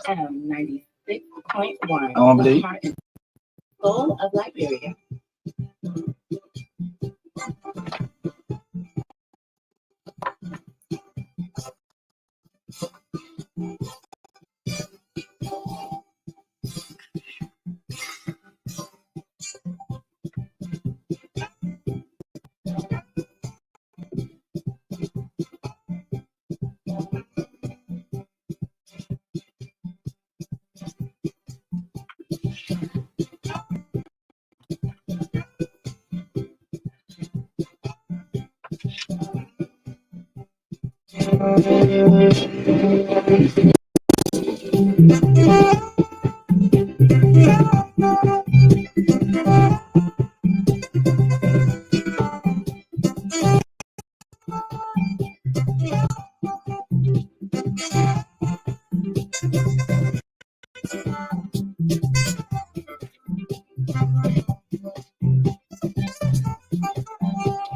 FM 96.1, the heart and soul of Liberia.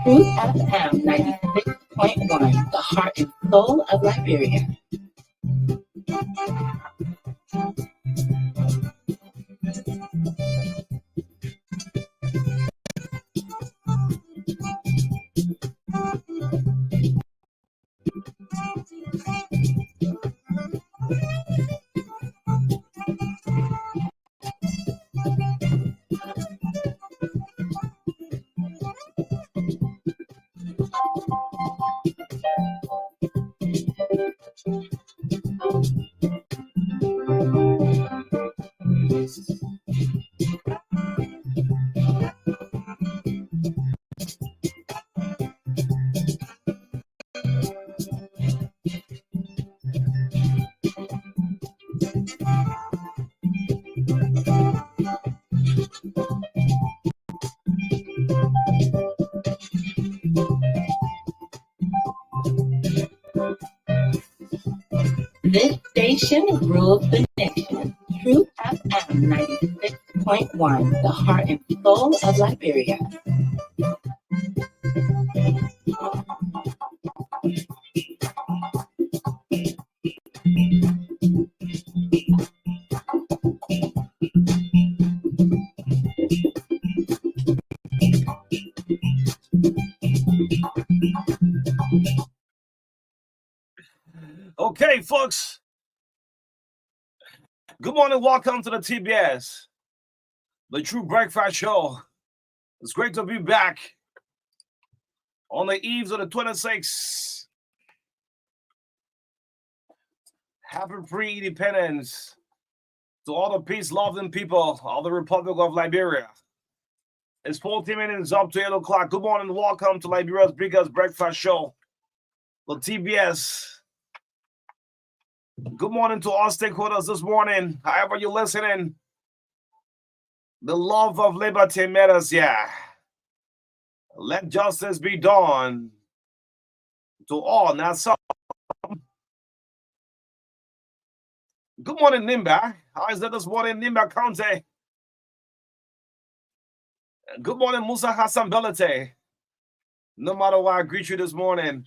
Truth FM 96.1, the heart and soul of Liberia. This station rules the nation. Truth FM 96.1, the heart and soul of Liberia. Okay, folks. Good morning. Welcome to the TBS, the True Breakfast Show. It's great to be back on the eves of the 26th. Happy pre-independence to all the peace-loving people of the Republic of Liberia. It's 14 minutes up to 8 o'clock. Good morning. Welcome to Liberia's biggest breakfast show, the TBS. Good morning to all stakeholders this morning. However you're listening, the love of liberty matters, yeah. Let justice be done to all. Now, some. Good morning, Nimba. How is that this morning, Nimba County? Good morning, Musa Hassan Belete. No matter what, I greet you this morning.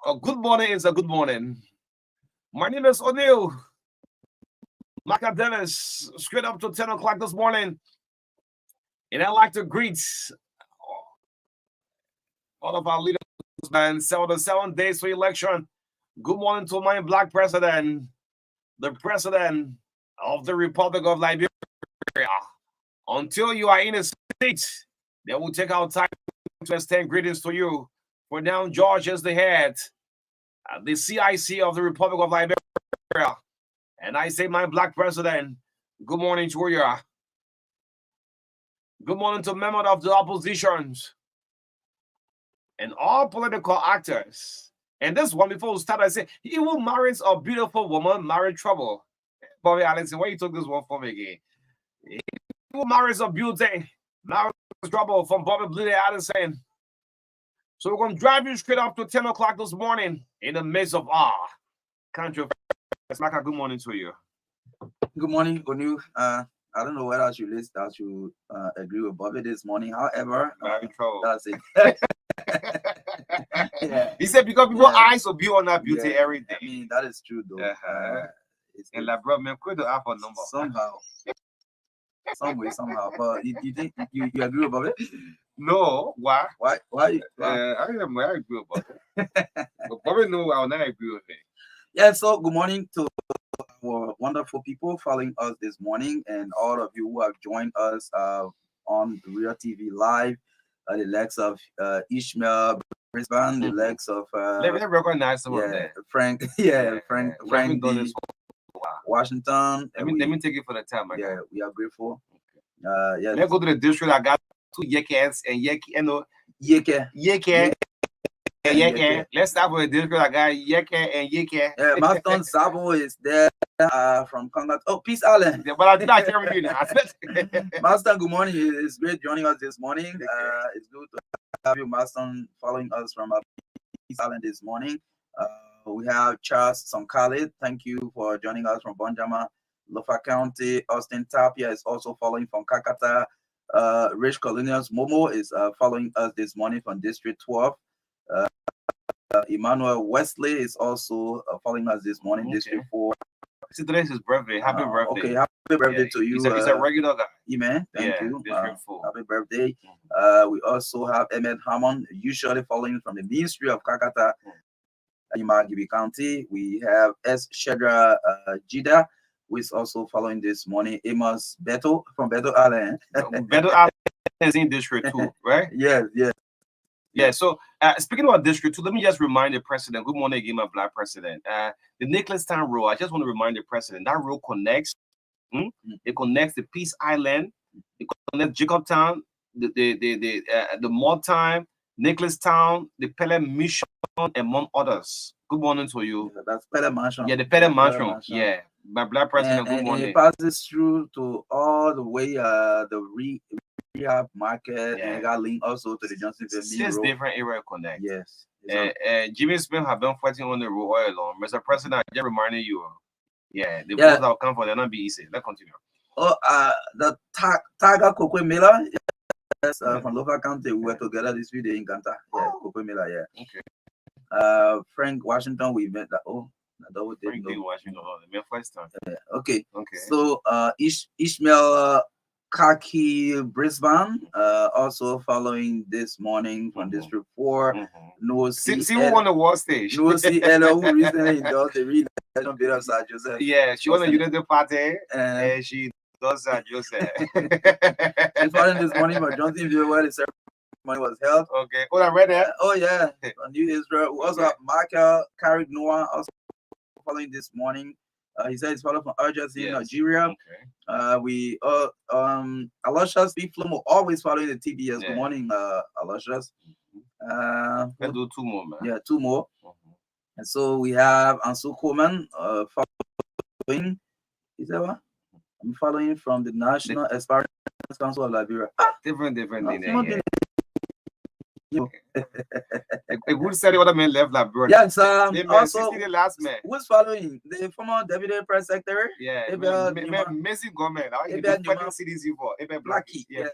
A good morning is a good morning. My name is O'Neill MARKA Dennis, straight up to 10 o'clock this morning. And I'd like to greet all of our leaders, man. 7 days for election. Good morning to my black president, the president of the Republic of Liberia. Until you are in a seat, they will take our time to extend greetings to you. For now, George is the head, the CIC of the Republic of Liberia. And I say, my black president, good morning to you. Good morning to members of the oppositions and all political actors. And this one, before we start, I say, he who marries a beautiful woman, marry trouble. Bobby Allison, why you took this one for me again? He who marries a beauty, marries trouble, from Bobby Bleedy Allison. So we're going to drive you straight up to 10 o'clock this morning in the midst of controversy. MARKA, good morning to you. Good morning, Onu. I don't know whether I should list. I should agree with Bobby this morning. However, that's it. Yeah. He said because people eyes will be on that beauty every day. I mean, that is true though. And like, bro, man, quit the app for number somehow, some way, somehow. But you think you agree with Bobby? No, why? Why? I agree with Bobby. But Bobby know I will not agree with it. Yeah. So good morning to our wonderful people following us this morning, and all of you who have joined us on Real TV Live. The legs of Ishmael Brisbane, the legs of let me recognize some of them. Frank, Frank D. Washington. Let me take it for the time. Yeah, we are grateful. Yeah. Let's go to the district. I got 2 Yekens and Yeke. Yeah. Let's start with the district. I got Yeke and Yeke. Yeah, Maston Sabo is there from Congo. Oh, Peace Island. Yeah, but I did not hear you now. Maston, good morning. It's great joining us this morning. It's good to have you, Maston, following us from Peace Island this morning. We have Charles Sonkale. Thank you for joining us from Bonjama, Lofa County. Austin Tapia is also following from Kakata. Rich Colonials Momo is following us this morning from District 12. Emmanuel Wesley is also following us this morning, District 4. See, today's his birthday. Happy birthday. Okay, happy birthday to you. He's a regular guy. Amen. Thank you. District 4. Happy birthday. We also have Ahmed Hammond, usually following from the Ministry of Kakata, Imagibi County. We have S. Shedra Jida, who is also following this morning. Amos Beto from Beto Island. Beto Island is in District 2, right? Yes. Yeah, so speaking about District 2, let me just remind the president. Good morning again, my black president. The Nicholas-Town Road, I just want to remind the president, that road connects, it connects the Peace Island, it connects Jacobtown, the Moortime, Nicholas-Town, the Pele Mission, among others. Good morning to you. Yeah, that's Pele Mansion. Yeah, the Pele Mansion. Yeah, my black president, good morning. It passes through to all the way the rehab market, and it got linked also to the Johnsonville 6 different areas connect. Yes. Jimmy Smith have been fighting on the road all along. Mr. President, I just reminding you. Yeah, the votes that will come for them not be easy. Let's continue. Oh, the Tiger Coco Miller, yes, from Lofa County, we were together this week in Kanta. Yeah, Coco Miller, yeah. Okay. Frank Washington, we met that. Oh, Frank Washington, the first time. Okay. So, Ishmael Kaki Brisbane, also following this morning from District 4. No, see who won the war stage. No, see Ella, who recently endorsed the reelection bid of Sir Joseph. Yeah, she won the Unity Party, and she does Sir Joseph. She's following this morning from Johnsonville, where the ceremony was held. Okay. Oh, I read that. Oh, yeah. On New Israel. We also have MARKA Carrick Noah also following this morning. He said he's following from Urgency in Nigeria. Okay. We Aloysius B. Flomo always following the TBS. Good morning, Aloysius. Let's do 2 more, man. Yeah, 2 more. And so we have Ansu Coleman following. Is that what? I'm following from the National Aspirants Council of Liberia. Different thing. A good study what I mean left Liberia. Yes, also the last man. Who's following? The former deputy press secretary? Yeah, Messi government. CDC for Blackie. Yeah,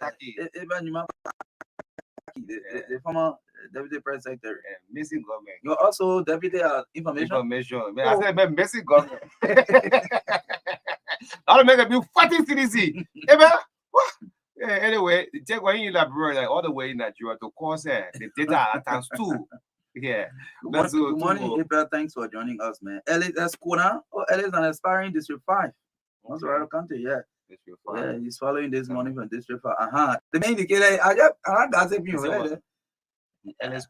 the former deputy press secretary. Yeah, Messi government. You're also deputy information. I said Messi government. I'll make a new fighting CDC. What? Anyway, take when you Liberia, like all the way in Nigeria to cause the data at times 2. Yeah. Good morning, April. Thanks for joining us, man. Ellis Escona. Oh, Ellis is an aspiring District 5. That's right, country, yeah. District 5. Yeah, he's following this morning from District 5. The main indicator, I gossip you. Ellis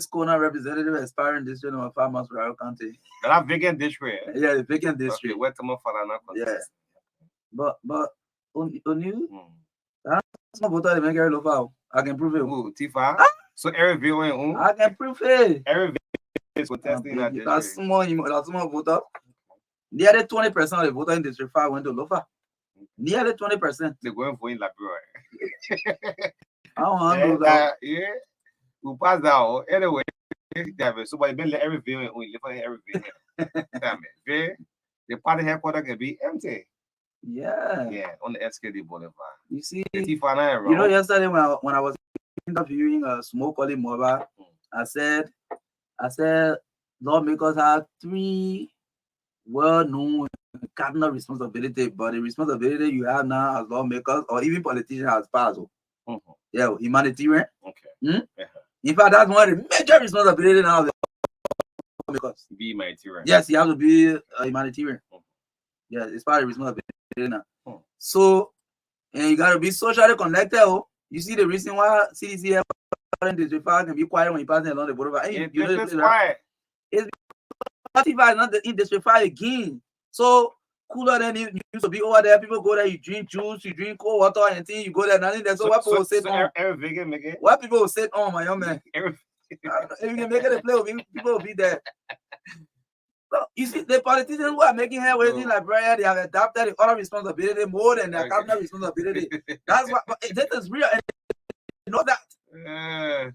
Kona, representative aspiring District number 5, Masraro County. That vacant district. Yeah, the vacant district. Okay, where to yeah. But on you, that's not what I make every local. I can prove it. Who, Tifa? So every viewing, I can prove it. Every is testing that district. That's small voter. Nearly 20% of the voter in District 5 went to Lofa. Nearly 20%. They're going for in Liberia. I don't want to that. Yeah. We pass that. Anyway, somebody been every viewing, we live for every viewing. Damn it. The party headquarters can be empty. Yeah. Yeah, on the SKD Boulevard. You see, T59, you know, yesterday when I was interviewing a small colleague mobile, I said, lawmakers have 3 well-known cardinal responsibility, but the responsibility you have now as lawmakers or even politicians as possible. Yeah, humanitarian. Okay. In fact, that's one of the major responsibilities now of the lawmakers. Be humanitarian. Yes, you have to be a humanitarian. Yeah, it's part of the responsibility now. So, and you got to be socially connected. Oh, you see the reason why CDC in District 5 can be quiet when you pass along the boulevard. Hey, you know the place, right? It's not in District 5 again. So cooler than it used to be over there. People go there, you drink juice, you drink cold water, and thing. You go there, nothing there. So what people will sit on? What people will sit on, my young man? If you can make it a play, people will be there. So you see, the politicians who are making headway in Liberia, they have adopted the other responsibility more than their cabinet responsibility. That's what this is real. And you know that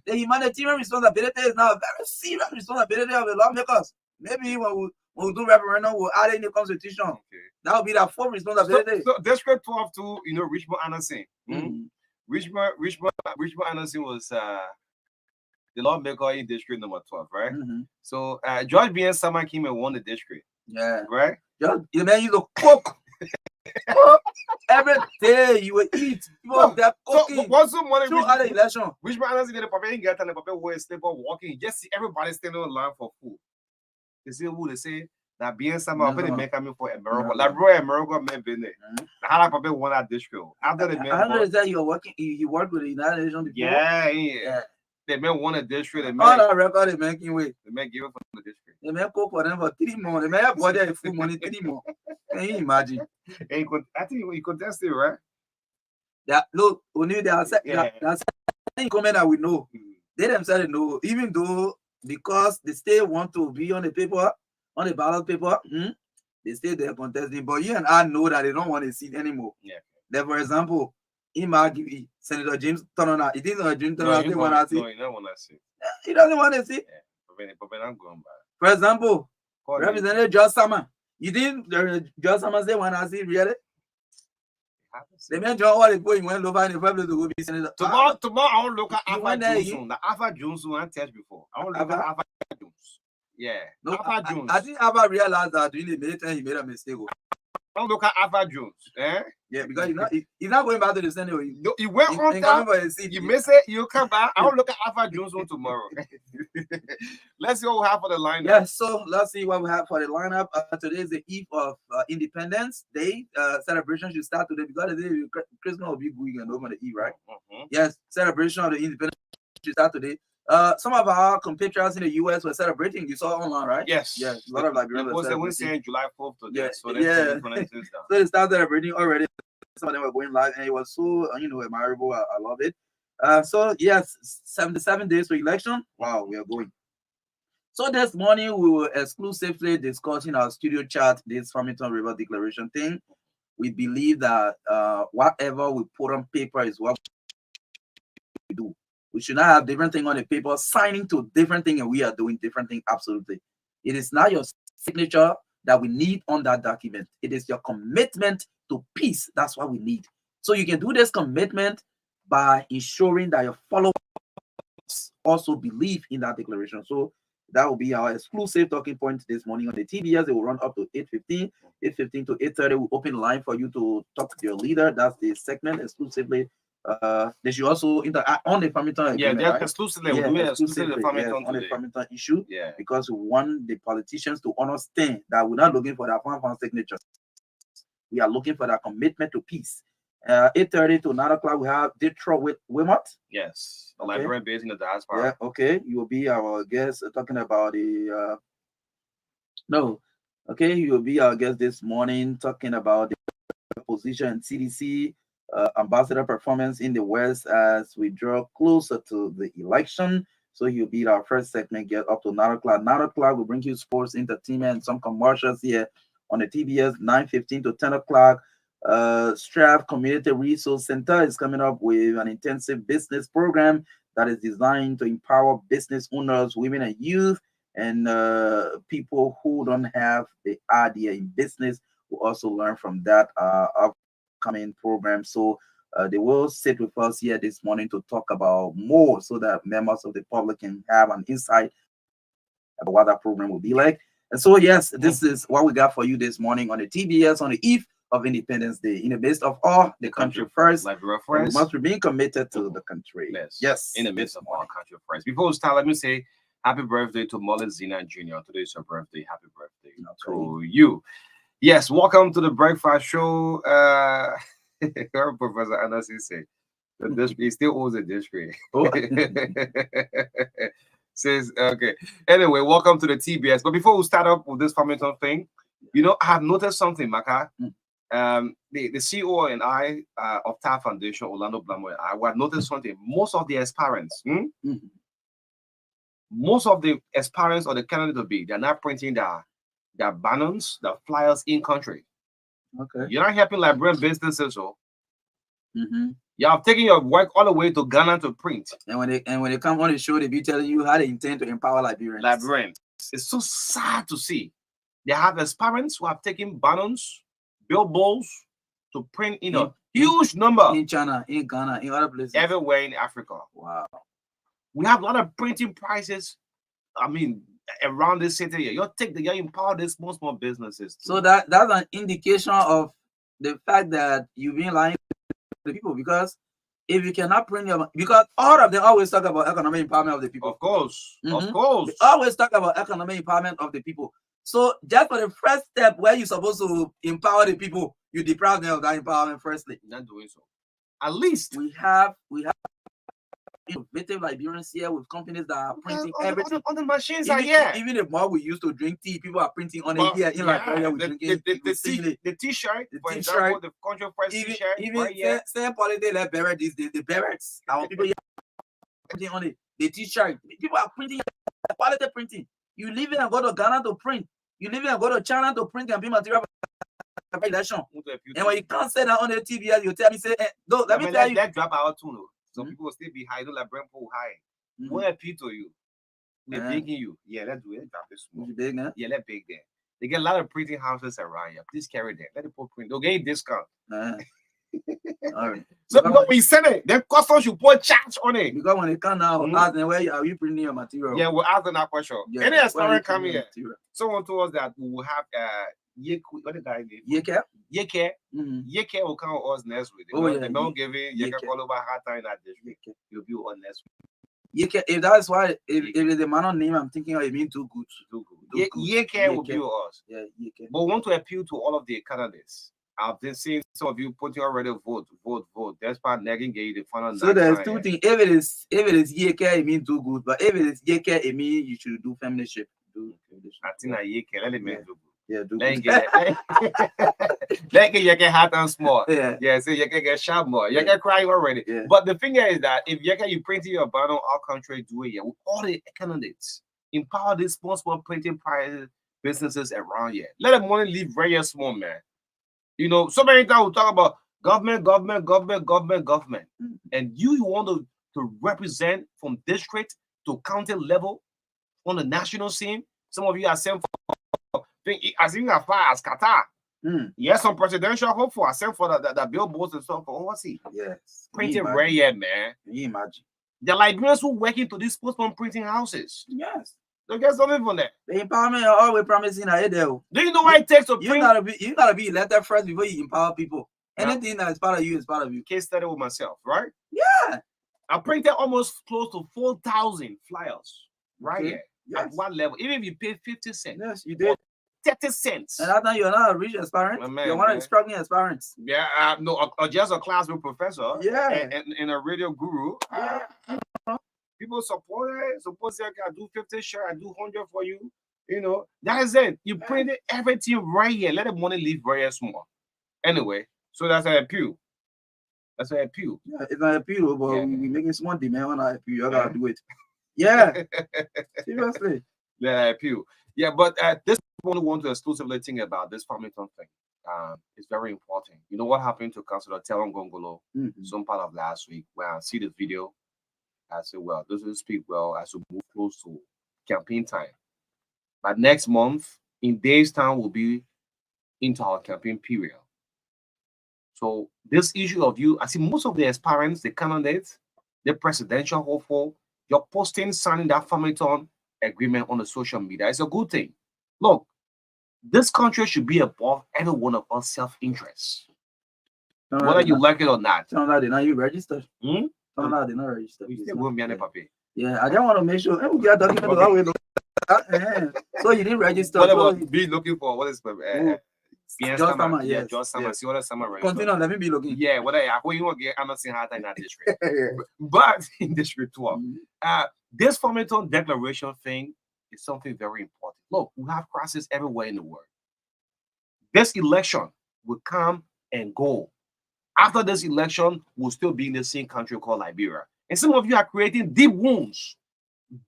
the humanitarian responsibility is now a very serious responsibility of the lawmakers. Maybe when we do referendum, we'll add in the constitution. That will be the full responsibility. So District 12 to Richmond Anderson. Richmond Anderson was the lawmaker in district number 12, right? So George B. and Sama came and won the district. Yeah. Right? You man, you to cook. Every day you will eat. They're cooking. So what's the money? Through other election. Richmond Anderson did the paper and get and the paper where sleep walking. You just see everybody standing in line for food. They say who they say that being Sama open the man coming for America. Like bro, America man been there. How that paper won that district. After the man. I understand you're working. You work with the United Nations before. Yeah. The man won a district. All that record they making with. The man give it for the district. The man cook for them for 3 months. The man have bought their food money 3 months. Can you imagine? And I think he contested, right? That look, only that's any comment that we know. They themselves know, even though because they still want to be on the paper, on the ballot paper, they stay there contesting. But you and I know that they don't want to see it anymore. Yeah. Like for example, Senator James Turner, it is not James Turner. No, he don't want to see. He doesn't want to see. For example, Representative George Sama. You think George Sama say want to see really? The man John all the boy went over in the public to go be senator. Tomorrow I want to look at Alpha Johnson. The Alpha Johnson I test before. I want to look at Alpha Jones. Yeah. No, Alpha Jones. I think Alpha realized that during the military he made a mistake. I want to look at Alpha Jones. Yeah, because he's not going back to the Senate. He went on top. You miss it, you come back. I will look at Alpha Jones on tomorrow. Let's see what we have for the lineup. Yeah, so let's see what we have for the lineup. Today is the eve of Independence Day. Celebration should start today because the day Christmas will be going and over the eve, right? Yes, celebration of the Independence should start today. Some of our compatriots in the US were celebrating. You saw online, right? Yes. A lot of Liberians were celebrating July 4th today. Yeah. So they started celebrating already. Some of them were going live, and it was so admirable. I love it. So yes, 77 days to election. Wow, we are going. So this morning we were exclusively discussing our studio chat this Farmington River Declaration thing. We believe that whatever we put on paper is what we do. We should not have different thing on the paper, signing to different thing, and we are doing different thing. Absolutely. It is not your signature that we need on that document. It is your commitment to peace. That's what we need. So you can do this commitment by ensuring that your followers also believe in that declaration. So that will be our exclusive talking point this morning on the TBS. It will run up to 8:15 to 8:30. We'll open the line for you to talk to your leader. That's the segment exclusively. They should also interact on the Farmington agreement, they're right? exclusively on the Farmington issue. Yeah, because we want the politicians to understand that we're not looking for that fan signatures. We are looking for that commitment to peace. 8:30 to 9 o'clock, we have Detroit with Wilmot. Yes, a Liberian based in the diaspora. Yeah, okay. You will be our guest talking about the you will be our guest this morning talking about the position in CDC ambassador performance in the West as we draw closer to the election. So you'll be our first segment, get up to 9 o'clock. 9 o'clock, we'll bring you sports, entertainment, and some commercials here on the TBS. 9:15 to 10 o'clock. Strav Community Resource Center is coming up with an intensive business program that is designed to empower business owners, women and youth, and people who don't have the idea in business will also learn from that upcoming program. So they will sit with us here this morning to talk about more, so that members of the public can have an insight about what that program will be like. And so, yes, this is what we got for you this morning on the TBS on the eve of Independence Day. In the midst of all, the country first. Like We reference. must remain committed to the country. Yes. In the midst of our country first. Before we start, let me say happy birthday to Molly Zina Jr. Today is your birthday. Happy birthday to you. Yes, welcome to the Breakfast Show. Professor Anderson said the district still owes a district. Says okay. Anyway, welcome to the TBS. But before we start up with this Farmington thing, you know, I have noticed something, Maka. The CEO and I of TAF Foundation, Orlando Blamo, and I have noticed something. Most of the aspirants, most of the aspirants or the candidates to be, they're not printing their banners, the flyers in country. Okay. You're not helping Liberian businesses, so you have taken your work all the way to Ghana to print. And when they come on the show, they be telling you how they intend to empower Liberians. It's so sad to see. They have aspirants who have taken banners, billboards to print in a huge number in China, in Ghana, in other places, everywhere in Africa. Wow. We have a lot of printing prices. I mean, around this city, you empower these small businesses. So that's an indication of the fact that you've been lying to the people, because if you cannot print because all of them always talk about economic empowerment of the people. Of course. They always talk about economic empowerment of the people. So just for the first step where you're supposed to empower the people, you deprive them of that empowerment firstly. You're not doing so. At least we have innovative Liberians here with companies that are printing everything on the machines. Even the more we used to drink tea, people are printing on it here in Liberia. The t-shirt, for example, the country first t-shirt. Even same politics like Barrett these days. The Barretts, our people here printing on it. The t-shirt, people are printing quality printing. You leave it and go to Ghana to print. You leave it and go to China to print and be material for election. And when you can't say that on the TV, you tell me, say, no, let me tell you. That drop out too. Some people will still be high, like Brent Pool high. What appeal to you? They're begging you. Yeah, let's do it. Drop this small. Big, huh? Yeah, let's big there. They get a lot of printing houses around here. Please carry them. Let the people print. They'll get a discount. All right. So because we send it, then customs should put charge on it. Because when they come now, ask them, where are you printing your material? Yeah, we'll ask them that question. Yeah, any aspirant come here, someone told us that we will have what the guy name? Yeke. Yeke will come with us next week. They don't give it. Yeke all over hard time that district. You'll be on next week. Yeke, if that's why, if it's the man name, I'm thinking it means too good. Yeke will be with us. Yeah, Yeke. But we want to appeal to all of the candidates. I've been seeing some of you putting already vote. That's part nagging the final. So there's two things. If it is Yeke, it means too good. But if it is Yeke, it means you should do fellowship. I think that Yeke, let it mean do good. Yeah, do good. Let get hot and small. Yeah, so you can get sharp more. You can cry already. Yeah. But the thing is that if you printing your banner, our country do it here with all the candidates. Empower these small printing private businesses around here. Let the money live very small, man. You know, so many times we talk about government. And you want to represent from district to county level on the national scene. Some of you are sent for as far as Qatar. Yes, some presidential hope for sent for the billboards and stuff for overseas. Yes. Printing rare yet, man. Can you imagine? The Liberians who work into these postponed printing houses. Yes. So get something from that. The empowerment are always promising a do. Do you know what it takes to print? You gotta be elected first before you empower people. Anything that is part of you is part of you. Case study with myself, right? Yeah. I printed almost close to 4,000 flyers right here. Yes. At what level? Even if you pay 50 cents. Yes, you did. 30 cents. And after you're not a rich aspirant, you're one of the struggling aspirants. Yeah, no, just a classroom professor. Yeah. And a radio guru. Yeah. People support it. Suppose I do 50 share, I do 100 for you. You know, that is it. You print everything right here. Let the money live very small. Anyway, so that's an appeal. That's an appeal. Yeah, it's an appeal, but we're making small demand on our appeal. You gotta do it. Yeah. Seriously. Yeah, appeal. Yeah, but this one want to exclusively think about this Farmington thing. It's very important. You know what happened to Councillor Teron Gongolo some part of last week when I see the video, I said, well, this will speak well as we move close to campaign time. But next month, in days' time, will be into our campaign period. So this issue of you, I see most of the aspirants, the candidates, the presidential hopeful, you're posting, signing that Farmington agreement on the social media. It's a good thing. Look, this country should be above every one of our self-interest, whether you like it or not. Some of that not you registered. Hmm? Some of that did not register. We still won't be on the paper. Yeah, I just want to make sure. Hey, we got document that way. So you didn't register. What So about be looking for? What is Just Summer, yeah, yes, Just Summer. yes. See what Summer. Continue. Let me be looking. Yeah, what I you won't get. I'm not saying how in that district, but in District 12, this Farmington Declaration thing is something very important. Look, we have crises everywhere in the world. This election will come and go. After this election, we'll still be in the same country called Liberia. And some of you are creating deep wounds.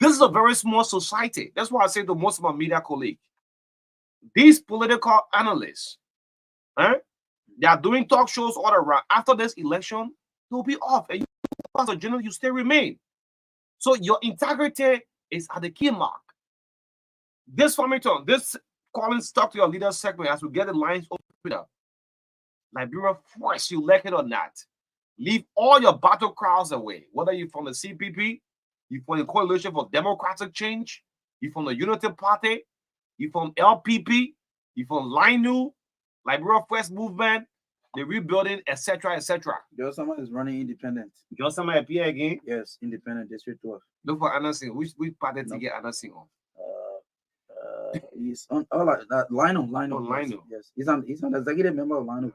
This is a very small society. That's why I say to most of my media colleagues, these political analysts, they are doing talk shows all around. After this election, they'll be off. And you, as a journalist, you still remain. So your integrity is at the key mark. This Farmington, this calling stuck to your leader segment as we get the lines open up. Liberia, force you like it or not, leave all your battle crowds away. Whether you're from the CPP, you're from the Coalition for Democratic Change, you're from the Unity Party, you're from LPP, you're from LINU, Liberia First Movement, the rebuilding, etc., etc. Just someone is running independent. Just someone appear again? Yes, independent District 12. Look for Anderson. Which party to get Anderson on? He's on all that Lino. Oh, Lino. Yes, he's an executive member of Lino.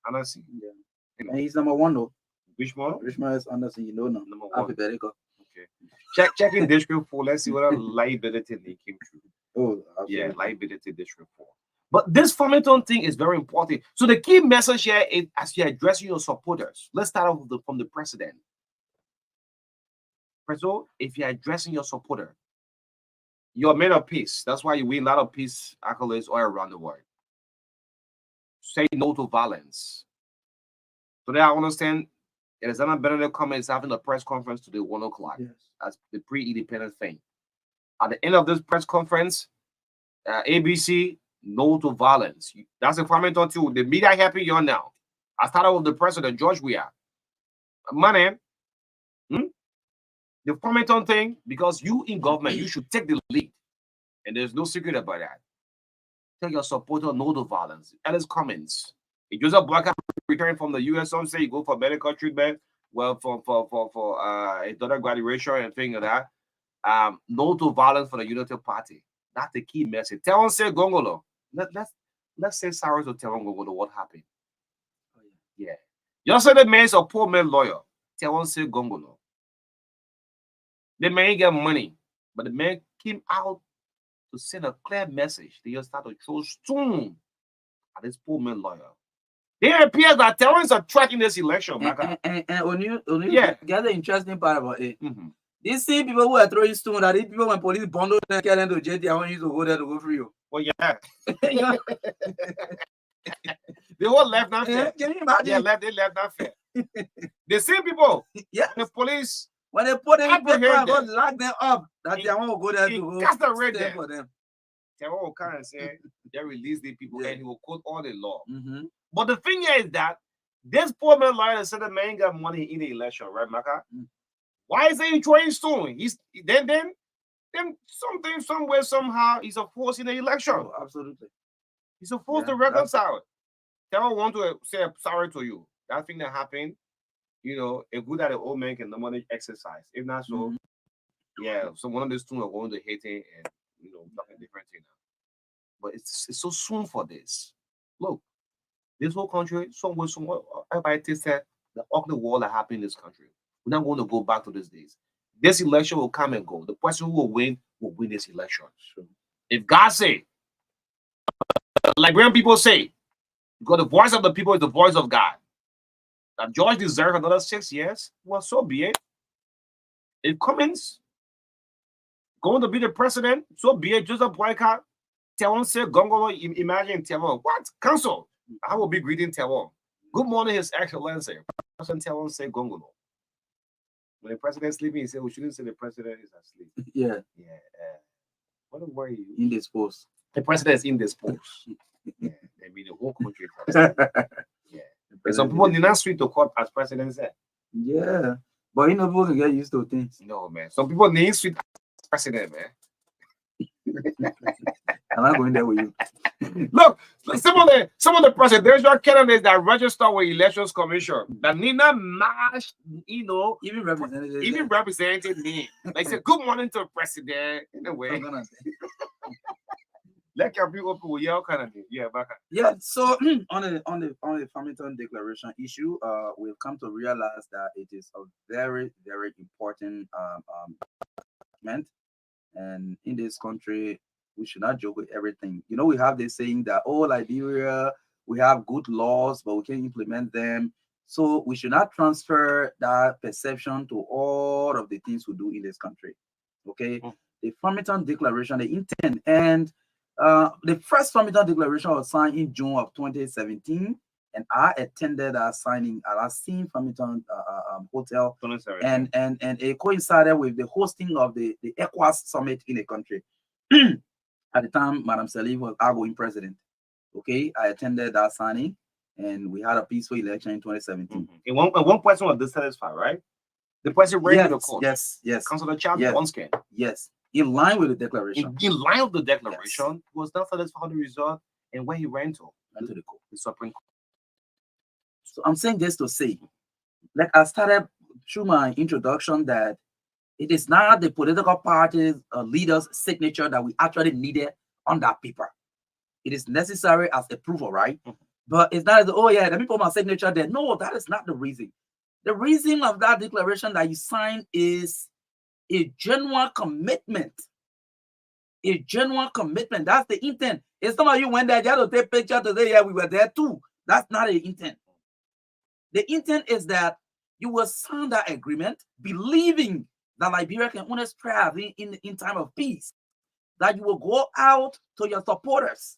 Anderson. Yeah. And he's number one though. Which one? Richmond is Anderson, you know now. Number one. Alphabetical. Okay. Checking District 4. Let's see what liability they came through. Oh, absolutely. Yeah, liability District 4. But this Farmington thing is very important. So the key message here is, as you're addressing your supporters, let's start off from the president. So if you're addressing your supporter, you're a man of peace. That's why you win a lot of peace accolades all around the world. Say no to violence. Today, I understand Alexander Benedict Cummings is having a press conference today, 1 o'clock. Yes. That's the pre-independence thing. At the end of this press conference, ABC, no to violence. That's the Farmington too. The media helping you now. I started with the president, George Weah. Money. The Farmington thing, because you in government, you should take the lead. And there's no secret about that. Tell your supporter no to violence. Alice Cummings. If you're a black return from the US, some say you go for medical treatment, well, for a daughter graduation and things like that. No to violence for the Unity Party. That's the key message. Tell say Gongolo. Let's say sorry to tell Gongolo what happened. Oh, yeah. You say the man is a poor man lawyer. Tell say Gongolo. The man get money, but the man came out to send a clear message. They just start to throw stone at this poor man lawyer. It appears that terrorists are tracking this election. And when you get the interesting part about it, these same people who are throwing stone, that these people when police bundle them, get them to JT, I want you to go there to go free you. Well, yeah. The whole left not fair. Can you imagine? Yeah, they left not fair. The same people. Yeah. The police. When they put them in paper and go them. lock them up, that they want to go there to go Incarcerate for them. Terror will come and say they release the people and he will quote all the law. But the thing here is that this poor man lawyer said the man got money in the election, right, Maka? Why is he throwing stone? He's then something somewhere somehow he's a force in the election. Oh, absolutely. He's a force to reconcile. Terror want to say sorry to you. That thing that happened. You know, it's good that the old man can normally exercise. If not so, yeah, so one of these two are going to hate it and, you know, nothing different thing now. But it's so soon for this. Look, this whole country, somewhere, everybody tasted the ugly war that happened in this country. We're not going to go back to these days. This election will come and go. The person who will win this election. Sure. If God say, like Liberian people say, because the voice of the people is the voice of God. That George deserves another 6 years, well, so be it. If Cummings going to be the president, so be it. Just a boycott. Tewon say Gongolo, imagine Tewon. What? Council. I will be greeting Tewon. Good morning, His Excellency. President Tewon say Gongolo. When the president is sleeping, he said, we shouldn't say the president is asleep. Yeah. What a worry. Indisposed. The president is indisposed. Yeah. maybe the whole country first. Yeah. And some people did not sweep to court as president said. Yeah. But you know, people can get used to things. No, man. Some people need sweep as president, man. I'm not going there with you. Look, some of the presidential candidates that register with Elections Commission that need not match, you know, Even representatives. even represented me. Like say, good morning to the president. In a way. Like your people with your kind of thing. Yeah, back. Yeah, so on the Farmington Declaration issue, we've come to realize that it is a very, very important document. And in this country, we should not joke with everything. You know, we have this saying that, oh, Liberia, we have good laws, but we can't implement them. So we should not transfer that perception to all of the things we do in this country. Okay? The Farmington Declaration, the intent, and the first Farmington Declaration was signed in June of 2017, and I attended that signing at our same Farmington hotel, and it coincided with the hosting of the ECOWAS summit in the country. At the time, Madam Salif was outgoing president. Okay, I attended that signing, and we had a peaceful election in 2017. And one person was dissatisfied, right? The person raised the court. Yes. Councilor Chad Bonskin. Yes. In line with the declaration. In line with the declaration, he was not satisfied with the result, and where he ran to the court. The Supreme Court. So I'm saying this to say, like I started through my introduction, that it is not the political parties' leaders' signature that we actually needed on that paper. It is necessary as approval, right? But it's not, oh yeah, let me put my signature there. No, that is not the reason. The reason of that declaration that you signed is a genuine commitment. A genuine commitment. That's the intent. If some of you went there just to take pictures to say, yeah, we were there too. That's not the intent. The intent is that you will sign that agreement believing that Liberia can only thrive in time of peace. That you will go out to your supporters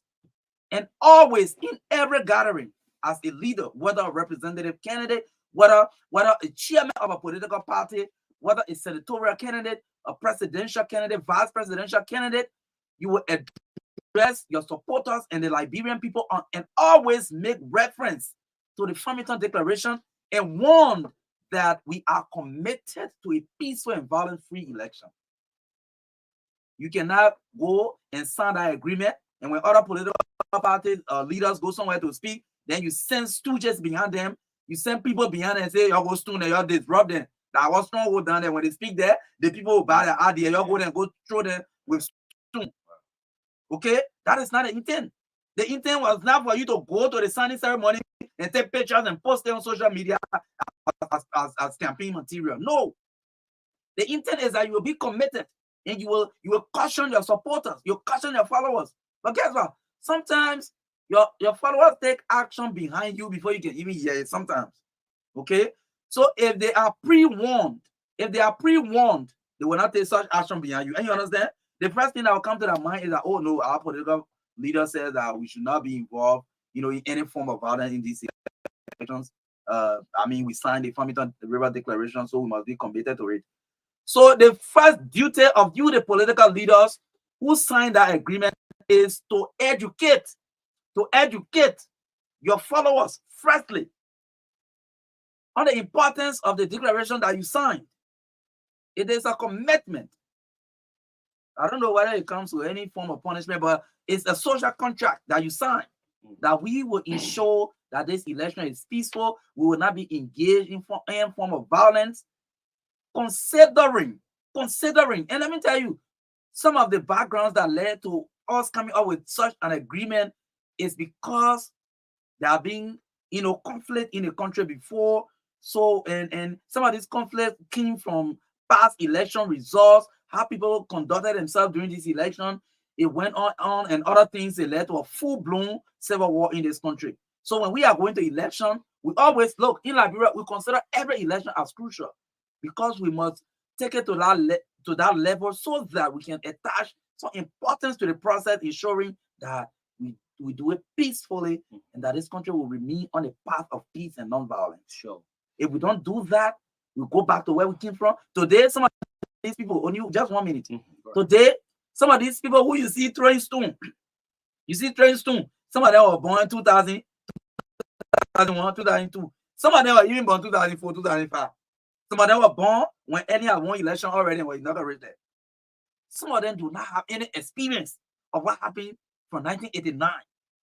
and always in every gathering as a leader, whether a representative candidate, whether a chairman of a political party, whether a senatorial candidate, a presidential candidate, vice presidential candidate, you will address your supporters and the Liberian people and always make reference to the Farmington Declaration and warn that we are committed to a peaceful and violence-free election. You cannot go and sign that agreement, and when other political parties leaders go somewhere to speak, then you send stooges behind them. You send people behind them and say, y'all go stone and y'all disrupt them. That was strong go down there. When they speak there, the people will buy their idea. Y'all go there and go throw them with stone. Okay? That is not the intent. The intent was not for you to go to the signing ceremony and take pictures and post them on social media as campaign material. No. The intent is that you will be committed and you will caution your supporters, you caution your followers. But guess what? Sometimes your followers take action behind you before you can even hear it sometimes. Okay? So if they are pre-warned, they will not take such action behind you. And you understand? The first thing that will come to their mind is that, oh no, our political leader says that we should not be involved, in any form of violence in these elections. We signed the Farmington River Declaration, so we must be committed to it. So the first duty of you, the political leaders who signed that agreement, is to educate your followers, firstly, on the importance of the declaration that you signed. It is a commitment. I don't know whether it comes with any form of punishment, but it's a social contract that you sign, that we will ensure that this election is peaceful. We will not be engaged in any form of violence. Considering, and let me tell you, some of the backgrounds that led to us coming up with such an agreement is because there have been, conflict in the country before. So, and some of this conflict came from past election results, how people conducted themselves during this election. It went on and other things that led to a full-blown civil war in this country. So when we are going to election, we always look in Liberia, we consider every election as crucial because we must take it to that level so that we can attach some importance to the process, ensuring that we do it peacefully and that this country will remain on the path of peace and non-violence. Sure. If we don't do that, we go back to where we came from. Today, some of these people, only just 1 minute. Today, some of these people who you see throwing stone, Some of them were born 2000, 2001, 2002. Some of them were even born 2004, 2005. Some of them were born when any had won election already and were inaugurated. Some of them do not have any experience of what happened from 1989.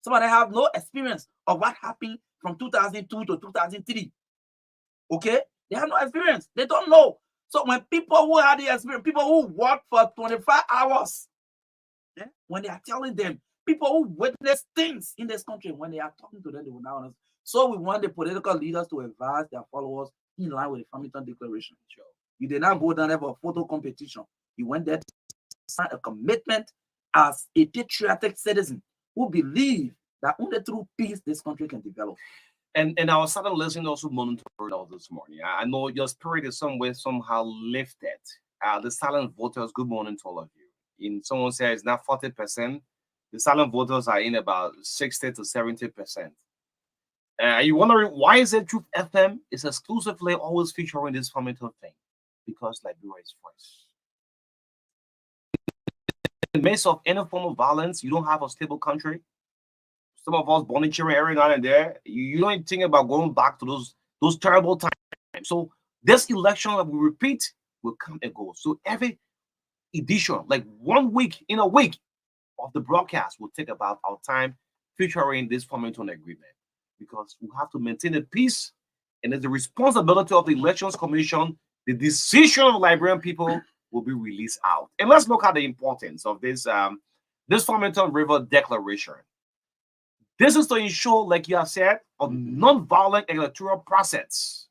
Some of them have no experience of what happened from 2002 to 2003. Okay? They have no experience. They don't know. So when people who had the experience, people who work for 25 hours, when they are telling them, people who witness things in this country, when they are talking to them, they will not understand. So we want the political leaders to advise their followers in line with the Farmington Declaration. Sure. You did not go down there for a photo competition. You went there to sign a commitment as a patriotic citizen who believe that only through peace this country can develop. And I was starting listening also monitored all this morning. I know your spirit is somewhere somehow lifted. The silent voters, good morning to all of you. In someone says it's not 40%. The silent voters are in about 60 to 70%. Are you wondering why is it Truth FM is exclusively always featuring this Farmington thing? Because Liberia is first. In the midst of any form of violence, you don't have a stable country. Some of us born in children every now and there. You don't think about going back to those terrible times. So this election that we repeat will come and go. So every edition, like 1 week in a week of the broadcast, will take about our time featuring this Farmington agreement, because we have to maintain the peace, and it's the responsibility of the Elections Commission. The decision of Liberian people will be released out. And let's look at the importance of this Farmington River Declaration. This is to ensure, like you have said, a non-violent electoral process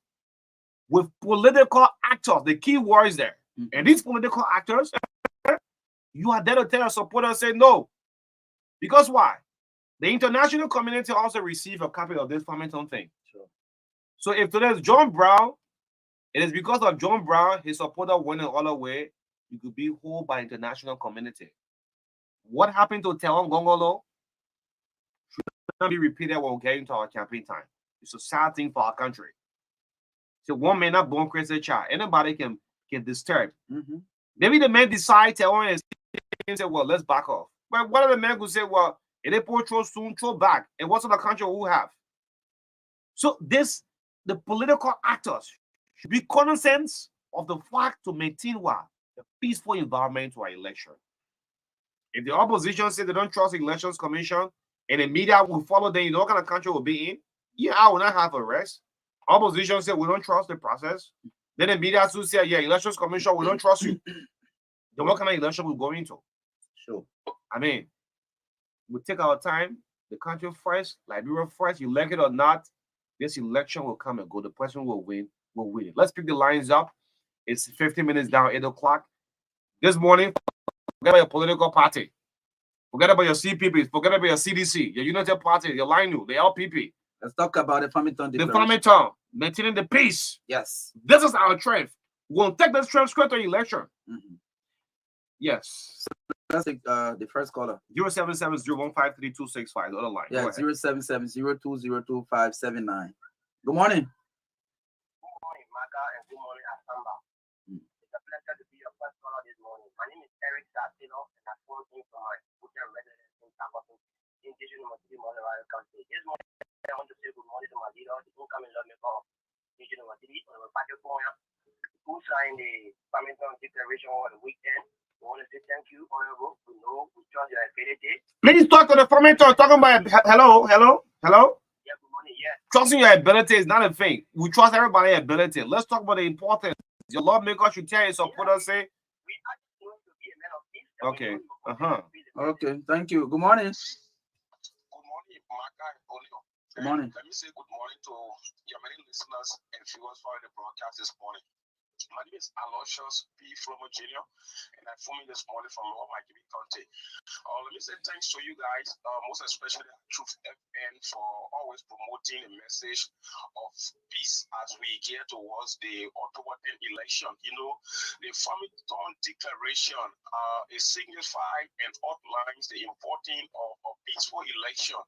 with political actors, the key words there. And these political actors, you are there to tell your supporters, say no. Because why? The international community also received a copy of this Farmington thing. Sure. So if today is John Brown, it is because of John Brown, his supporter went all the way, you could be held by international community. What happened to Teon Gongolo should not be repeated when we get into our campaign time. It's a sad thing for our country. So one man not born crazy child. Anybody can disturb. Maybe the man decide Teon is say, well, let's back off. But what are the men who say, well, if they pull soon, throw back? And what's the country who have? So the political actors should be cognizant of the fact to maintain what? A peaceful environment to our election. If the opposition say they don't trust the Elections Commission and the media will follow them, you know what kind of country will be in? Yeah, I will not have a rest. Opposition say we don't trust the process. Then the media will say, yeah, Elections Commission, we don't trust you. Then what kind of election we go into? Sure. I mean, we take our time, the country first, Liberia first, you like it or not, this election will come and go. The person will win it. Let's pick the lines up. It's 15 minutes down, 8 o'clock. This morning, forget about your political party. Forget about your CPP. Forget about your CDC, your United Party, your LINU, the LPP. Let's talk about the Farmington Declaration. The Farmington, maintaining the peace. Yes. This is our strength. We're going to take this strength straight to election. Yes. Let's take the first caller. 07701532265. The other line. Yeah, 07702025579. Good morning. Good morning, MARKA, and good morning, Asamba. It's a pleasure to be your first caller this morning. My name is Eric Sartino, and I'm calling from my future residence in Tabaco, Indigenous Motivi, Monterey County. This morning, I want to say good morning to my leader, the incoming lawmaker of Indigenous Motivi, Honorable Patrick Poya, who signed the Farmington Declaration over the weekend. We want to say thank you, Honorable. We know we trust your ability. Please talk to the Farmington. Talking about hello. Yeah, good morning. Yeah. Trusting your ability is not a thing. We trust everybody's ability. Let's talk about the importance. Your lawmaker should tell you supporters say. We are going to be a man of peace. Okay. Okay. Thank you. Good morning. Good morning, MARKA and Olio. Good morning. Let me say good morning to your many listeners and viewers following the broadcast this morning. My name is Aloysius P. Flomo Jr., and I'm filming this morning from Lower Miami County. Let me say thanks to you guys, most especially Truth FN, for always promoting a message of peace as we get towards the October 10th election. You know, the Farmington Declaration is signified and outlines the importance of a peaceful election.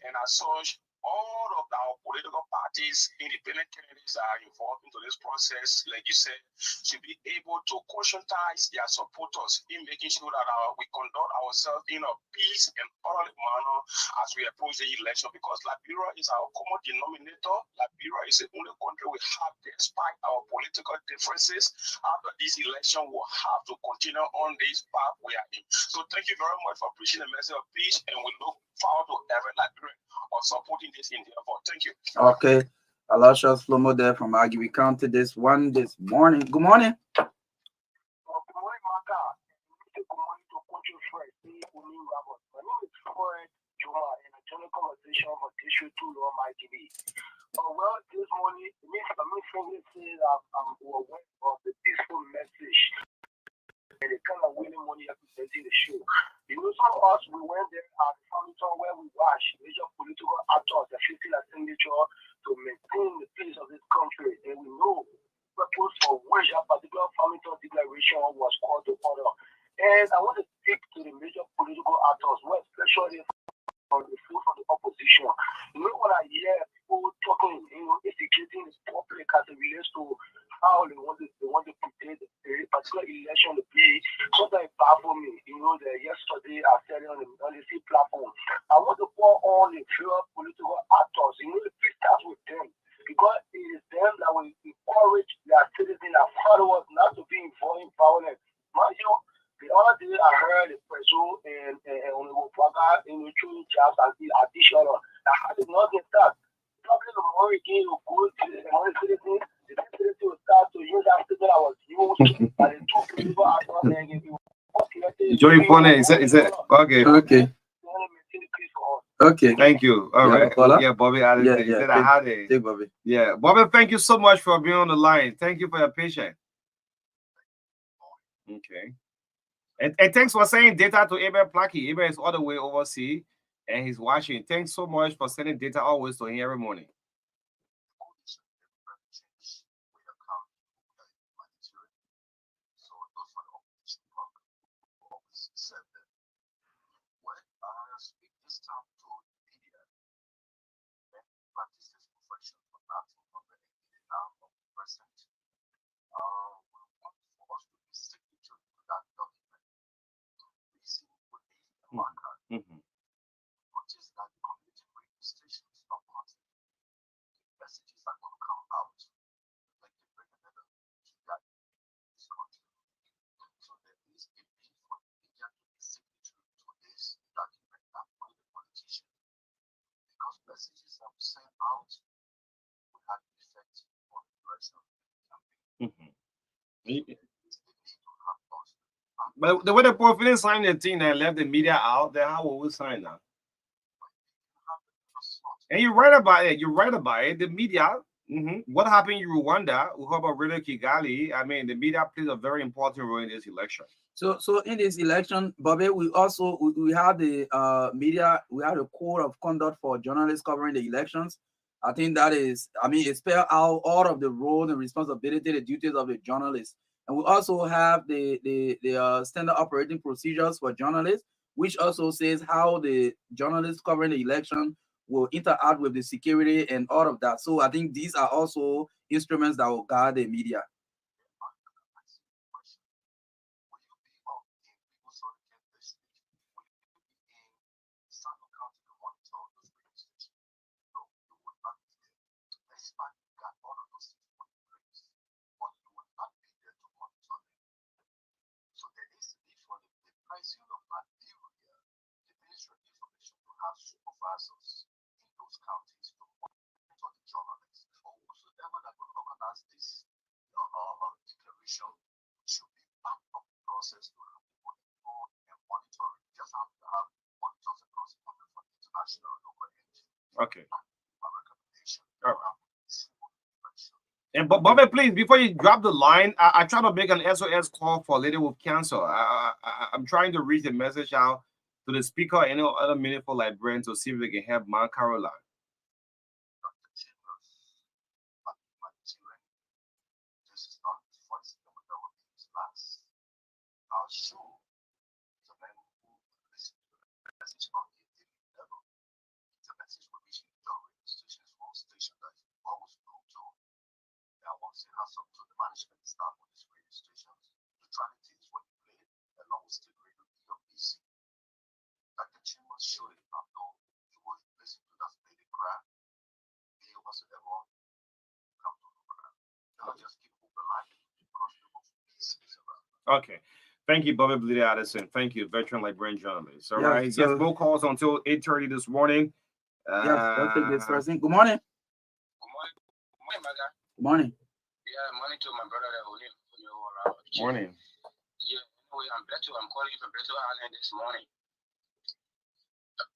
And as such, all of our political parties, independent candidates that are involved into this process, like you said, should be able to conscientize their supporters in making sure that we conduct ourselves in a peace and orderly manner as we approach the election, because Liberia is our common denominator. Liberia is the only country we have, despite our political differences. After this election, we'll have to continue on this path we are in. So thank you very much for preaching the message of peace, and we look forward to every Liberia of supporting this endeavor. Thank you. Okay. Aloysius Flomo there from Aggie. We counted this one this morning. Good morning. Good morning, MARKA. Good morning to Country Friend, Uni Robert. My name is Fred Juma, and a general conversation for Tissue 2 on my TV. Well, this morning, me friendly say that I'm aware of the peaceful message and the kind of winning money representing the show. You know, some of us, we went there at Farmington where we watched major political actors that facing a signature to maintain the peace of this country. And we know the purpose for which a particular Farmington declaration was called to order. And I want to speak to the major political actors, well, especially on the field of the opposition. You know, when I hear people talking, instigating the public as it relates to how they want to prepare a particular election to be, sometimes baffle me. Yesterday I said it on the C platform. I want to call on the fewer political actors. The peace starts with them, because it is them that will encourage their citizens and followers not to be involved in violence. Mind you, the other day I heard the preso and Honorable Baga in the training jobs and the additional. I did not get that. Probably the more again you go to the citizens, the citizens will start to use that statement I was used by the two people actors and Joey Pone, is it okay? Okay. Okay. Thank you. All right. Yeah, Bobby. Yeah. Said I had it. Take Bobby. Yeah, Bobby. Thank you so much for being on the line. Thank you for your patience. Okay. And thanks for sending data to Abel Placky. Abel is all the way overseas and he's watching. Thanks so much for sending data always to him every morning. Mm-hmm. Mm-hmm. But the way the Porphyry signed the thing and left the media out, then how will we sign that? And you're right about it. You're right about it. The media. Mm-hmm. What happened in Rwanda? We heard about Radio Kigali. I mean, the media plays a very important role in this election. So in this election, Bobby, we also we have the media. We have a code of conduct for journalists covering the elections. I think that is, it spells out all of the roles and responsibility, the duties of the journalists. And we also have the standard operating procedures for journalists, which also says how the journalists covering the election will interact with the security and all of that. So I think these are also instruments that will guard the media. Okay. All right. And Bobby, please, before you drop the line, I try to make an SOS call for a lady with cancer. I'm trying to reach the message out to the speaker and other meaningful librarians to see if they can help Mount Caroline. hats off to the management staff of these radio stations. Neutrality is what you play, along with State Radio EOPC. Like the tune was showing, although you will listen to that lady cry, they whatsoever come to the cry. Now just keep moving life because the peace is around. Okay. Thank you, Bobby Bleedy Addison. Thank you, veteran librarian journalist. All Yeah, right. so- Yes, more calls until 8:30 this morning. Yeah, let's take this first thing. Good morning. Good morning. Good morning, my guy. Good morning. Yeah, morning to my brother O'Neill. Morning. Yeah, anyway, I'm calling you from Beto Island this morning.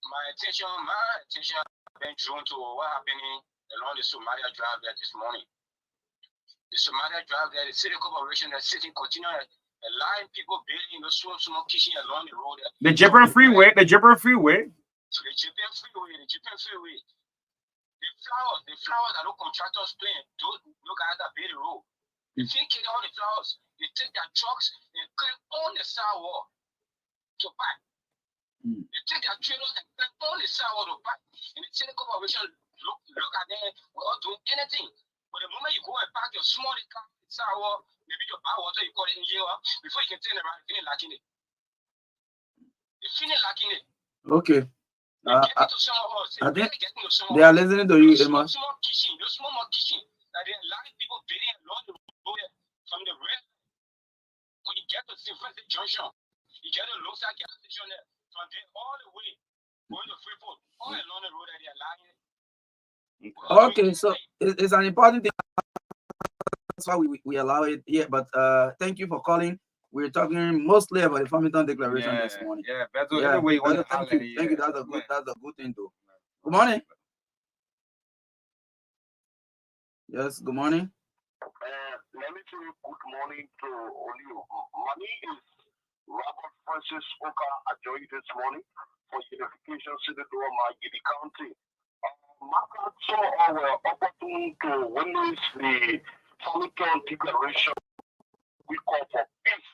My attention has been drawn to what happening along the Somalia Drive there this morning. The Somalia Drive there, the city corporation that's sitting continuing allowing people building small kitchen along the road. The Jibber Freeway. The Japan Freeway. The flowers that no contractors playing, no guys that build the road. If you kill all the flowers, they take their trucks and clean on the sidewalk to buy. They take their trailers and clean on the sidewalk to buy. And the city corporation look at them without doing anything. But the moment you go and park your small car in the sidewalk, maybe you buy water, you call it in here, before you can turn around, you finish lacking it. You finish lacking it. Okay. I think they they are listening to you, Emma. Small kitchen, those small kitchen that they allow people building along the road from the rail. When you get to Silver Junction, you get a low side gas station there. From there all the way going to Freeport, all along the road that they are allowing. Okay, so it's an important thing. That's why we allow it here. But thank you for calling. We're talking mostly about the Farmington Declaration this morning. Yeah, Beto. Yeah, Anyway, Beto, thank you. Thank you. That's a good thing too. Good morning. Yes, good morning. Let me say good morning to Olio. My name is Robert Francis Oka. I joined this morning for Unification City Doma, Gidi County. MARKA saw our opportunity to witness the Farmington Declaration we call for peace.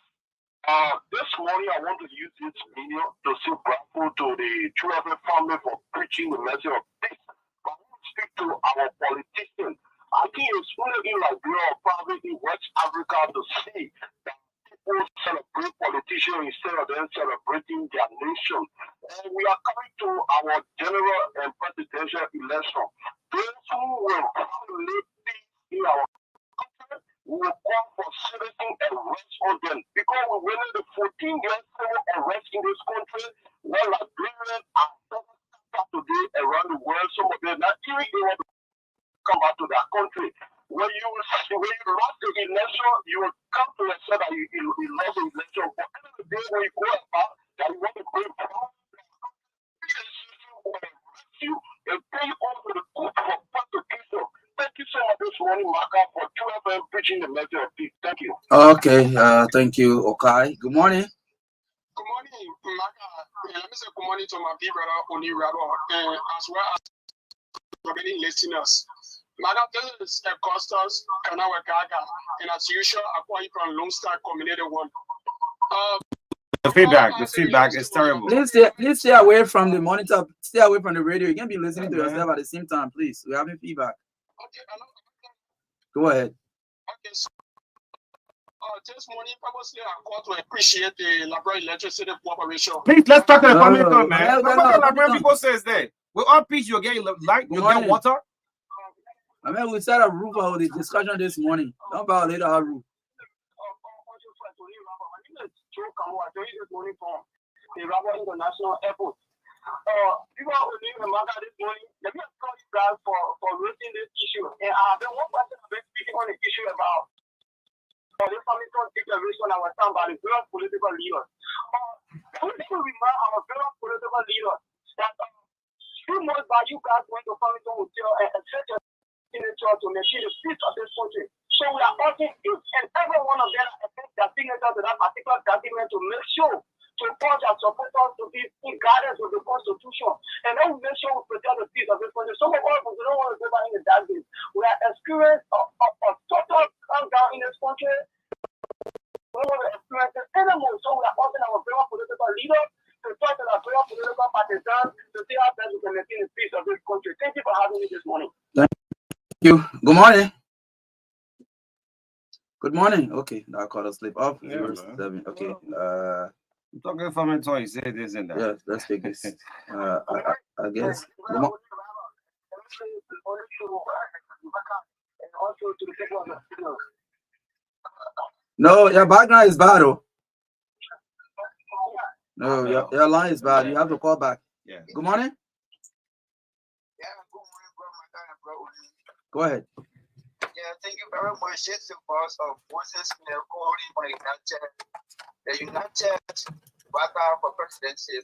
This morning, I want to use this video to say grateful to the Children family for preaching the message of peace. But I want to speak to our politicians. I think it's only in Liberia or probably in West Africa to see that people celebrate politicians instead of them celebrating their nation. And we are coming to our general and presidential election. Those who will live peace in our country will call for citizen arrest on them because we went the 14 years civil arrest in this country. Well, Liberians are today around the world. Some of them not even they want to come back to their country. When you lost the election, you will come to and say that you lost the election. But at the end of the day, when you go about that you want to bring power, you and pay over the court for prosecution. Thank you so much this morning, MARKA, for 2 FM preaching the message of peace. Thank you. Okay, thank you, Okai. Good morning. Good morning, MARKA. Let me say good morning to my big brother, O'Neill, as well as the many listeners. MARKA, this is Constance Kanawa Gaga, and as usual, I call you from Lone Star Community 1. The feedback is terrible. Please stay away from the monitor. Stay away from the radio. You can't be listening to yourself at the same time, please. We're having feedback. Okay, Go ahead. okay, so this morning, purposely, I call to appreciate the Liberia Electricity Corporation. Please, let's talk to the No, Farmington, man. no, What no, the Liberian no. people says there? With all peace, you'll get light, you'll get morning. water. I mean, we set a roof for the discussion this morning. Don't violate our roof. The Rabo International Airport. People are living in MARKA this morning. Let me tell you guys for raising this issue. And the one person I've been speaking on the issue about the Farmington Declaration I was talking about the various political leaders. We need to remind our various political leaders that 2 months back you guys went to Farmington Hotel and set your signature to maintain the peace of this country. So we are urging each and every one of them to take their signature to that particular document to make sure to urge our supporters to be in guidance with the Constitution. And then we make sure we protect the peace of this country. Some of us we don't want to go back in the dark days. We are experiencing a total countdown in this country. We don't want to experience it anymore. So we are urging our very political leaders to talk to our very political partisans to see how best we can maintain the peace of this country. Thank you for having me this morning. Thank you. Good morning. Good morning. Okay, now I call a slip off. Yeah, Zero man. 7. Okay. I'm talking from it, so you say this and that. Yeah, let's take this. I guess. No, your background is bad. Oh. No, your line is bad. You have to call back. Yeah. Good morning. Go ahead. Yeah, thank you very much. It's the boss of Voices in the United Backup for Presidency.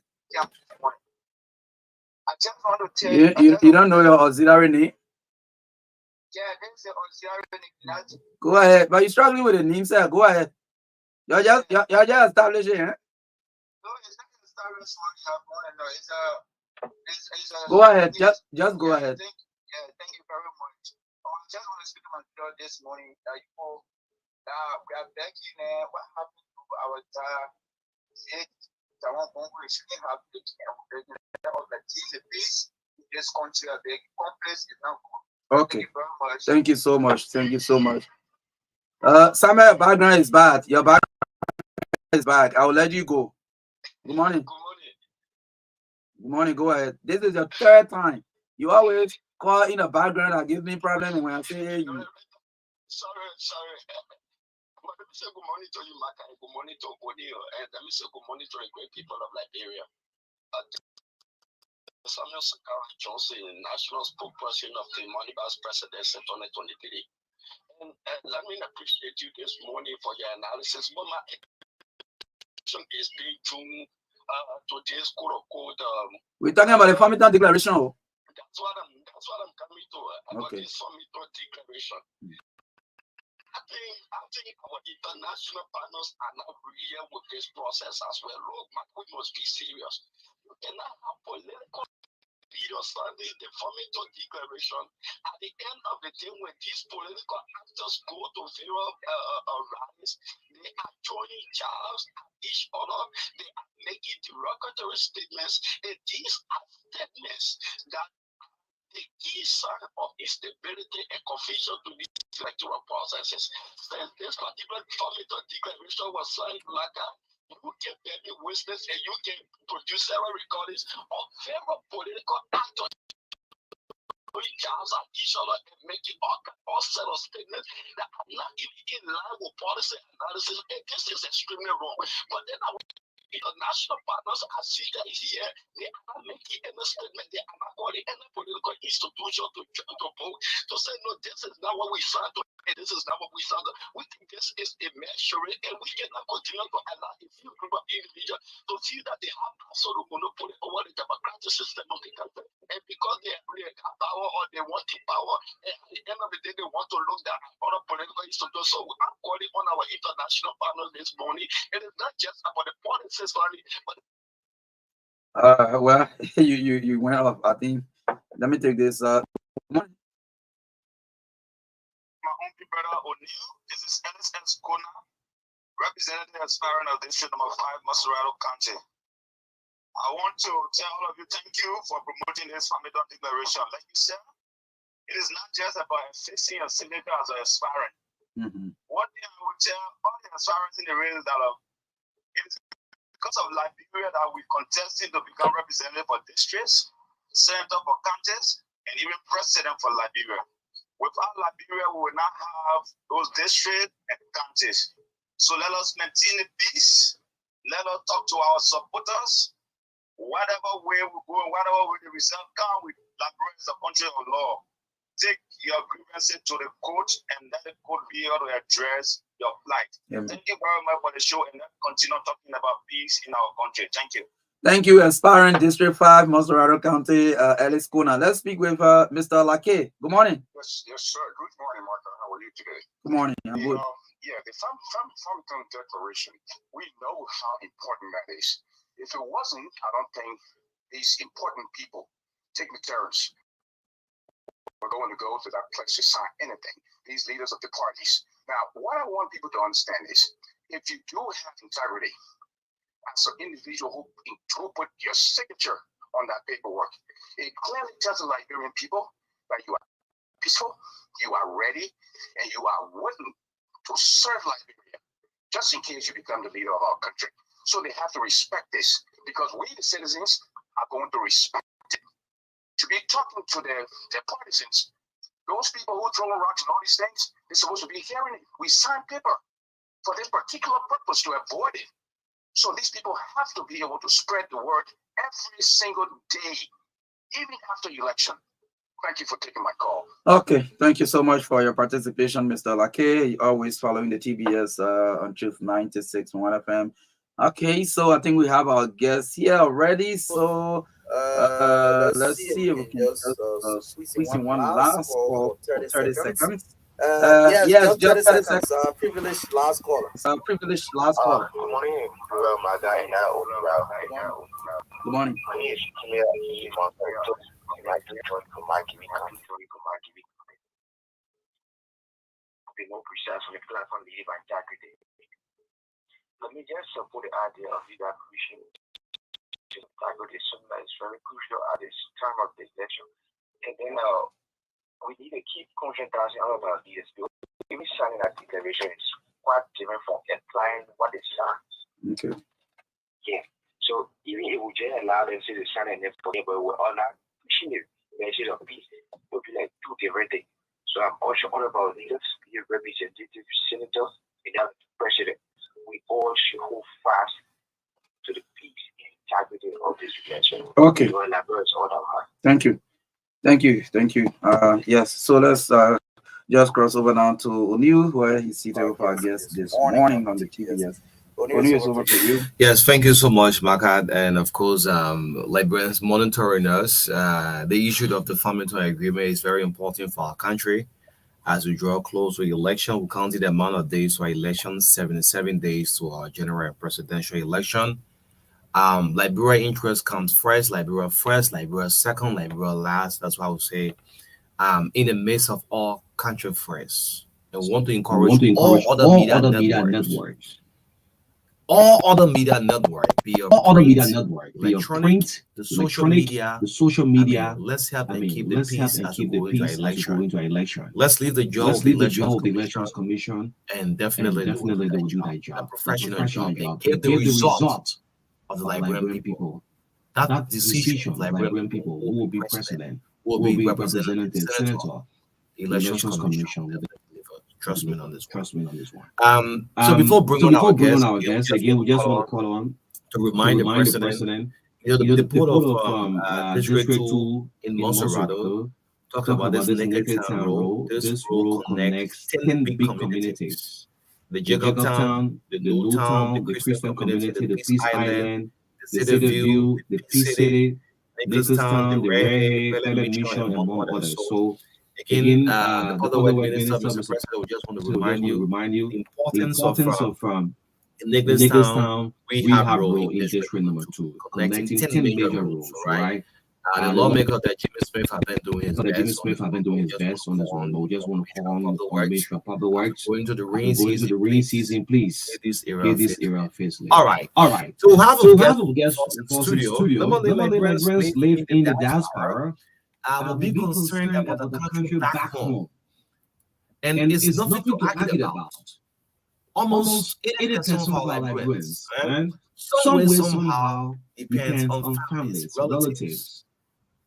I just want to tell you don't know your auxiliary name? Yeah, this is auxiliary name. Go ahead. But you're struggling with the name, sir. Go ahead. You're just establishing, eh? No, it's not established. Go ahead. Just go ahead. Thank you very much. I just want to speak to my girl this morning. We are begging what happened to our dad. This country, a big complex is not good. Okay. Thank you so much. Thank you so much. Samuel, background is bad. Your background is bad. I will let you go. Good morning. Good morning. Good morning. Go ahead. This is your third time. You always call in the background and give me problem when I say hey, you. Sorry. Let me say good morning to you, MARKA. Good morning to O'Neill. And let me say good morning to the great people of Liberia. Samuel Sakara Johnson, national spokesperson of the Moneybags presidency 2023. And let me appreciate you this morning for your analysis. What my action is being June today's quote unquote. We're talking about the Farmington Declaration. That's what I'm coming to about Okay. this Farmington Declaration. I think our international partners are not real with this process as well. Look, we must be serious. You cannot have political leaders signing the Farmington Declaration. At the end of the day, when these political actors go to various rallies, they are joining jobs at each other. They are making derogatory statements. And these are statements that the key sign of instability and confusion to these electoral processes. Since this particular Farmington Declaration was signed, MARKA, you can bear me witness and you can produce several recordings of several political actors doing jobs at each other and making all set of statements that are not even in line with policy analysis. And this is extremely wrong. But then our international partners are seated here. They are not making any statement. They are not calling any political institution to vote to say, no, this is not what we signed to. This is not what we signed. We think this is a measure, and we cannot continue to allow a few group of individuals to feel that they have absolute monopoly over the democratic system of the country. And because they have power or they want the power, and at the end of the day, they want to look down at other political institutions. So I'm calling on our international partners this morning. It is not just about the politics, but well, you went off. I think. Let me take this. my uncle brother O'Neill. This is LSS Kona, representative aspirant of District Number 5, Maserado County. I want to tell all of you thank you for promoting this Farmington Declaration. Like you said, it is not just about fixing a senator as an aspirant. One thing I would tell all the aspirants in the race that it is because of Liberia that we contested to become representative for districts, senator for counties, and even president for Liberia. Without Liberia, we will not have those districts and counties. So let us maintain the peace. Let us talk to our supporters. Whatever way we go, whatever way the result come, Liberia is a country of law. Take your grievances to the court and let the court be able to address your plight. Thank you very much for the show, and let's continue talking about peace in our country. Thank you. Thank you, aspirant District 5, Maserado County, Ellis Kona. Let's speak with Mr. Lake. Good morning. Yes, sir. Good morning, MARKA. How are you today? Good morning. I'm good. The Farmington Declaration, we know how important that is. If it wasn't, I don't think these important people, dignitaries, were going to go to that place to sign anything. These leaders of the parties. Now, what I want people to understand is, if you do have integrity, as an individual who put your signature on that paperwork, it clearly tells the Liberian people that you are peaceful, you are ready, and you are willing to serve Liberia, just in case you become the leader of our country. So they have to respect this, because we, the citizens, are going to respect it. To be talking to their partisans, those people who throw rocks and all these things, they're supposed to be hearing it. We sign paper for this particular purpose to avoid it. So these people have to be able to spread the word every single day, even after election. Thank you for taking my call. Okay, thank you so much for your participation, Mr. Lake. Always following the TBS on Truth 96.1 FM. Okay, so I think we have our guests here already. So let's see if we can just squeeze in one last call for 30 seconds. Yes, just 30 seconds. Privileged last caller. Privileged last caller. Good morning, my guy. Good morning. My name is no precise on the platform the integrity. Let me just support the idea of leader acquisition. Integrity is something that is very crucial at this time of the election. And then we need to keep conscientizing all of our leaders. Even signing that declaration is quite different from applying what is signed. Okay. Yeah. So even if we just allow them to sign and but we're all not pushing the message of peace, it will be like two different things. So I'm also all about leaders, your representatives, senators, and the president. We all should hold fast to the peace and integrity of this election. Okay. Thank you. Thank you. Yes, so let's just cross over now to O'Neill, where he's seated with our guest this morning on the TBS. O'Neill, is over to you. Yes, thank you so much, MARKA, and of course, Liberians monitoring us. The issue of the Farmington Agreement is very important for our country. As we draw close to the election, we counted the amount of days to our election, 77 days to our general and presidential election. Liberia interest comes first, Liberia second, Liberia last. That's why I would say in the midst of all country first. And we want to encourage all other media networks. All other media networks, be your print, the social media. Let's help and keep the peace as we go into election. Let's leave the job of the Elections Commission, and definitely they will do that job, a professional job, and give the result of the Liberian people. That decision of Liberian people who will be president, who will be representative, senator, Elections Commission. Trust me on this one. So before bringing on our guests, again, we just want to call on to remind the president, the port of District 2 in Monserrado, talk about this naked town road. This road connects 10 big communities. The Jacob Town, the New Town, the Christian community, the Peace Island, the City View, the Peace City, Nicholas Town, the Red Mission, and among others. So again, the Public Minister, Mr. President, we just want to remind you the importance of in Nicholas Town, we have road in District number 2, connecting 10 major roads, right? The lawmaker that Jimmy Smith have been doing his best on this one, but we just want to call on the Ministry of Public Works going to the rain season, please. Get this era facing. All right. So we have a guest in the studio. Liberians live in the diaspora. Will be concerned about the country back home. And it's nothing to argue about. Almost 80% of our Liberians, some way, somehow, depends on families, relatives,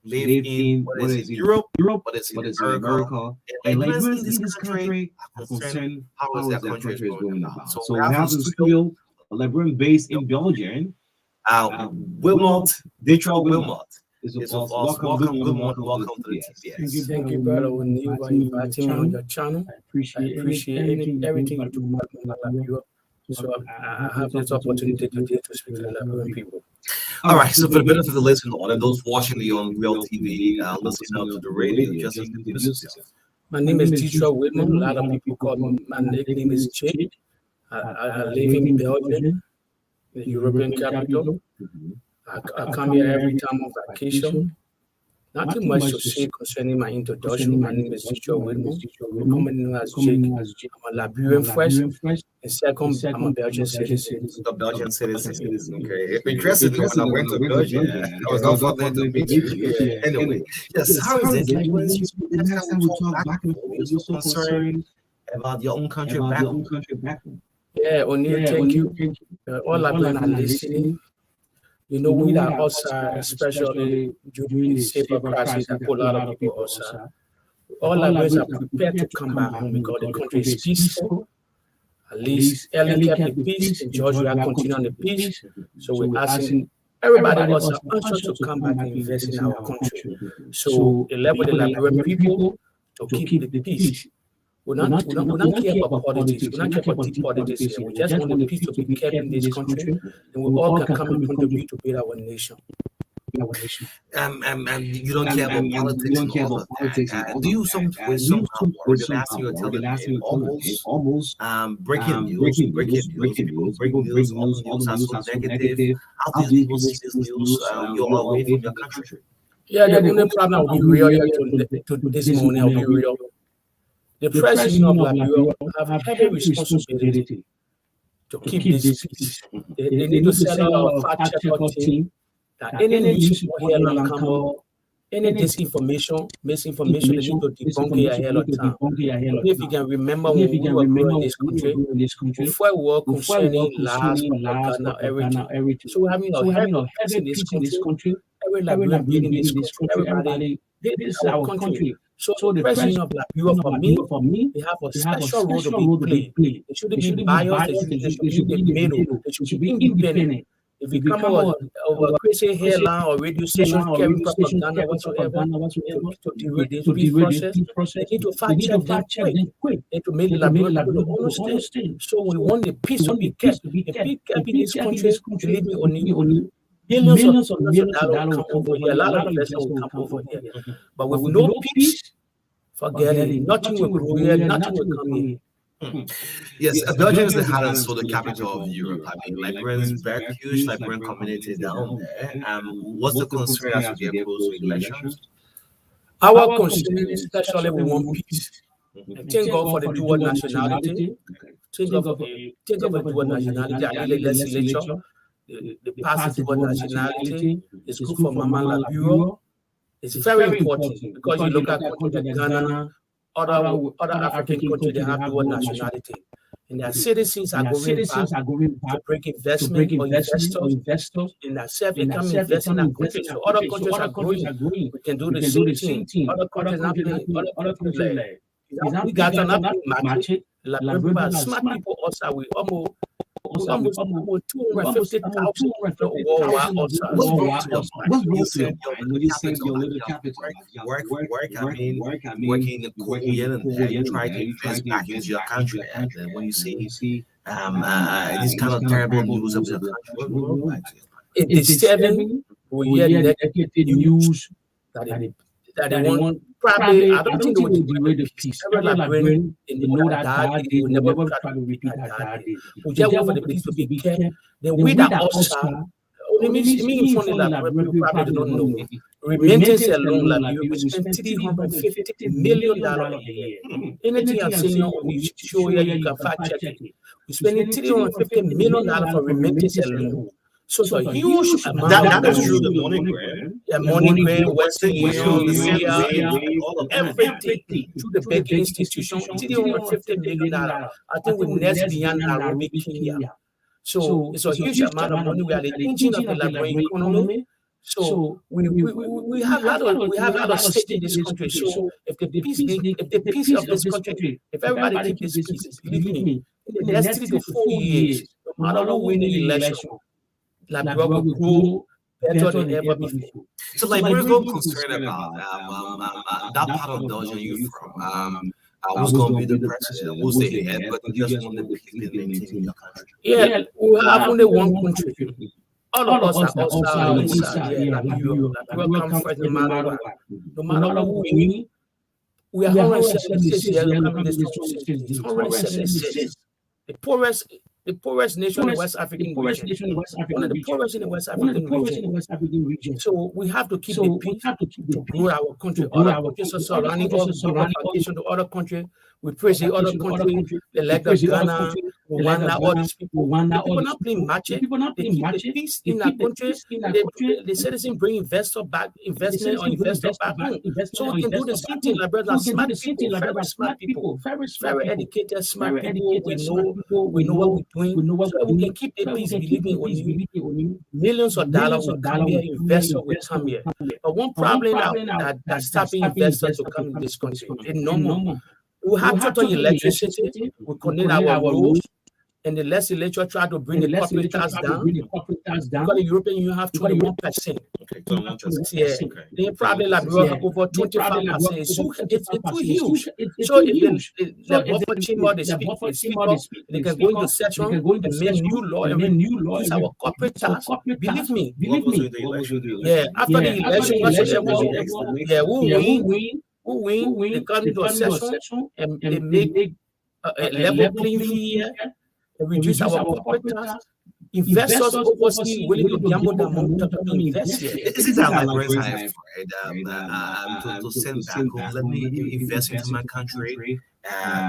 live in, what is it, Europe, what is it, America. And Liberians in this country are concerned how is their country is going about. So we have in the studio a Liberian based in Belgium, Wilmot, Detroit Wilmot. Welcome to the TBS. Thank you, brother O'Neill, for inviting me on your channel. I appreciate everything you do about you. So I have this opportunity today to speak to the Liberian people. All right, so for the benefit of the listener and those watching the on Real TV, listening out to the radio, just introduce yourself. My name is Detroit Whitman. A lot of people call me, my nickname is Jade. I live in Belgium, the European capital. I come here every time on vacation. Nothing much to say concerning my introduction. My name is Detroit Whitman. Commonly known as Jake. I'm a Liberian first, and second, I'm a Belgian citizen. A Belgian citizen. Okay. Interesting when I went to Belgium. I was not for to meet you. Anyway, yes. How is it? Last time we talked back and forth, you so concerned about your own country back home. Yeah, O'Neill, thank you. All Liberians are listening. You know, we are also, especially during the saber crisis that put a lot of people also. All Liberians are prepared to come back home because the country is peaceful. At least Ellen kept the peace, and George will continue on the peace. So we're asking everybody also anxious to come back and invest in our country. So the level of the Liberian people to keep the peace. We don't care about politics. We don't care about deep politics here. We just want the peace to be kept in this country, and we all can come and contribute to build our nation. And you don't care about politics and all of that. Do you somehow organizing or telling almost breaking news, breaking news, all the news are so negative. How do people see this news? You're away from your country. Yeah, the only problem will be real to this morning. Will be real. The president of Liberia have heavy responsibility to keep this peace. They need to set up a fact-checker team that any news here on Campbell, any disinformation, misinformation, they need to debunk here ahead of time. If you can remember when we were growing in this country, before we were concerning lies, propaganda, everything. So we're having a heavy in this country. Every Liberian being in this country, everybody, this is our country. So the president of Liberia, for me, they have a special role to be played. It shouldn't be biased. It should be in the middle. It should be independent. If we come over crazy headline or radio station carrying propaganda whatsoever to derail this peace process, they need to fact check them quick. They need to make Liberia people understand. So we want the peace to be kept. The peace kept in this country, believe me, only millions of dollars come over here. A lot of investors will come over here. But with no peace, forget it. Nothing will grow here. Nothing will come here. Yes, Belgium is the heart and soul, the capital of Europe. I mean, Liberians, very huge Liberian community down there. What's the concern as we get close to elections? Our concern is especially we want peace. Thank God for the dual nationality. Thank God for the dual nationality. I think the legislature, the pass the dual nationality is good for Mama Liberia. It's very important because you look at countries like Ghana, other African countries, they have dual nationality. And their citizens are going back to bring investment or investors in their self. They come invest in our country. So other countries are growing. We can do the same thing. Other countries not playing. Other countries like we got another market. Like smart people also we almost 250,000 worldwide outside. You said your little capital. Work. I mean, working in Korea and you try to invest back into your country. And then when you see this kind of terrible news of the country, it is 7 we hear negative news that they want. Probably, I don't think they would derail the peace. Every Liberian, they know that they will never try to repeat that day. We just want for the peace to be kept. Then we that outside, it means funny Liberian people probably don't know. Remittance alone, Liberia, we spend $350 million a year. Anything I'm saying on the show here, you can fact check it. We're spending $350 million for remittance alone. So it's a huge amount. That is through the money grant. Yeah, money grant, Western Union, everything through the banking institution. $350 million. I think we next beyond Nairobi, Kenya. So it's a huge amount of money. We are the engine of the Liberian economy. So we have a lot of stake in this country. So if the peace of this country, if everybody keeps this peace, believe me, in the next 3 to 4 years, no matter who wins the election, Liberia will grow better than ever before. So, like, we're very concerned about that part of Belgium you're from. Who's going to be the president? Who's the head? But you just want to maintain your country. Yeah, we have only one country. All of us are outside Liberia. Liberia come first no matter what. No matter who we are 176 years coming this 176. The poorest nation in the West African region. One of the poorest in the West African region. So we have to keep the peace, to grow our country. Other countries are surrounding us, to other countries. We praise the other countries, the like of Ghana, Rwanda, all these people. The people not playing match. They keep the peace in our country. The citizens bring investment back home. So we can do the same thing. Like brothers, smart people, very smart people, very educated, smart people. We know what we're doing. So we can keep the peace. Believing on you, millions of dollars will come here. Investors will come here. But one problem that's stopping investors to come in this country is normal. We have total electricity. We connect our roads. And the legislature try to bring the corporate tax down. Because the European Union have 21%. Okay, 21%. Yeah, they probably like over 25%. It's too huge. So if the buffer chamber, the speaker, they can go into session and make new law and use our corporate tax. Believe me. Yeah, after the election, who win, they come into a session and they make a level playing field. Reduce our corporate tax. Investors overseas willing to gamble their money to invest here. This is how my brains have to send back home. Let me invest into my country.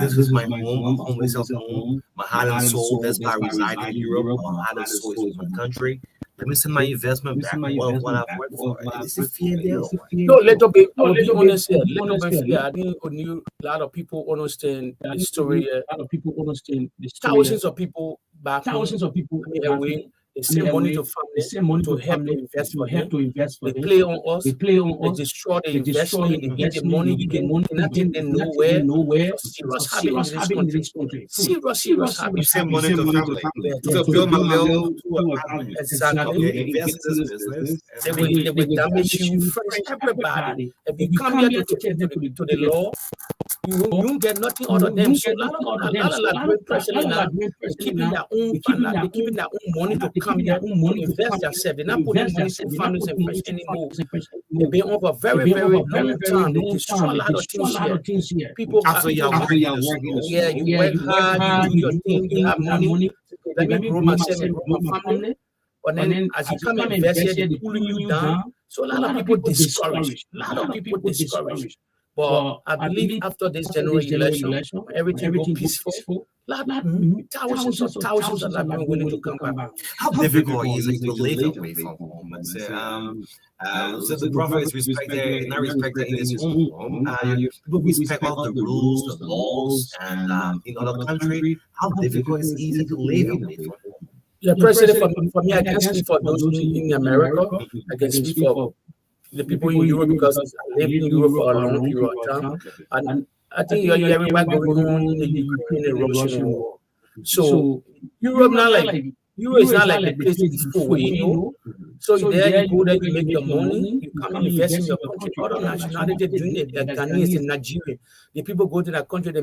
This is my home. My home is a home. My heart and soul. That's why I reside in Europe. My heart and soul is in my country. Let me send my investment back. What I've worked for. It's a fair deal. No, I'll be honest here. I think a lot of people understand the story. Thousands of people back away. They send money to family to help them invest for them. They play on us. They destroy the investment. They get the money. You get money. Nothing. They nowhere. Serious happening in this country. Serious happening. You send money to family to build my little exactly. Invest in this business. They will damage you, friends, everybody. If you come here to the law, you won't get nothing out of them. So a lot of great president now is keeping their own they're keeping their own money to come here to invest themselves. They're not putting money in families and friends anymore. They've been over very long time. They destroy a lot of things here. People after you work hard, you do your thing, you have money. Let me grow myself and grow my family. But then as you come and invest here, they're pulling you down. So a lot of people discouraged. But I believe after this general election, everything will be peaceful. Thousands of people willing to come back. How difficult is it to live away from home? So the prophet is respected, not respected in his own home. People respect all the rules, the laws, and in other countries, how difficult is it to live away from home? Yeah, President, for me, I can speak for those in America. I can speak for the people in Europe because I lived in Europe for a long period of time. And I think you're hearing what's going on in the Ukraine and Russian war. So Europe is not like the place before, So there you go there, you make your money, you come and invest in your country. Other nationality doing it, the Ghanaians in Nigeria. The people go to that country, they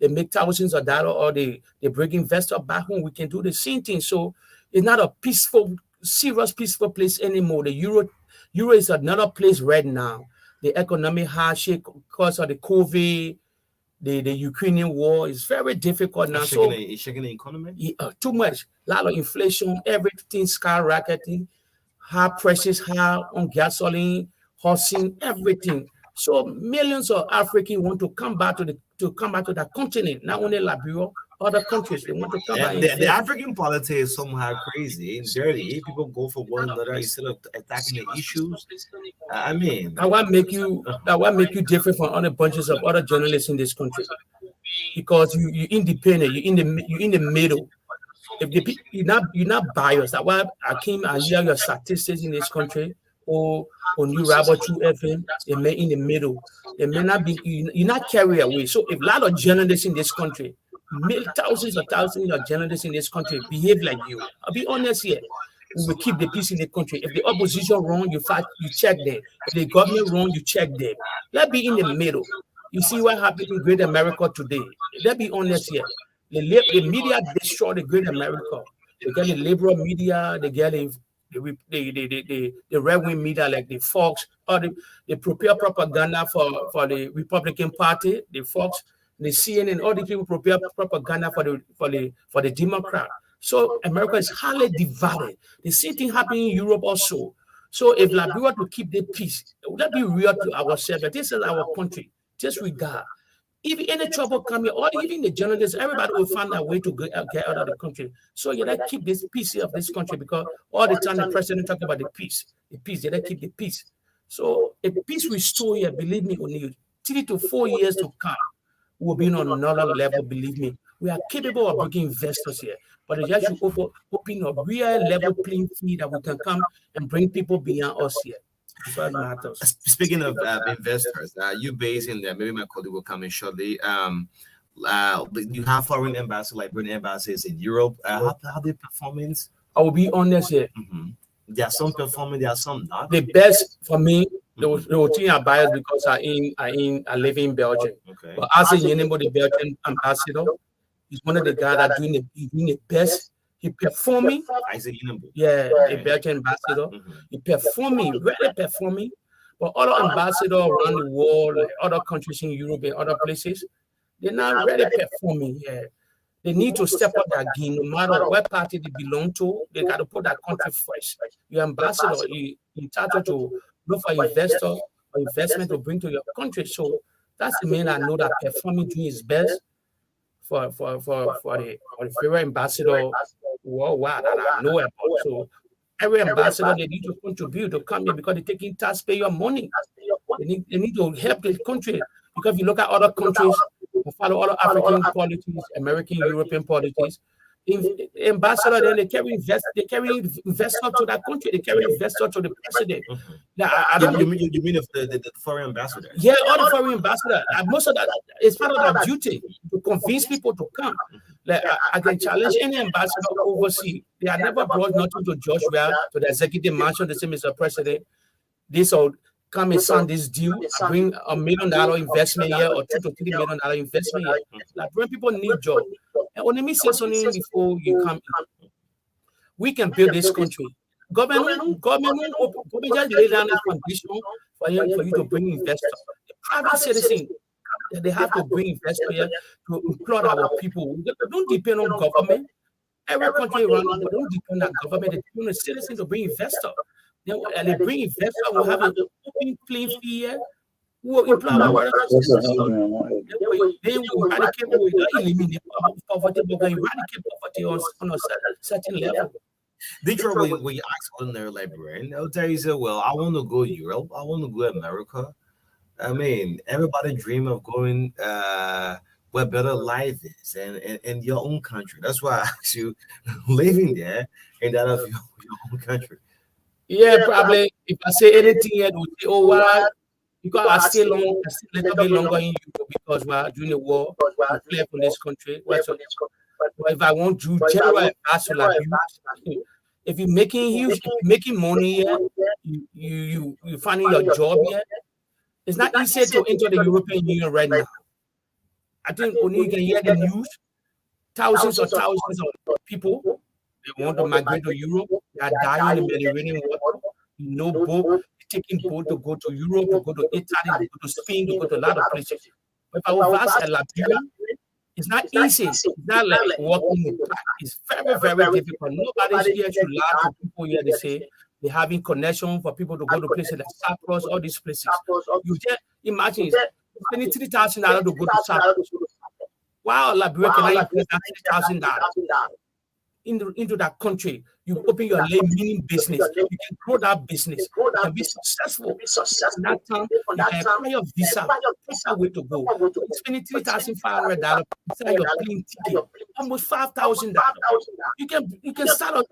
make thousands of dollars, or they bring investors back home. We can do the same thing. So it's not a serious peaceful place anymore. The Euro is another place right now. The economic hardship because of the COVID, the Ukrainian war is very difficult now. It's shaking the economy? Too much. A lot of inflation, everything skyrocketing, high prices, high on gasoline, housing, everything. So millions of Africans want to come back to that continent, not only Liberia, other countries. They want to come back. The African politics is somehow crazy and dirty. People go for one another instead of attacking the issues. I mean, that what make you different from other bunches of other journalists in this country, because you're independent. You're in the middle. If you're not biased. That's why I hear your statistics in this country. Or New Rabble 2 FM, they may in the middle. They may not be, you're not carried away. So if a lot of journalists in this country, thousands of journalists in this country behave like you, I'll be honest here, we will keep the peace in the country. If the opposition wrong, you fight, you check them. If the government wrong, you check them. Let's be in the middle. You see what happened in Great America today. Let's be honest here. The media destroy the Great America. They get the liberal media, they get the right-wing media like the Fox, or they prepare propaganda for the Republican Party, the Fox, the CNN, all the people prepare propaganda for the Democrat. So America is highly divided. The same thing happening in Europe also. So if Liberia to keep the peace, let's be real to ourselves. This is our country. Just regard. If any trouble come here, or even the journalists, everybody will find a way to get out of the country. So you gotta keep this peace of this country, because all the time the president talking about the peace, you gotta keep the peace. So a peace restore here, believe me, only 3 to 4 years to come, we'll be on another level, believe me. We are capable of bringing investors here, but it's just to open a real level playing field that we can come and bring people beyond us here. That's what matters. Speaking of investors, you based in there, maybe my colleague will come in shortly. You have foreign ambassadors, like British embassies in Europe. How they performing? I will be honest here. There are some performing, there are some not. The best for me, the routine are biased because I live in Belgium. Okay. But as a the Belgian ambassador, he's one of the guys that doing the best. He performing. Yeah, the Belgian ambassador. He performing, really performing. But other ambassadors around the world, like other countries in Europe and other places, they're not really performing. Yeah. They need to step up their game, no matter what party they belong to. They got to put that country first. Your ambassador, you entitled to look for investor or investment to bring to your country. So that's the man I know that performing doing his best for the favorite ambassador worldwide that I know about. So every ambassador, they need to contribute to come here because they're taking taxpayer money. They need to help the country, because if you look at other countries, follow other African politics, American, European politics. Ambassador, then they carry investor to that country. They carry investor to the president. You mean the foreign ambassador? Yeah, all the foreign ambassador. Most of that is part of their duty to convince people to come. Like I can challenge any ambassador overseas. They have never brought nothing to Joshua, to the executive mansion, to say, Mr. President, this or come and sign this deal, bring $1 million investment here or $2 to $3 million investment here. Like when people need jobs. And let me say something before you come in. We can build this country. Government just lay down a foundation for you to bring investors. The private citizen, they have to bring investors here to employ our people. Don't depend on government. Every country around the world don't depend on government. They depend on the citizen to bring investors. Then they bring investors. We'll have an open playing field here. We'll employ our workers. Then we eradicate, we eliminate poverty, but we eradicate poverty on a certain level. Literally, when you ask ordinary librarian, they'll tell you, say, well, I want to go Europe, I want to go America. I mean, everybody dream of going where better life is and your own country. That's why I asked you, living there in that of your own country. Yeah, probably. If I say anything here, they would say, oh, well, because I stay a little bit longer in Europe because we're during the war, I fled from this country. But if I want to general ambassador, if you're making money here, you finding your job here, it's not easy to enter the European Union right now. I think when you can hear the news, thousands of people, they want to migrate to Europe, they are dying in the Mediterranean water. No boat, taking boat to go to Europe, to go to Italy, to go to Spain, to go to a lot of places. But if I was asked at Liberia, it's not easy. It's not like walking in park. It's very, very difficult. Nobody here should lie to people here. They say they're having connection for people to go to places like Cyprus, all these places. You just imagine spending $3,000 to go to Cyprus. Wow, Liberia can I invest $3,000 into that country? You open your mini business. You can grow that business. You can be successful. In that time, you can apply your visa. That's the way to go. Spending $3,500 inside your plane ticket, almost $5,000. You can start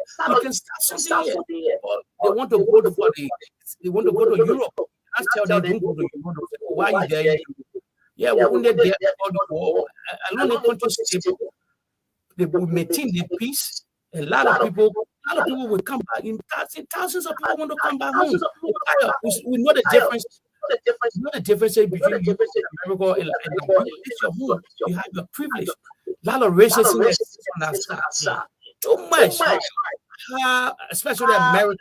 something here. They want to go to Europe. I tell them don't go to Europe. Why are you there? Yeah, we went there before the war. Along the country stable. They will maintain the peace. A lot of people will come back. Thousands of people want to come back home. We know the difference. You know the difference between you and America and it's your home. You have your privilege. A lot of racism on that side. Too much. Especially America.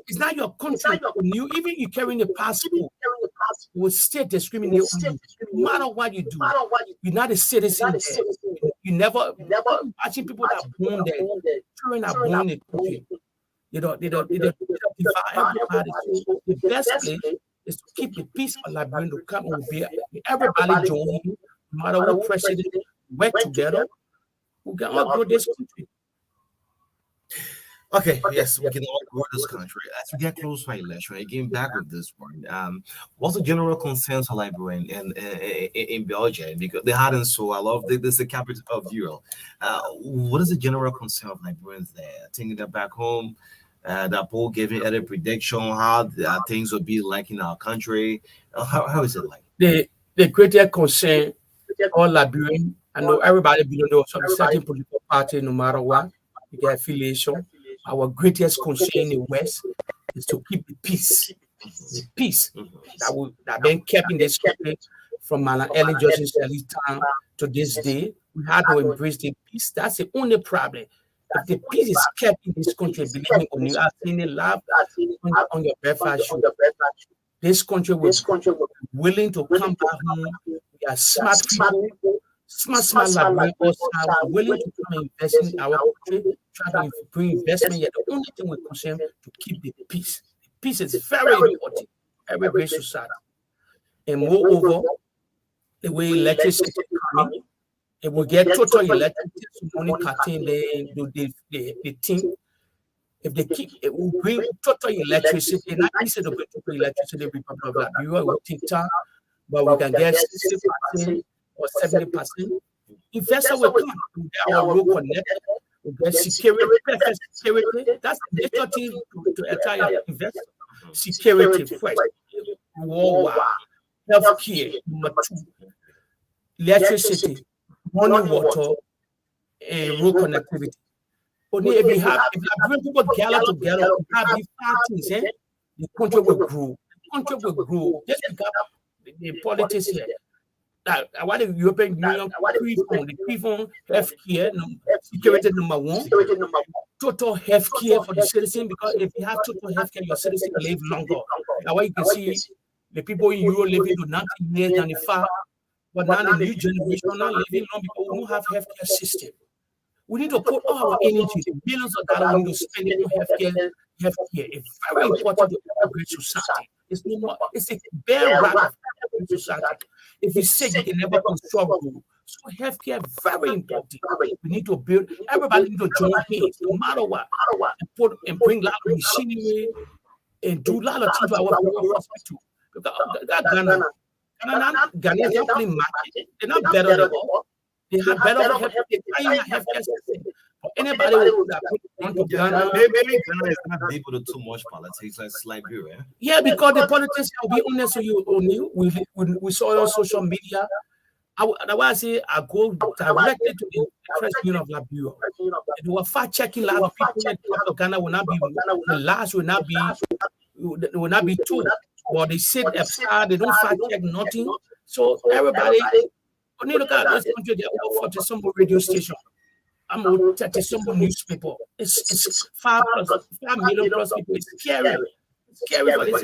It's not your country. Even you carrying a passport, you will still discriminate on you. No matter what you do, you're not a citizen. You never watching people that are born there, children are born in the country. They don't divide everybody. So the best place is to keep the peace for Liberia to come and be everybody join him, no matter who president, work together, we can all grow this country. Okay, yes, we can all grow this country. As we get close to election, again, back with this one, what's the general consensus of Liberia in Belgium? Because they hadn't so I love this is the capital of Europe. What is the general concern of Liberians there? Thinking that back home, the poll giving any prediction how things will be like in our country. How is it like? The greater concern, all Liberians, I know everybody belongs to a certain political party, no matter what, we get affiliation. Our greatest concern in the West is to keep the peace. The peace that been kept in this country from an early Justice time to this day. We had to embrace the peace. That's the only problem. If the peace is kept in this country, believe me, when you are seeing it live on your breakfast show, this country will be willing to come back home. We are smart people, smart Liberians, willing to come and invest in our country, try to bring investment. Yet the only thing we're concerned to keep the peace. Peace is very important. Every great society. And moreover, the way electricity is coming, it will get total electricity money cutting the thing. If they keep it will bring total electricity, not instead of total electricity, Republic of Liberia will take time, but we can get 60% or 70%. Investor will come to get our road connected, we get security, perfect security. That's the major thing to entire investor. Security first, worldwide, healthcare, number 2, electricity, running water, and road connectivity. Only if people gather together, we have these parties, the country will grow. The country will grow. Just because the politics here. What the European Union pre-fund healthcare, security number 1, total healthcare for the citizen, because if you have total healthcare, your citizens live longer. Now, what you can see, the people in Europe living to 90 years, 95, but now the new generation are living long because we don't have healthcare system. We need to put all our energy, billions of dollars, we need to spend it on healthcare. Healthcare is very important to every society. It's a bare rock of every society. If you're sick, you can never construct. So healthcare is very important. We need to build. Everybody need to join hands, no matter what, and bring a lot of machinery and do a lot of things to our hospital. Because Ghana is not only market. They're not better than us. They have better healthcare system. Anybody that want to Ghana, maybe Ghana is not able to do too much politics like Liberia. Yeah, because the politics, I'll be honest with you, O'Neill, we saw it on social media. I say I go directly to the president of Liberia. They were fact checking a lot of people in the Ghana will not be the last will not be true. But they said they don't fact check nothing. So everybody, when you look at this country, there are over 40 some radio station. I'm on 30 some newspaper. It's 5 million plus people. It's scary. It's scary for this.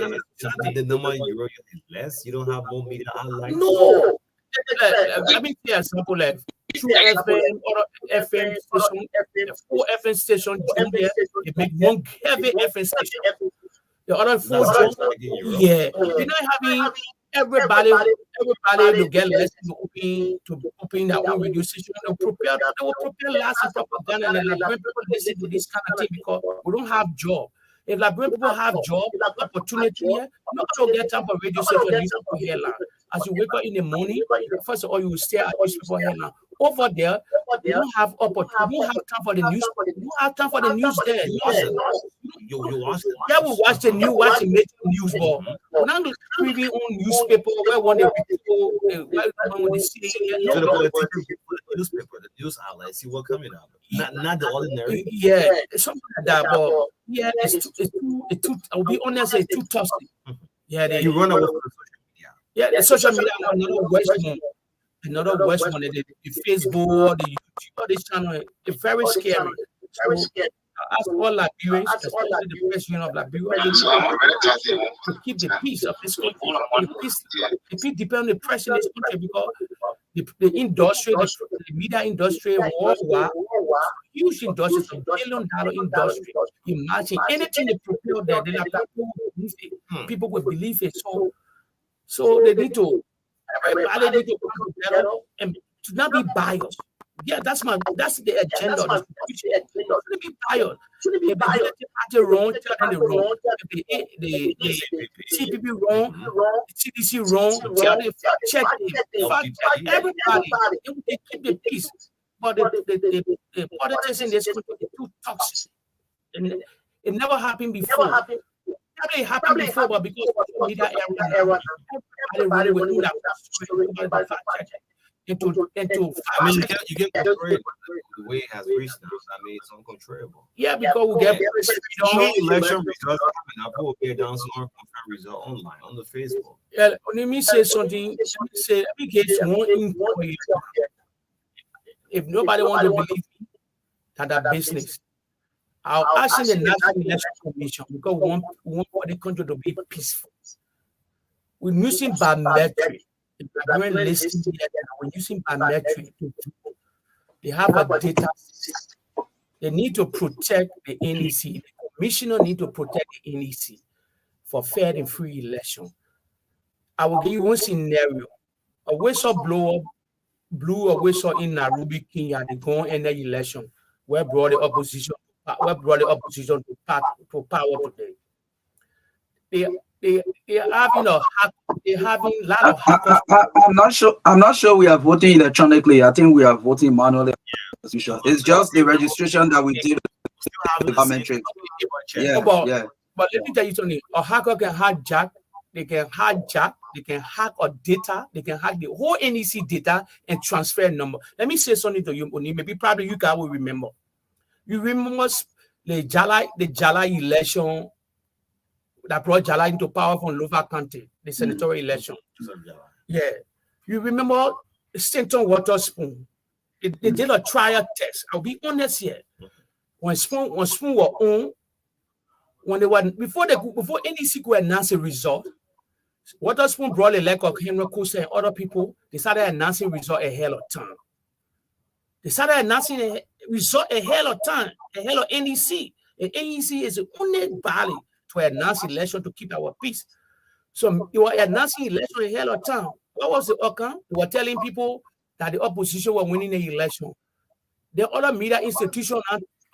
The number in Europe is less. You don't have more media outlets. No. Let me give you an example. Like 2 FM or FM station, 4 FM station, they make 1 heavy FM station. The other 4 yeah. We're not having everybody to get lessons to open their own radio station. They will prepare lots of propaganda, and Liberian people listen to this kind of thing because we don't have job. If Liberian people have job opportunity here, not to get time for radio station newspaper headline. As you wake up in the morning, first of all, you will stay at newspaper headline. Over there, you don't have opportunity. You don't have time for the news. You don't have time for the news there. You watch it. Yeah, we watch the news, watch the major news, but now the reading on newspaper where one of the people, when they see So the politicians people, the newspaper, the news outlets, see what coming out. Not the ordinary. Yeah, something like that. But yeah, it's too. I'll be honest, it's too tough. Yeah, You run away from the social media. Yeah, the social media another worst one, the Facebook, the YouTube, all this channel, it's very scary. So, as all Liberians, especially the president of Liberia, to keep the peace of this country. The peace depends on the president of this country because the industry, the media industry, worldwide, huge industry, $1 billion industry. Imagine anything they prepare there, people will believe it. People will believe it. So So they need to, everybody need to come together and to not be biased. Yeah, that's the agenda. Of this shouldn't be biased. If the military party wrong, tell them they wrong. If the CPP wrong, CDC wrong, tell them check everybody. They keep the peace. But the politics in this country is too toxic. And it never happened before. Probably happened before, but because of media era, everybody really with that into I mean, you get control the way it has reached now. I mean, it's uncontrollable. yeah, because we get Election results coming up. We'll get down some more confirmed result online on the Facebook. yeah. Let me say something. Let me get one info here. If nobody want to believe me, that business, I'll ask the National Election Commission because we want for the country to be peaceful. We're using biometric. If you're listening here, we're using biometric. They have a data system. They need to protect the NEC. The commissioner need to protect the NEC for fair and free election. I will give you one scenario. A whistleblower blew a whistle in Nairobi, Kenya. They go in the election. Where brought the opposition to power today. They're having a lot of hackers. I'm not sure we are voting electronically. I think we are voting manually. It's just the registration that we did with the biometric. Yeah, yeah. But let me tell you something. A hacker can hijack. They can hack our data. They can hack the whole NEC data and transfer number. Let me say something to you, Oni. Maybe probably you guys will remember. You remember the Jala election that brought Jala into power from Lova County, the senatorial election. Yeah. You remember Stanton Waterspoon? They did a trial test. I'll be honest here. When Spoon were on, when they were before NEC could announce a result, Waterspoon brought a leg of Henry Kusa and other people. They started announcing result ahead of time. They started announcing a result ahead of time, ahead of NEC. And NEC is the only body to announce election to keep our peace. So you were announcing election ahead of time. What was the outcome? They were telling people that the opposition were winning the election. The other media institution,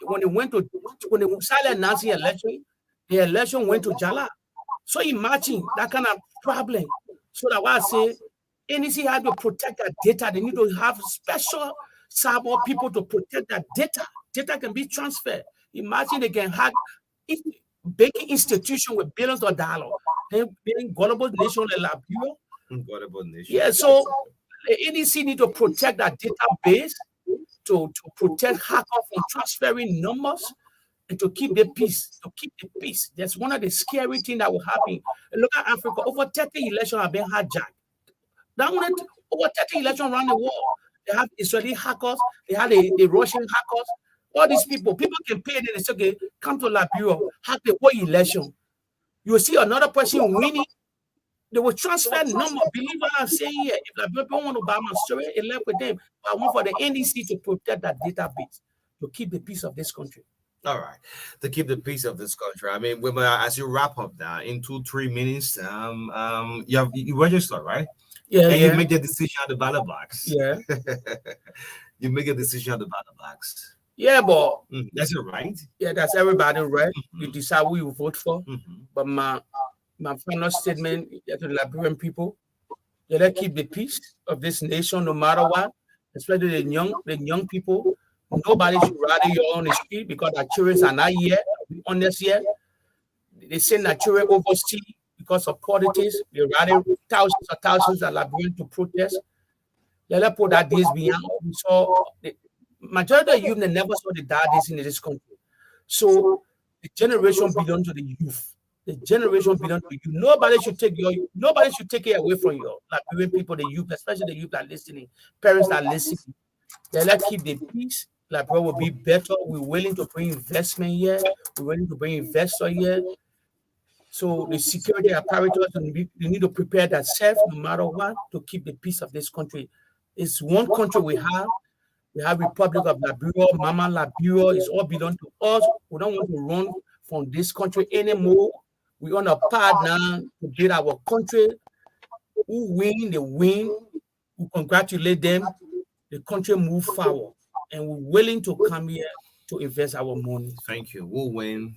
when they started announcing election, the election went to Jala. So imagine that kind of problem. So that's why I say NEC had to protect that data. They need to have special cyber people to protect that data. Data can be transferred. Imagine they can hack banking institution with billions of dollars. They're being gullible nation like Liberia. Yeah, so the NEC need to protect that database to protect hackers from transferring numbers and to keep the peace. That's one of the scary things that will happen. Look at Africa. Over 30 elections have been hijacked. Over 30 elections around the world. They have Israeli hackers. They have the Russian hackers. All these people can pay them and say, okay, come to Liberia, hack the whole election. You will see another person winning. They will transfer number. Believe what I'm saying here. If Liberia don't want to buy my story, it left with them. But I want for the NEC to protect that database, to keep the peace of this country. All right, to keep the peace of this country. I mean, as you wrap up that in 2-3 minutes, you register, right? Yeah, and you make the decision at the ballot box. Yeah, you make a decision at the ballot box. Yeah, but that's your right. Yeah, that's everybody right. You decide who you vote for. But my final statement to the Liberian people: let's keep the peace of this nation, no matter what. Especially the young people. Nobody should rally you on the street because our children are not here. Be honest here. They send our children overseas because of politics. They rally thousands of Liberians to protest. Let's put that days behind. We saw the majority of youth never saw the dark days in this country. So the generation belongs to the youth. The generation belongs to you. Nobody should take it away from you. Liberian people, the youth, especially the youth that are listening, parents that are listening. Let's keep the peace. Liberia will be better. We're willing to bring investment here. We're willing to bring investor here. So the security apparatus, they need to prepare themselves no matter what to keep the peace of this country. It's one country we have. We have Republic of Liberia, Mama Liberia. It's all belong to us. We don't want to run from this country anymore. We're on a path now to build our country. Who win, they win. We congratulate them. The country move forward, and we're willing to come here to invest our money. Thank you. We'll win.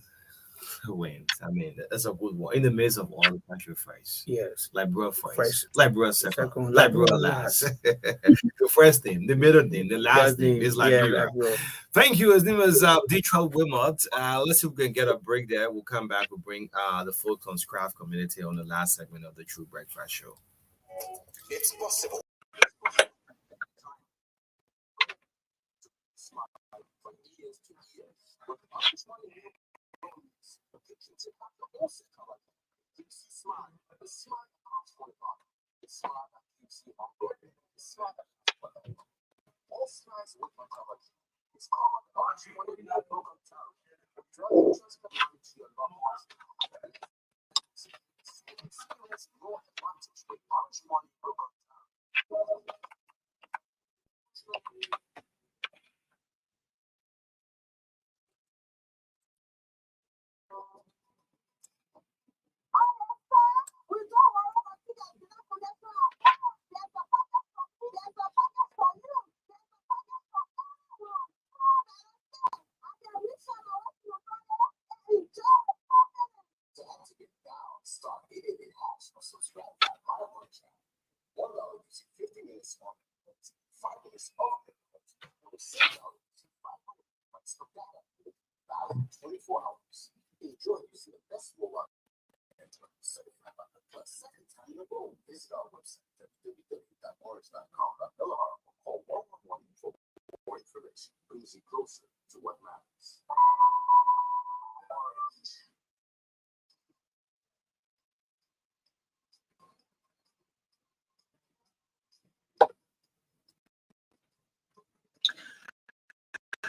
Who wins? I mean, that's a good one. In the midst of all the country first. Yes. Liberia first. First. Liberia second. Second. Liberia Liberia last. The first name, the middle name, the last name is Liberia. Liberia. Thank you. His name is Detroit Wilmot. Let's see if we can get a break there. We'll come back. We'll bring the Fulton's craft community on the last segment of the True Breakfast Show. It's possible.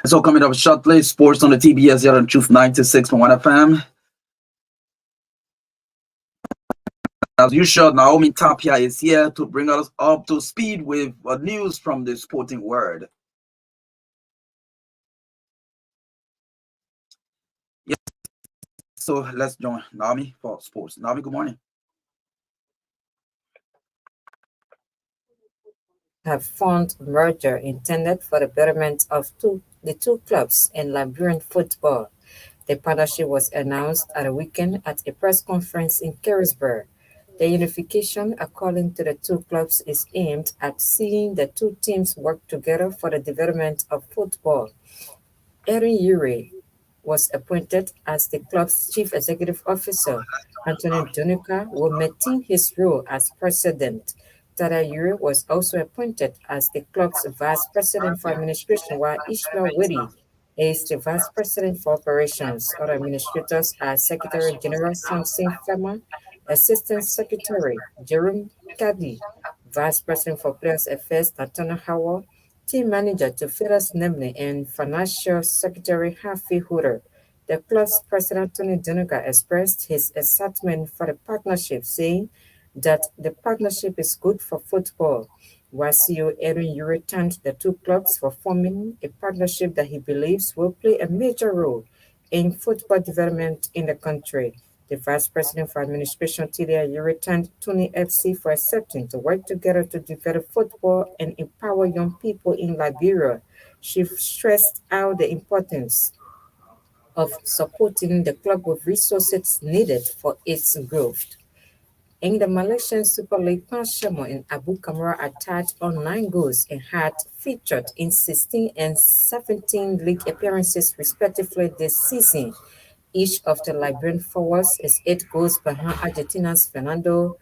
So coming up shortly, sports on the TBS here on Truth 96.1 FM. As usual, Naomi Tapia is here to bring us up to speed with news from the sporting world. Yes, so let's join Naomi for sports. Naomi, good morning. Have formed a merger intended for the betterment of the two clubs in Liberian football. The partnership was announced at the weekend at a press conference in Carisburg. The unification, according to the two clubs, is aimed at seeing the two teams work together for the development of football. Erin Ure was appointed as the club's chief executive officer. Anthony Dunuka will maintain his role as president. Tada Ure was also appointed as the club's vice president for administration, while Ishmael Witty is the vice president for operations. Other administrators are Secretary General Samson Fema, Assistant Secretary Jerome Kadi, Vice President for Players Affairs Natana Howard, Team Manager to Fedas Nemne, and Financial Secretary Hafi Hooter. The club's president Tony Dunuka expressed his excitement for the partnership, saying that the partnership is good for football. While CEO Erin Ure thanked the two clubs for forming a partnership that he believes will play a major role in football development in the country. The Vice President for Administration, Tidia Ure, thanked Tony FC for accepting to work together to develop football and empower young people in Liberia. She stressed out the importance of supporting the club with resources needed for its growth. In the Malaysian Super League, Panshamo and Abu Kamara attacked on 9 goals and had featured in 16 and 17 league appearances respectively this season. Each of the Liberian forwards is 8 goals behind Argentina's Fernando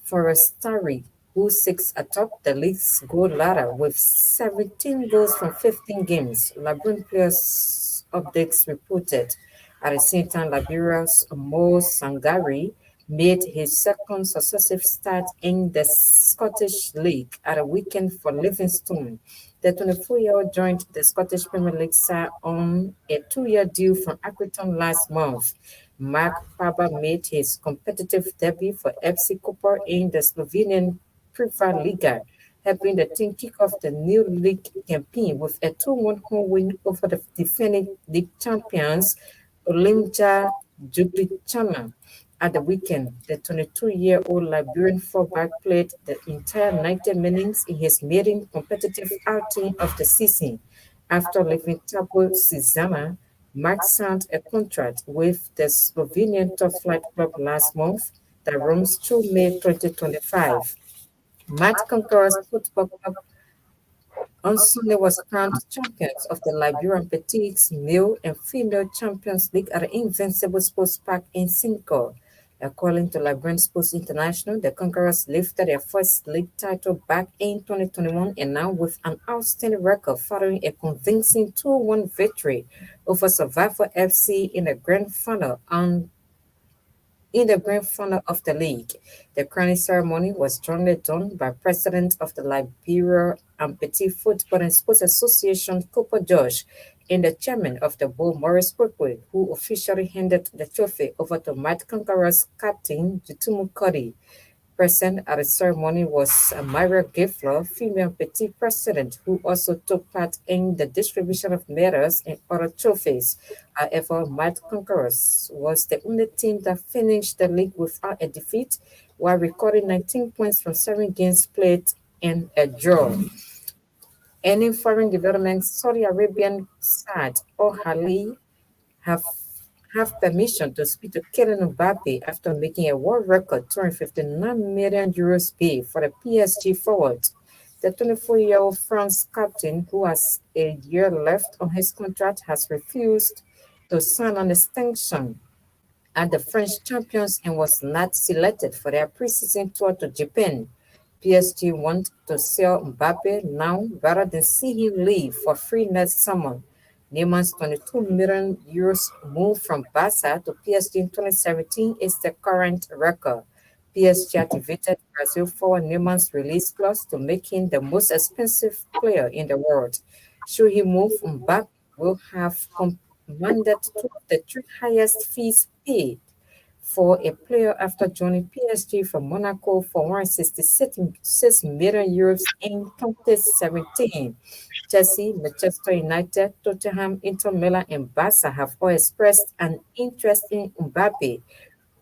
Forestieri, who sits atop the league's goal ladder with 17 goals from 15 games, Liberian players updates reported. At the same time, Liberia's Mo Sangari made his second successive start in the Scottish League at a weekend for Livingston. The 24-year-old joined the Scottish Premier League side on a 2-year deal from Accrington last month. Mark Paba made his competitive debut for FC Koper in the Slovenian Prva Liga, helping the team kick off the new league campaign with a 2-1 home win over the defending league champions Olimja Ljubljana. At the weekend, the 22-year-old Liberian fullback played the entire 90 minutes in his maiden competitive outing of the season after leaving Tabo Cizana. Mark signed a contract with the Slovenian top flight club last month that runs through May 2025. Matt Conqueror's football club on Sunday was crowned champions of the Liberian Petites Male and Female Champions League at the Invincible Sports Park in Singapore. According to Liberian Sports International, the Conquerors lifted their first league title back in 2021 and now with an outstanding record following a convincing 2-1 victory over Survivor FC in the grand final of the league. The crowning ceremony was jointly done by President of the Liberia Amputee Football and Sports Association, Cooper Josh, and the chairman of the board, Maurice Kwekwe, who officially handed the trophy over to Might Conquerors captain, Jutumu Cody. Present at the ceremony was Myra Gifler, female petite president, who also took part in the distribution of medals and other trophies. However, Might Conquerors was the only team that finished the league without a defeat, while recording 19 points from 7 games played and a draw. And in foreign developments, Saudi Arabian Saad Al Ahly have permission to speak to Kylian Mbappe after making a world record 259 million euros bid for the PSG forward. The 24-year-old France captain, who has a year left on his contract, has refused to sign an extension at the French champions and was not selected for their preseason tour to Japan. PSG want to sell Mbappe now rather than see him leave for free next summer. Neymar's 22 million euros move from Barca to PSG in 2017 is the current record. PSG activated Brazil forward Neymar's release clause to make him the most expensive player in the world. Should he move, Mbappe will have commanded two of the three highest fees paid for a player after joining PSG from Monaco for 166 million euros in 2017. Chelsea, Manchester United, Tottenham, Inter Milan, and Barca have all expressed an interest in Mbappe,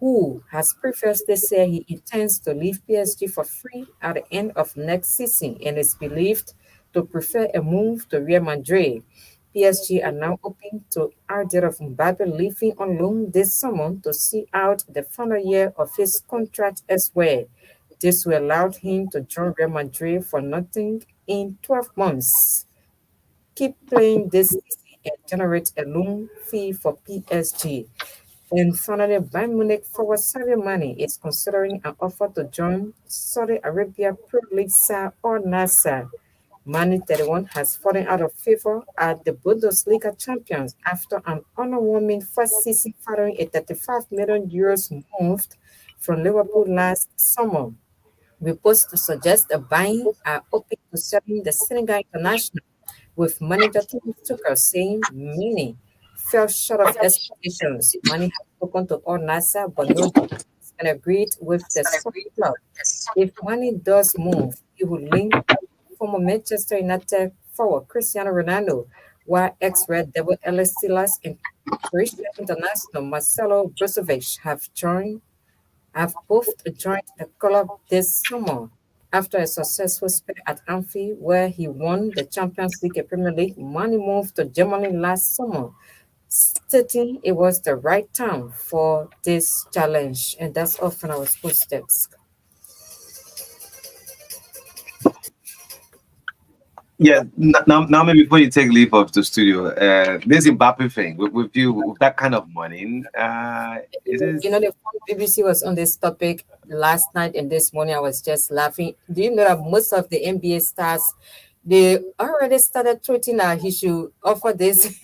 who has previously said he intends to leave PSG for free at the end of next season and is believed to prefer a move to Real Madrid. PSG are now open to idea of Mbappe leaving on loan this summer to see out the final year of his contract elsewhere. This will allow him to join Real Madrid for nothing in 12 months. Keep playing this season and generate a loan fee for PSG. And finally, Bayern Munich forward Sadio Mane is considering an offer to join Saudi Arabia Pro League side or Nasser. Mane 31 has fallen out of favor at the Bundesliga champions after an underwhelming first season following a 35 million euros move from Liverpool last summer. Reports to suggest the buying are open to selling the Senegal international, with manager Thomas Tuchel saying Mane fell short of expectations. Mane has spoken to Al Nassr, but no deal has been agreed with the Saudi club. If Mane does move, he will link former Manchester United forward Cristiano Ronaldo, while ex-Red Devil Alex Telles and Croatian international Marcelo Brozovic have both joined the club this summer. After a successful spell at Anfield, where he won the Champions League and Premier League, Mane moved to Germany last summer, stating it was the right time for this challenge. And that's all from our sports desk. Yeah, now maybe before you take leave of the studio, this Mbappe thing with you with that kind of money, The BBC was on this topic last night and this morning. I was just laughing. Do you know that most of the NBA stars they already started tweeting that he should offer this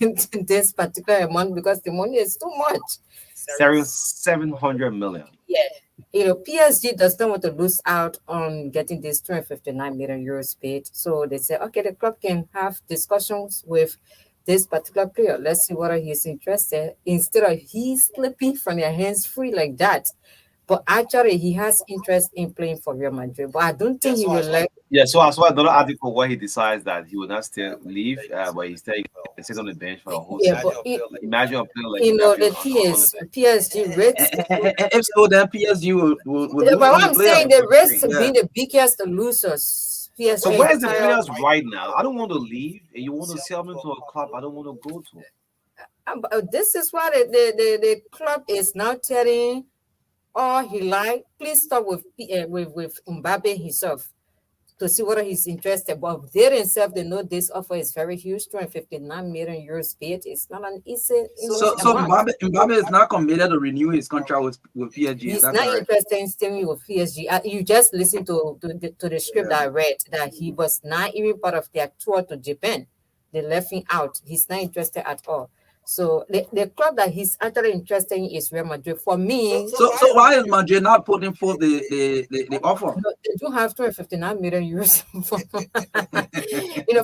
this particular amount because the money is too much. 700 million. Yeah. PSG does not want to lose out on getting this 259 million euros paid. So they say, okay, the club can have discussions with this particular player. Let's see whether he's interested. Instead of he's slipping from their hands free like that. But actually, he has interest in playing for Real Madrid. But I don't think he will let. Yeah, so I saw another article where he decides that he will not still leave, but he still sit on the bench for the whole Yeah, season. but Imagine a player like you know, Mbappe the thing on the is, bench. PSG rates. And if so, then PSG will Yeah, lose but on what the I'm player. saying, the rates Yeah. being the biggest losers. PSG So where's the entire. players right now? I don't want to leave, and you want to sell me to a club I don't want to go to. This is why the club is now telling all he like. Please stop with Mbappe himself to see whether he's interested. But they themselves, they know this offer is very huge, 259 million euros bid. It's not an easy So amount. Mbappe is not committed to renew his contract with PSG. Is He's that not correct? interested in staying with PSG. You just listen to the script that I read that he was not even part of their tour to Japan. They left him out. He's not interested at all. So the club that he's actually interested in is Real Madrid. For me, So why is Madrid not putting forth the offer? they do have 259 million euros.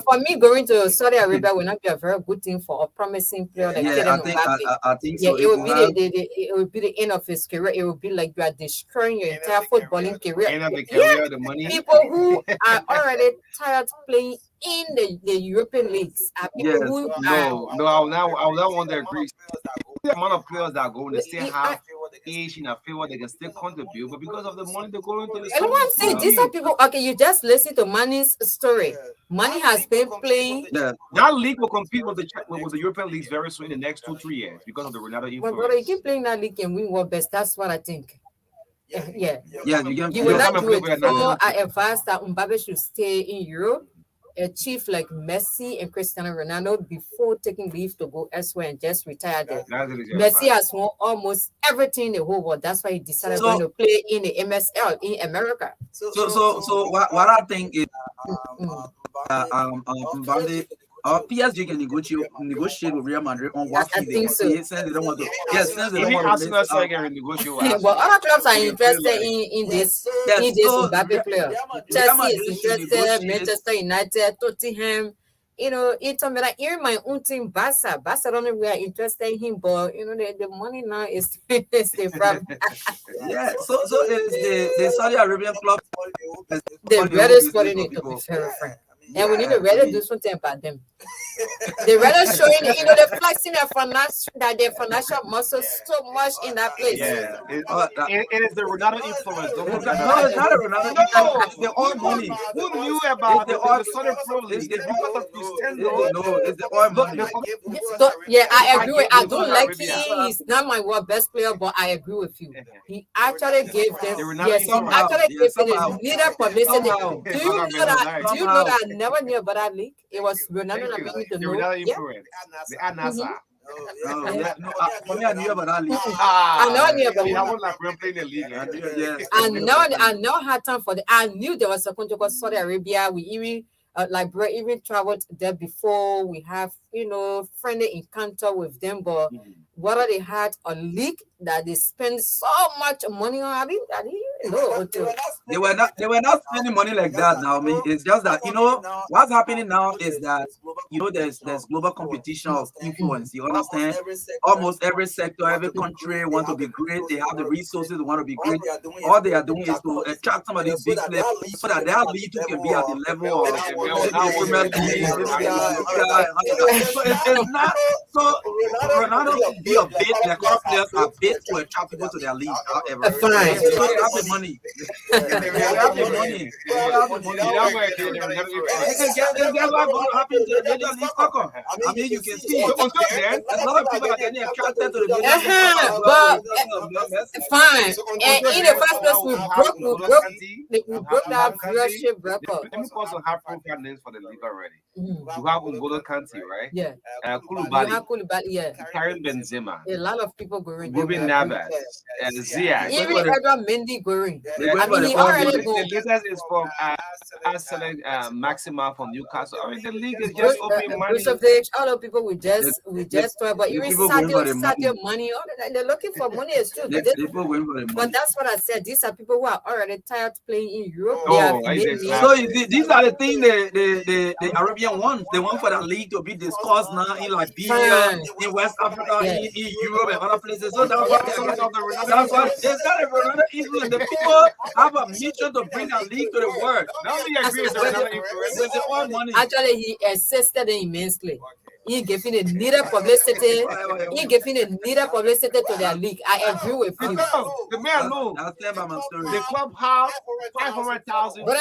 For me, going to Saudi Arabia will not be a very good thing for a promising player like Yeah, Kylian Mbappe. I think Yeah, so. it would be it would be the end of his career. It would be like you are destroying your entire footballing career. End of the Yeah, career, the money. people who are already tired playing in the European leagues are people Yes. who are. No, I will not want to agree. The amount of players that are going, they still have age in a favor, they can still contribute, but because of the money they're going to the And what I'm saying, these are people. Okay, you just listen to Manny's story. Manny has been playing. Yeah. That league will compete with the European leagues very soon in the next 2-3 years because of the Ronaldo But influence. brother, you keep playing that league and win world best. That's what I think. Yeah. Yeah, You will not do it. So I advise that Mbappe should stay in Europe, achieve like Messi and Cristiano Ronaldo before taking leave to go elsewhere and just retire there. Messi has won almost everything in the whole world. That's why he decided going to play in the MSL in America. So what I think is Mbappe. PSG can negotiate with Real Madrid on what fee they can pay since they don't want to. Yes, since they don't want to. But other clubs are interested in this Mbappe player. Chelsea is interested, Manchester United, Tottenham. It's like even my own team, Barca. Barcelona, we are interested in him, but the money now is the problem. Yeah, so it's the Saudi Arabian club. They're rather sporting it, to be very frank. And we need to really do something about them. They're rather showing, they're flexing their financial muscles so much in that place. Yeah, it is the Ronaldo influence. No, it's not a Ronaldo. No, it's the oil money. Who knew about the Southern Pro League? It's because of Cristiano. No, it's the oil money. Yeah, I agree. I don't like him. He's not my world best player, but I agree with you. He actually gave them. Yes, he actually gave them a little publicity. Do you know that I never knew about that league? It was Ronaldo that made me to know. The Anasa. For me, I knew about that league. I never knew about I was like playing the league. I never had time for that. I knew there was a country called Saudi Arabia. We even even traveled there before. We have friendly encounter with them, but whether they had a league that they spend so much money on, I didn't know. They were not spending money like that now. I mean, it's just that what's happening now is that there's global competition of influence. You understand? Almost every sector, every country want to be great. They have the resources, they want to be great. All they are doing is to attract some of these big players so that their league can be at the level of Premier League. So it's not so Ronaldo be a bit like other players are bit to attract people to their league. However, so they have the money. They have the money. Guess what's going to happen to the Major League Soccer? I mean, you can see until then, a lot of people are getting attracted to the Major League Soccer. But fine. And in the first place, we broke that viewership record. Let me call some high profile names for the league already. You have N'Golo Kante, right? Yeah. Koulibaly, yeah. Karim Benzema, A lot of people going. Ruben Neves, and Ziyech. Even Edouard Mendy going. I mean, he already go. latest is from selling Maxima from Newcastle. I mean, the league is just open money. All the people we just talk about. Even Sadio money. All that, they're looking for money as too. People going for the money. But that's what I said. These are people who are already tired of playing in Europe. So these are the things the Arabian want. They want for the league to be discussed now in Liberia, in West Africa, in Europe and other places. So that's what there's got another influence. The people have a mission to bring a league to the world. With the oil money. Actually, he assisted immensely. He giving a needed publicity. He giving a needed publicity to their league. I agree with you. The man knows. The club have 500,000. But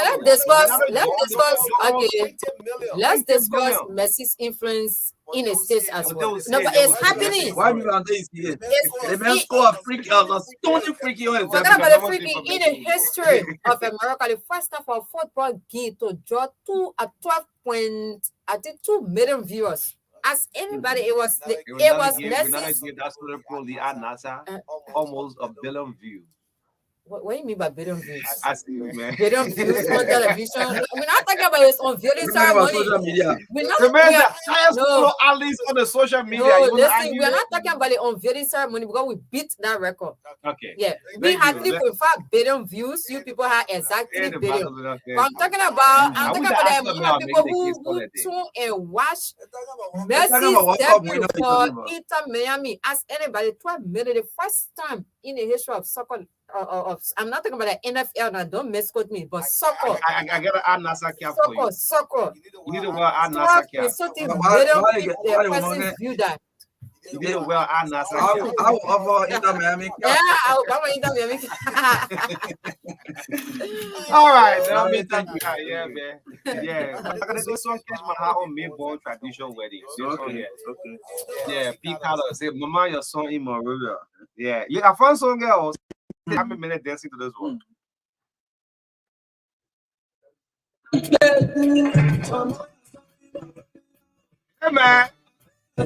let's discuss Messi's influence in the States as well. No, but it's happening. Why do you say it's the man score a freaky, a stunning freaky on his in the history of America, the first time for football game to draw 2 million viewers. As anybody, it was Messi. Almost a billion views. What do you mean by billion views? I see you, man. Billion views on television. We're not talking about his unveiling ceremony. At least on the social media. No, listen, we're not talking about the unveiling ceremony because we beat that record. Okay. Yeah. We had 3.5 billion views. You people had exactly billion. But I'm talking about the amount of people who tune and watch Messi's debut for Inter Miami. Ask anybody, 12 million, the first time in the history of soccer. I'm not talking about the NFL now, don't misquote me, but soccer. I gotta add NASA cap for you. Soccer. You need to well add NASA cap. The person view that. You need to well add NASA cap. I will offer Inter Miami. Yeah, I will offer Inter Miami. All right, thank you. Yeah, man. Yeah, I'm gonna do some catch my heart on main born traditional wedding. Okay. Yeah, P. Carter say, "Mama, your son in my river." Yeah, I found some girls. I'm a minute dancing to this one. Hey, man. So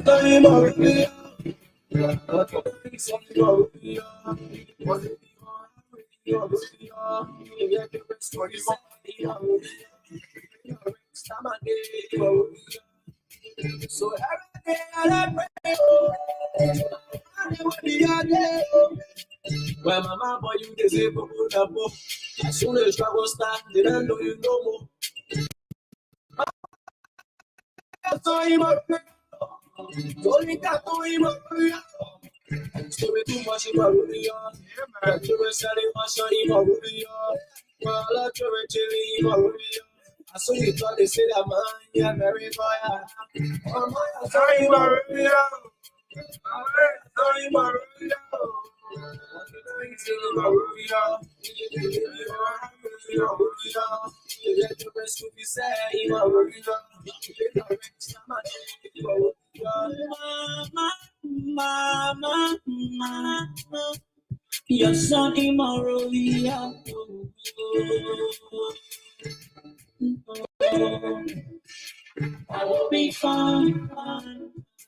well, mama, boy, you can say, as soon as trouble starts, they don't know you no more. So too much in my room, I saw you thought they said I'm yeah, very fire. I'm sorry, Maria. Sorry, Maria. Mama, your son immorally. I will be fine.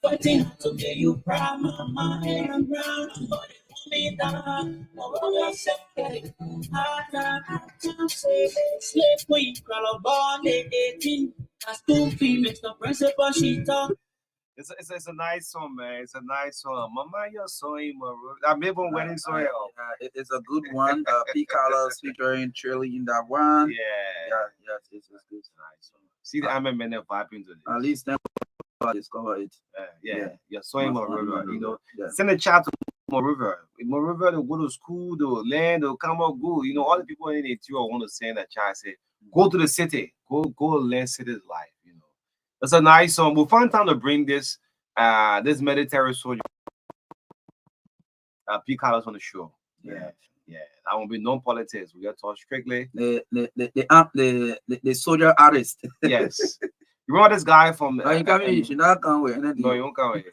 Fighting to make you proud, mama, and I'm proud. But it won't be done. No one say, I can't say, slave queen, crawl born 18. I still feel Mr. Principal, she talk. It's a nice song, man. It's a nice song. Mama, your song, I'm able wedding song. It's a good one. P. Carlos featuring Shirley in that one. Yeah, it's good. It's a nice song. See the I'm a minute vibing to this. At least discover it. Your song, River. You know, send a chat to River. River, they'll go to school, they'll learn, they'll come out good. You know, all the people in the tour want to send a chat. Say, go to the city, go learn city's life. You know. It's a nice song. We'll find time to bring this military soldier P. Carlos on the show. Yeah. That won't be no politics. We got to talk strictly. The soldier artist. Yes. You remember this guy from you coming? You should not come with anything. No, you won't come with.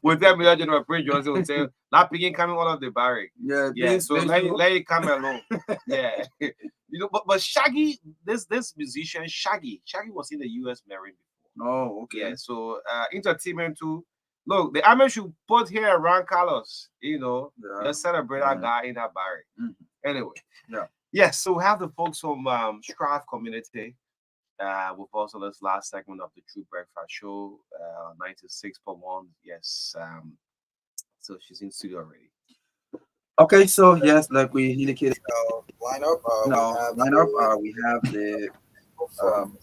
We'll tell me General Prince Johnson will say that picking coming out of the barrack. Yeah. So let it come alone. Yeah. You know, but Shaggy, this musician Shaggy was in the U.S. Marine before. Oh, okay. Yeah. So entertainment too. Look, the army should put here around Carlos. You know, let's celebrate that guy in that barrack. Mm-hmm. Anyway, Yes, so we have the folks from Strive Community with us on this last segment of the True Breakfast Show, 96.1. Yes, so she's in studio already. Okay, so yes, like we indicated, lineup. We have the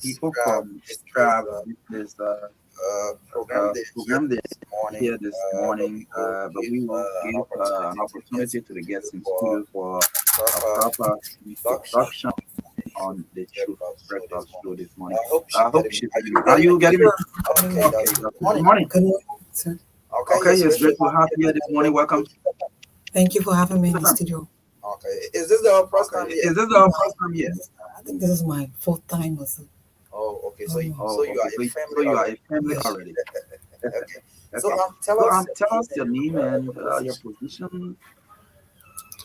people from Strap. This is program this here this morning, but we will give an opportunity to the guests in studio for a proper introduction on the Truth Breakfast Show this morning. I hope she's ready. Are you getting me? Okay, good morning. Good morning, sir. Okay, it's great to have you here this morning. Welcome. Thank you for having me in the studio. Okay, is this the first time? Is this the first time here? I think this is my fourth time or so. Oh, okay. So you are a family already. Okay. So tell us your name and your position.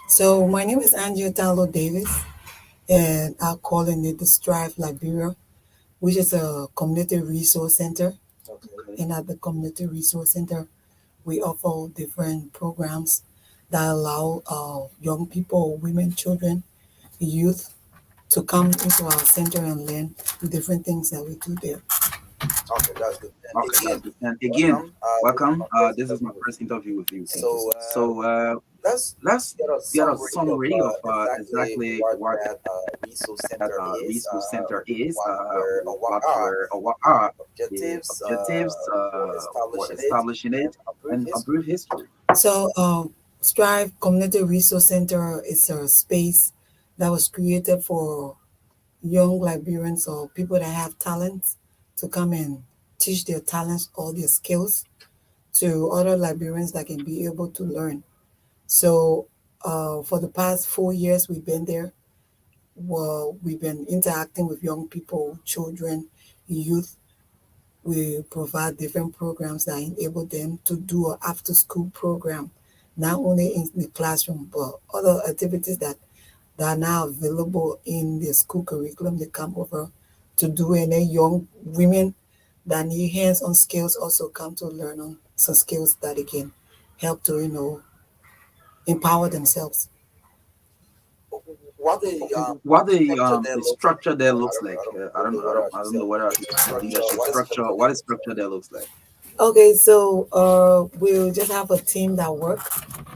So my name is Angie Otalo Davis, and I coordinate the Strive Liberia, which is a community resource center. Okay. And at the community resource center, we offer different programs that allow young people, women, children, youth to come into our center and learn the different things that we do there. Okay, that's good. And again, welcome. This is my first interview with you. So let's get a summary of exactly what that resource center is, what are the objectives for establishing it, and a brief history. So Strive Community Resource Center is a space that was created for young Liberians or people that have talents to come and teach their talents or their skills to other Liberians that can be able to learn. So for the past 4 years we've been there. Well, we've been interacting with young people, children, youth. We provide different programs that enable them to do an after school program, not only in the classroom, but other activities that are now available in the school curriculum. They come over to do, and then young women that need hands-on skills also come to learn on some skills that they can help to, empower themselves. The structure there looks like? I don't know whether it's the leadership structure. What is structure there looks like? Okay, so we'll just have a team that work.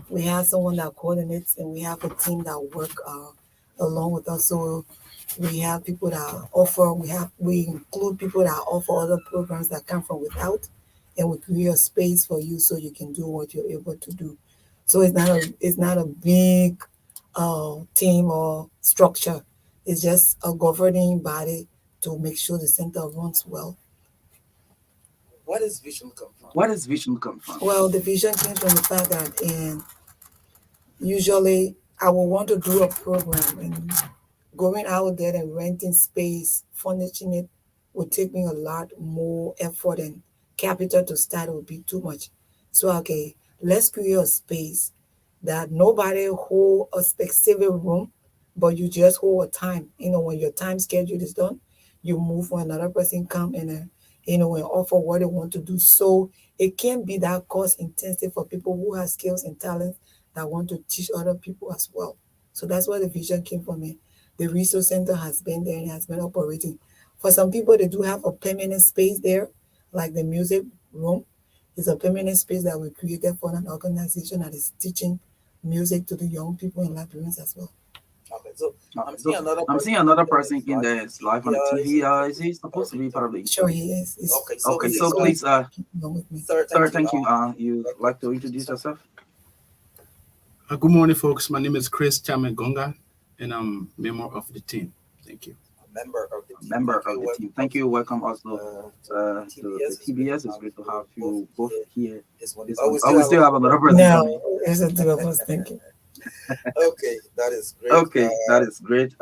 We have someone that coordinates, and we have a team that work along with us. So we have people that offer. We include people that offer other programs that come from without, and we create a space for you so you can do what you're able to do. So it's not a big team or structure. It's just a governing body to make sure the center runs well. Where does vision come from? Well, the vision came from the fact that usually I will want to do a program, and going out there and renting space, furnishing it would take me a lot more effort and capital to start. It would be too much. So okay, let's create a space that nobody hold a specific room, but you just hold a time. When your time schedule is done, you move when another person come and and offer what they want to do. So it can be that cost intensive for people who have skills and talents that want to teach other people as well. So that's where the vision came from. The resource center has been there and has been operating. For some people, they do have a permanent space there, like the music room. It's a permanent space that we created for an organization that is teaching music to the young people in Liberians as well. Okay, so I'm seeing another person in there. It's live on the TV. Is he supposed to be part of the? Sure, he is. Okay, so please, Along with me. sir, thank you. You like to introduce yourself? Good morning, folks. My name is Chris Chame-Gonga, and I'm a member of the team. Thank you. Member of the team. Thank you. Welcome also to the TBS. It's great to have you both here. We still have another person. No, it's a two of us. Thank you. Okay, that is great. Okay, that is great.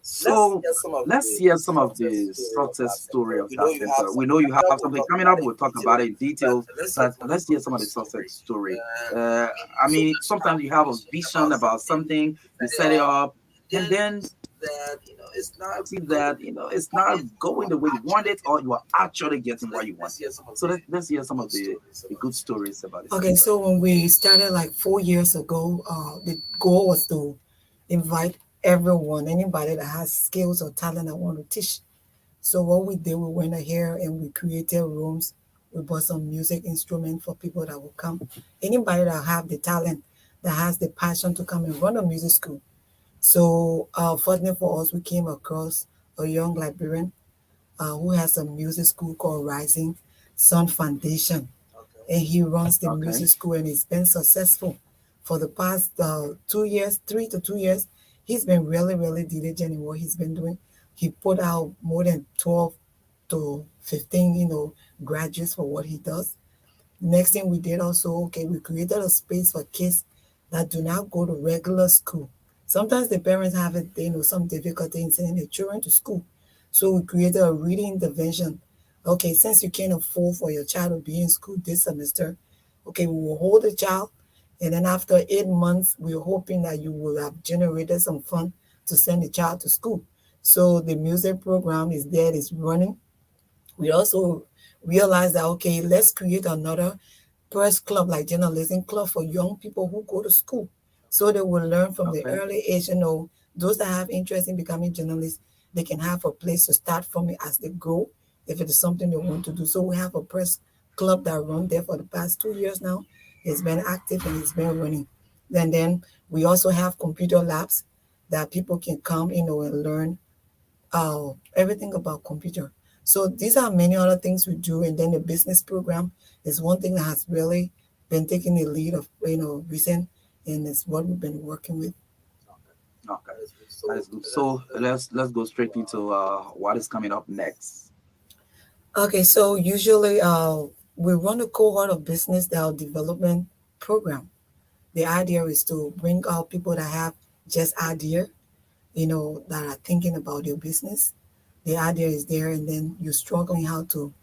So let's hear some of the success story of that center. We know you have something coming up. We'll talk about it in details, but let's hear some of the success story. I mean, sometimes you have a vision about something, you set it up, and then it's not going the way you want it, or you are actually getting what you want. So let's hear some of the good stories about it. Okay, so when we started like 4 years ago, the goal was to invite everyone, anybody that has skills or talent that want to teach. So what we did, we went ahead and we created rooms. We bought some music instrument for people that will come. Anybody that have the talent, that has the passion to come and run a music school. So fortunately for us, we came across a young librarian who has a music school called Rising Sun Foundation, and he runs the Okay. music school, and it's been successful for the past 2 years, 3 to 2 years. He's been really, really diligent in what he's been doing. He put out more than 12 to 15, graduates for what he does. Next thing we did also, okay, we created a space for kids that do not go to regular school. Sometimes the parents have it, some difficulty in sending their children to school. So we created a reading intervention. Okay, since you can't afford for your child to be in school this semester, okay, we will hold the child, and then after 8 months, we're hoping that you will have generated some fund to send the child to school. So the music program is there, it's running. We also realized that, okay, let's create another press club, like journalism club, for young people who go to school, so they will learn from the Okay. early age. Those that have interest in becoming journalists, they can have a place to start from it as they grow, if it is something they want to do. So we have a press club that run there for the past 2 years now. It's been active and it's been running. And then we also have computer labs that people can come, and learn everything about computer. So these are many other things we do, and then the business program is one thing that has really been taking the lead of recent, and it's what we've been working with. Okay. That is good. So let's go straight into what is coming up next. Okay, so usually we run a cohort of business development program. The idea is to bring out people that have just idea, that are thinking about their business. The idea is there, and then you're struggling how to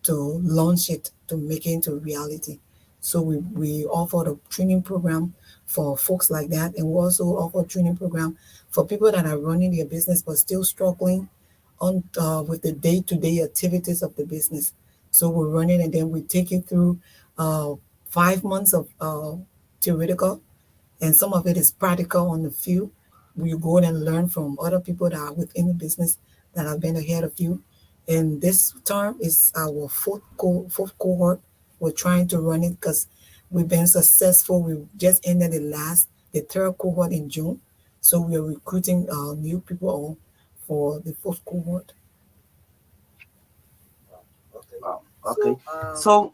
launch it, to make it into reality. So we offer a training program for folks like that, and we also offer a training program for people that are running their business but still struggling on with the day-to-day activities of the business. So we're running, and then we take you through 5 months of theoretical, and some of it is practical on the field. You go and learn from other people that are within the business that have been ahead of you. And this term is our fourth cohort. We're trying to run it because we've been successful. We just ended the third cohort in June. So we are recruiting new people for the fourth cohort. Wow. Okay. So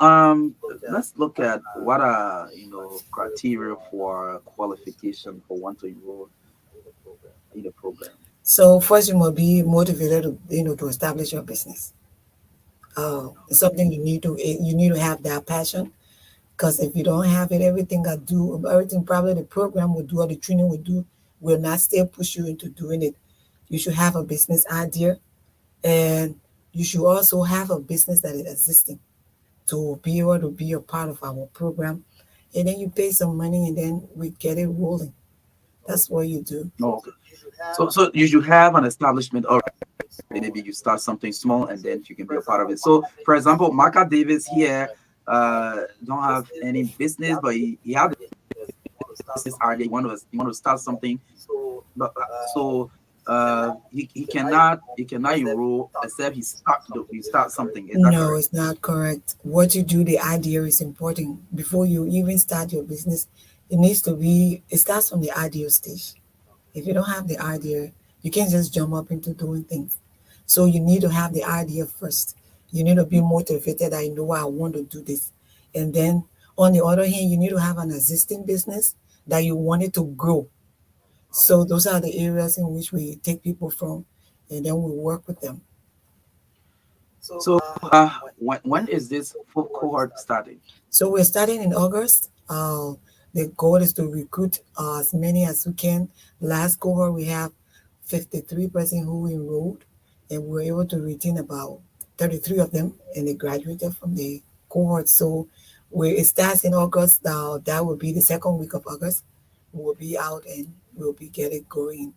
let's look at what are criteria for qualification for one to enroll in the program. So first, you must be motivated to establish your business. It's something you need to have that passion, because if you don't have it, everything probably the program will do or the training will do will not still push you into doing it. You should have a business idea, and you should also have a business that is existing to be able to be a part of our program. And then you pay some money, and then we get it rolling. That's what you do. Oh, okay. So you should have an establishment, or maybe you start something small and then you can be a part of it. So for example, Marka Davis here don't have any business, but he have this idea. He want to start something, but he cannot enroll except he start something. Is that No, correct? it's not correct. What you do, the idea is important. Before you even start your business, it starts from the idea stage. If you don't have the idea, you can't just jump up into doing things. So you need to have the idea first. You need to be motivated. I know I want to do this. And then on the other hand, you need to have an existing business that you wanted to grow. So those are the areas in which we take people from, and then we work with them. So when is this full cohort starting? So we're starting in August. The goal is to recruit as many as we can. Last cohort, we have 53% who enrolled, and we were able to retain about 33 of them, and they graduated from the cohort. So it starts in August. That will be the second week of August. We'll be out and we'll be getting going.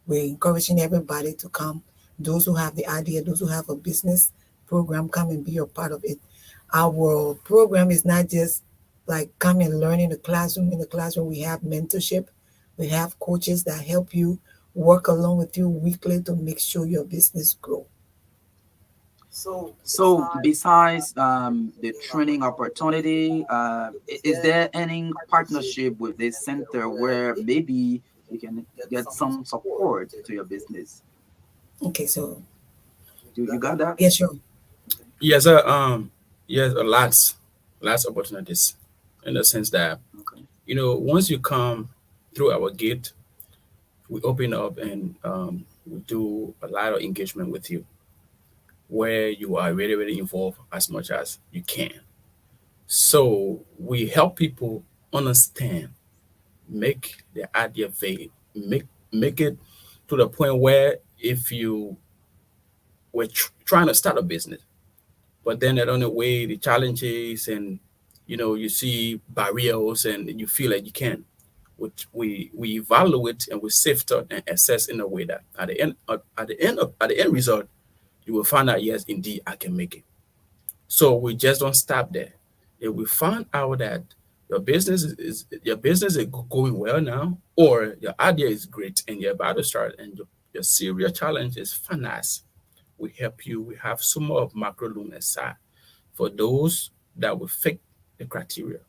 We're encouraging everybody to come. Those who have the idea, those who have a business program, come and be a part of it. Our program is not just like come and learn in the classroom. In the classroom, we have mentorship. We have coaches that help you work along with you weekly to make sure your business grow. So besides the training opportunity, is there any partnership with this center where maybe you can get some support to your business? Okay, so You got that? yeah, sure. Yes, sir. Yes, lots opportunities, in the sense that Okay. once you come through our gate, we open up and we do a lot of engagement with you, where you are really, really involved as much as you can. So we help people understand, make the idea vague, make it to the point where if you were trying to start a business, but then along the way the challenges and you see barriers and you feel like you can, which we evaluate and we sift out and assess in a way that at the end result you will find out, yes, indeed I can make it. So we just don't stop there. If we find out that your business is going well now, or your idea is great and you're about to start, and your serious challenge is finance, we help you. We have some of macro loan aside for those that will fit the criteria,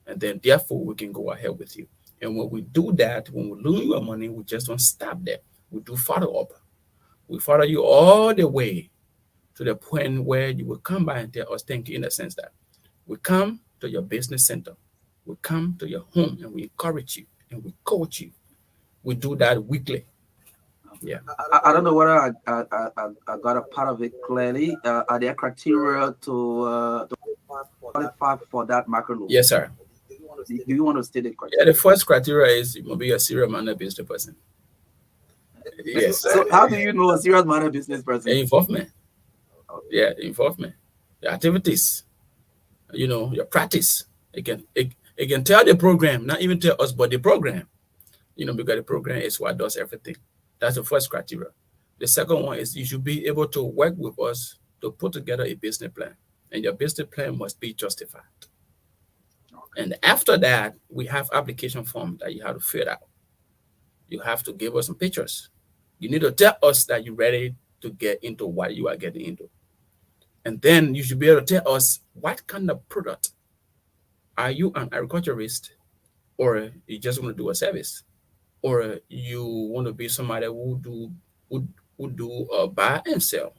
and then therefore we can go ahead with you. And when we do that, when we loan you money, we just don't stop there. We do follow up. We follow you all the way to the point where you will come by and tell us thank you, in the sense that we come to your business center, we come to your home, and we encourage you and we coach you. We do that weekly. Yeah. I don't know whether I got a part of it clearly. Are there criteria to qualify for that macro loan? Yes, sir. Do you want to state the Yeah, criteria? the first criteria is you must be a serial minded business person. Yes. So how do you know a serious minded business person? Involvement. Yeah, involvement. The activities, your practice. It can tell the program, not even tell us, but the program, because the program is what does everything. That's the first criteria. The second one is you should be able to work with us to put together a business plan, and your business plan must be justified. And after that, we have application form that you have to fill out. You have to give us some pictures. You need to tell us that you're ready to get into what you are getting into. And then you should be able to tell us what kind of product. Are you an agriculturist, or you just want to do a service, or you want to be somebody who do buy and sell?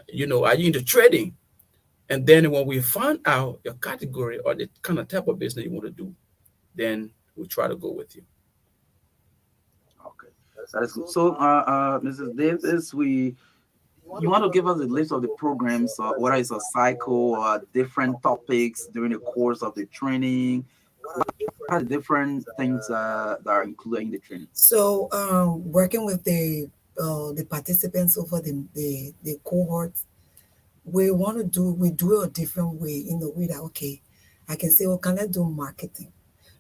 Are you into trading? And then when we find out your category or the kind of type of business you want to do, then we try to go with you. Okay, that is good. So, Mrs. Davis, you want to give us a list of the programs, whether it's a cycle or different topics during the course of the training. What are the different things that are included in the training? So working with the participants over the cohorts, we do it a different way, in the way that, okay, I can say, well, can I do marketing?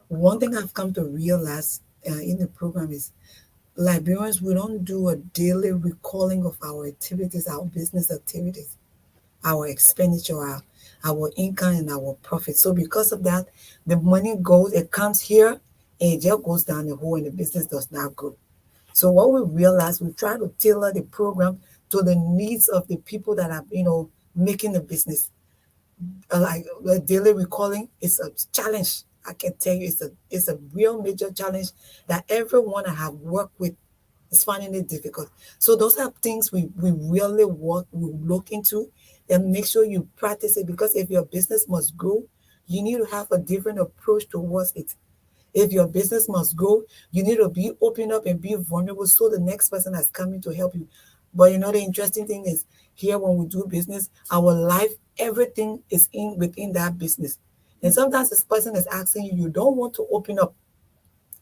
One thing I've come to realize in the program is Liberians, we don't do a daily recalling of our activities, our business activities, our expenditure, our income, and our profit. So because of that, the money it comes here, and it just goes down the hole, and the business does not grow. So what we realized, we try to tailor the program to the needs of the people that are, making the business. Like the daily recalling is a challenge. I can tell you, it's a real major challenge that everyone I have worked with is finding it difficult. So those are things we really we look into, and make sure you practice it, because if your business must grow, you need to have a different approach towards it. If your business must grow, you need to be open up and be vulnerable, so the next person that's coming to help you. But the interesting thing is, here when we do business, our life, everything is within that business. And sometimes this person is asking you, you don't want to open up.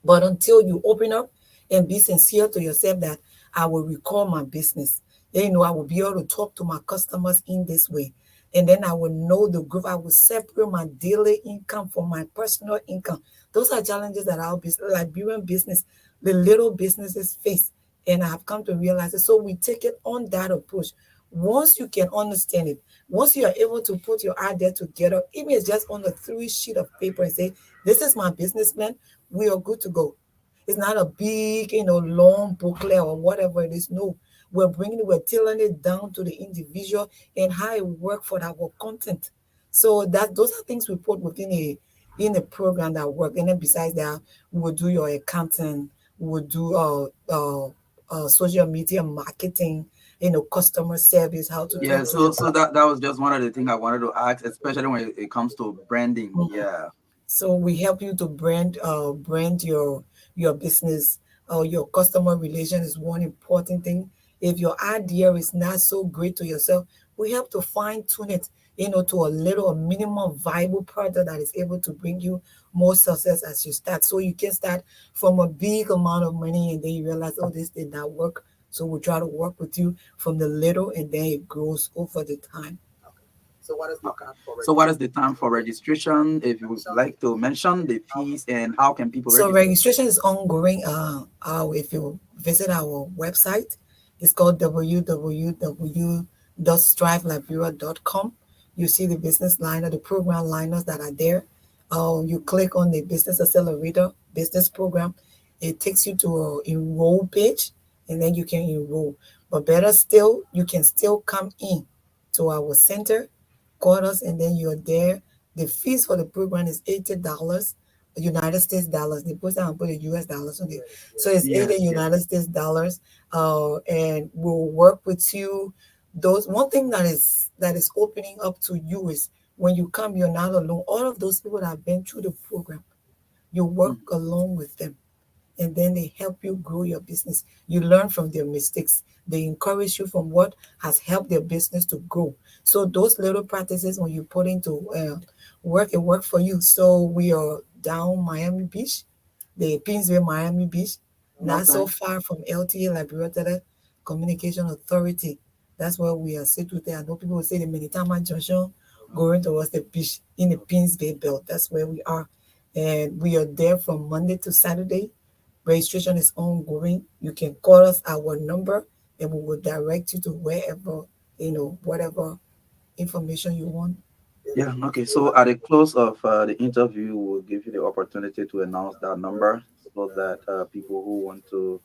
But until you open up and be sincere to yourself that I will recall my business, then I will be able to talk to my customers in this way. And then I will know the growth. I will separate my daily income from my personal income. Those are challenges that our Liberian business, the little businesses face. And I have come to realize it. So we take it on that approach. Once you can understand it, once you are able to put your idea together, even it's just on a 3 sheet of paper, and say, this is my business plan, we are good to go. It's not a big, long booklet or whatever it is. No, we're tailoring it down to the individual and how it work for our content. So those are things we put within a program that work. And then besides that, we will do your accounting, we will do social media marketing, customer service, how to Yeah, talk to your so that was just one of the things I wanted to ask, especially when it comes to branding. Yeah. So we help you to brand your business. Your customer relation is one important thing. If your idea is not so great to yourself, we help to fine tune it, to a little a minimum viable product that is able to bring you more success as you start. So you can start from a big amount of money and then you realize, oh, this did not work. So we try to work with you from the little and then it grows over the time. Okay. So what is the time for registration? If you would like to mention the fees and how can people So register? registration is ongoing. If you visit our website, it's called www.strivelibera.com. You see the business liner, the program liners that are there. You click on the business accelerator business program. It takes you to a enroll page, and then you can enroll. But better still, you can still come in to our center, call us, and then you're there. The fees for the program is $80. United States dollars. They put the US dollars on it. So it's Yes, 80 yes. United States dollars. And we'll work with you. Those one thing that is opening up to you is when you come, you're not alone. All of those people that have been through the program, you work along with them and then they help you grow your business. You learn from their mistakes. They encourage you from what has helped their business to grow. So those little practices, when you put into work, it work for you. So we are down Miami Beach, the Pinsville Miami Beach, not so Okay. far from LTA, Liberia Communication Authority. That's where we are situated. I know people will say the Minitama Junction going towards the beach in the Pinsville belt. That's where we are. And we are there from Monday to Saturday. Registration is ongoing. You can call us our number and we will direct you to wherever, whatever information you want. Yeah, okay. So at the close of the interview, we'll give you the opportunity to announce that number so that people who want to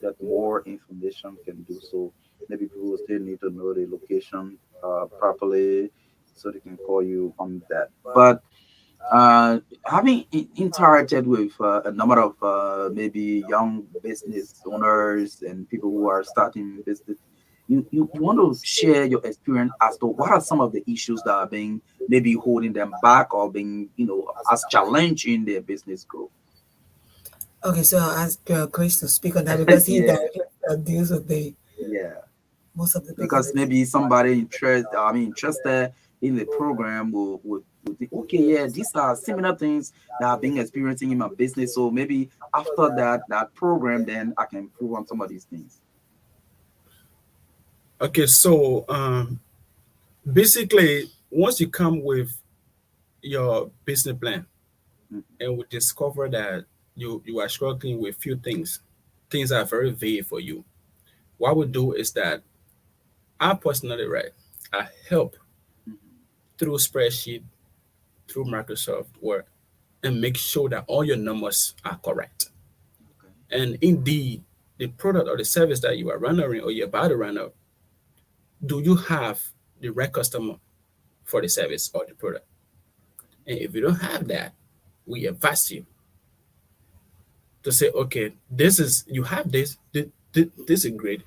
get more information can do so. Maybe people will still need to know the location properly so they can call you on that. But having interacted with a number of maybe young business owners and people who are starting business, you want to share your experience as to what are some of the issues that are being maybe holding them back or being as challenge in their business growth. Okay, so I'll ask Chris to speak on that because he Yeah, directly deals with the yeah. most of the Because business. maybe somebody interested in the program will think, okay, yeah, these are similar things that I've been experiencing in my business. So maybe after that program, then I can improve on some of these things. Okay, so basically, once you come with your business plan Mm. and we discover that you are struggling with few things that are very vague for you, what we do is that I personally, right, I help Mhm. through spreadsheet, through Microsoft Word, and make sure that all your numbers are correct. Okay. And indeed, the product or the service that you are running or you're about to run out, do you have the right customer for the service or the product? And if you don't have that, we advise you to say, okay, this is you have this is great,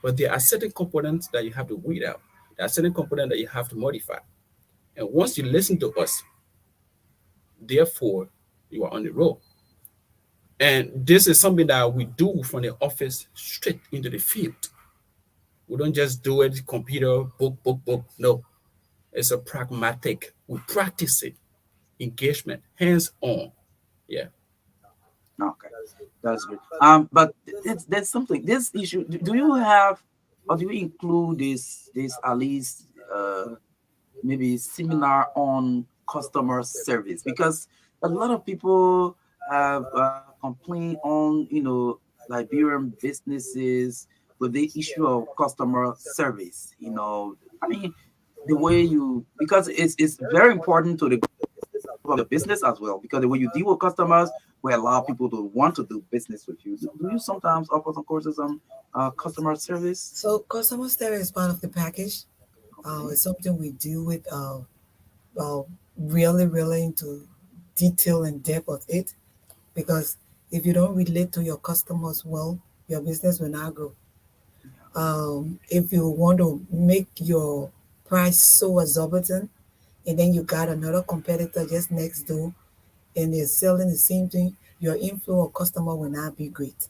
but there are certain components that you have to weed out. There are certain components that you have to modify. And once you listen to us, therefore you are on the road. And this is something that we do from the office straight into the field. We don't just do it computer, book. No, it's a pragmatic. We practice it, engagement, hands on. Yeah. Okay, that's great. But there's something. This issue. Do you have, or do you include this at least maybe seminar on customer service? Because a lot of people have complained on Liberian businesses with the issue of customer service. I mean, the way you, because it's very important to the of the business as well, because the way you deal with customers will allow people to want to do business with you. Do you sometimes offer some courses on customer service? So customer service is part of the package. It's something we deal with uh, really into detail and depth of it, because if you don't relate to your customers well, your business will not grow. If you want to make your price so exorbitant, and then you got another competitor just next door and they're selling the same thing, your inflow of customer will not be great.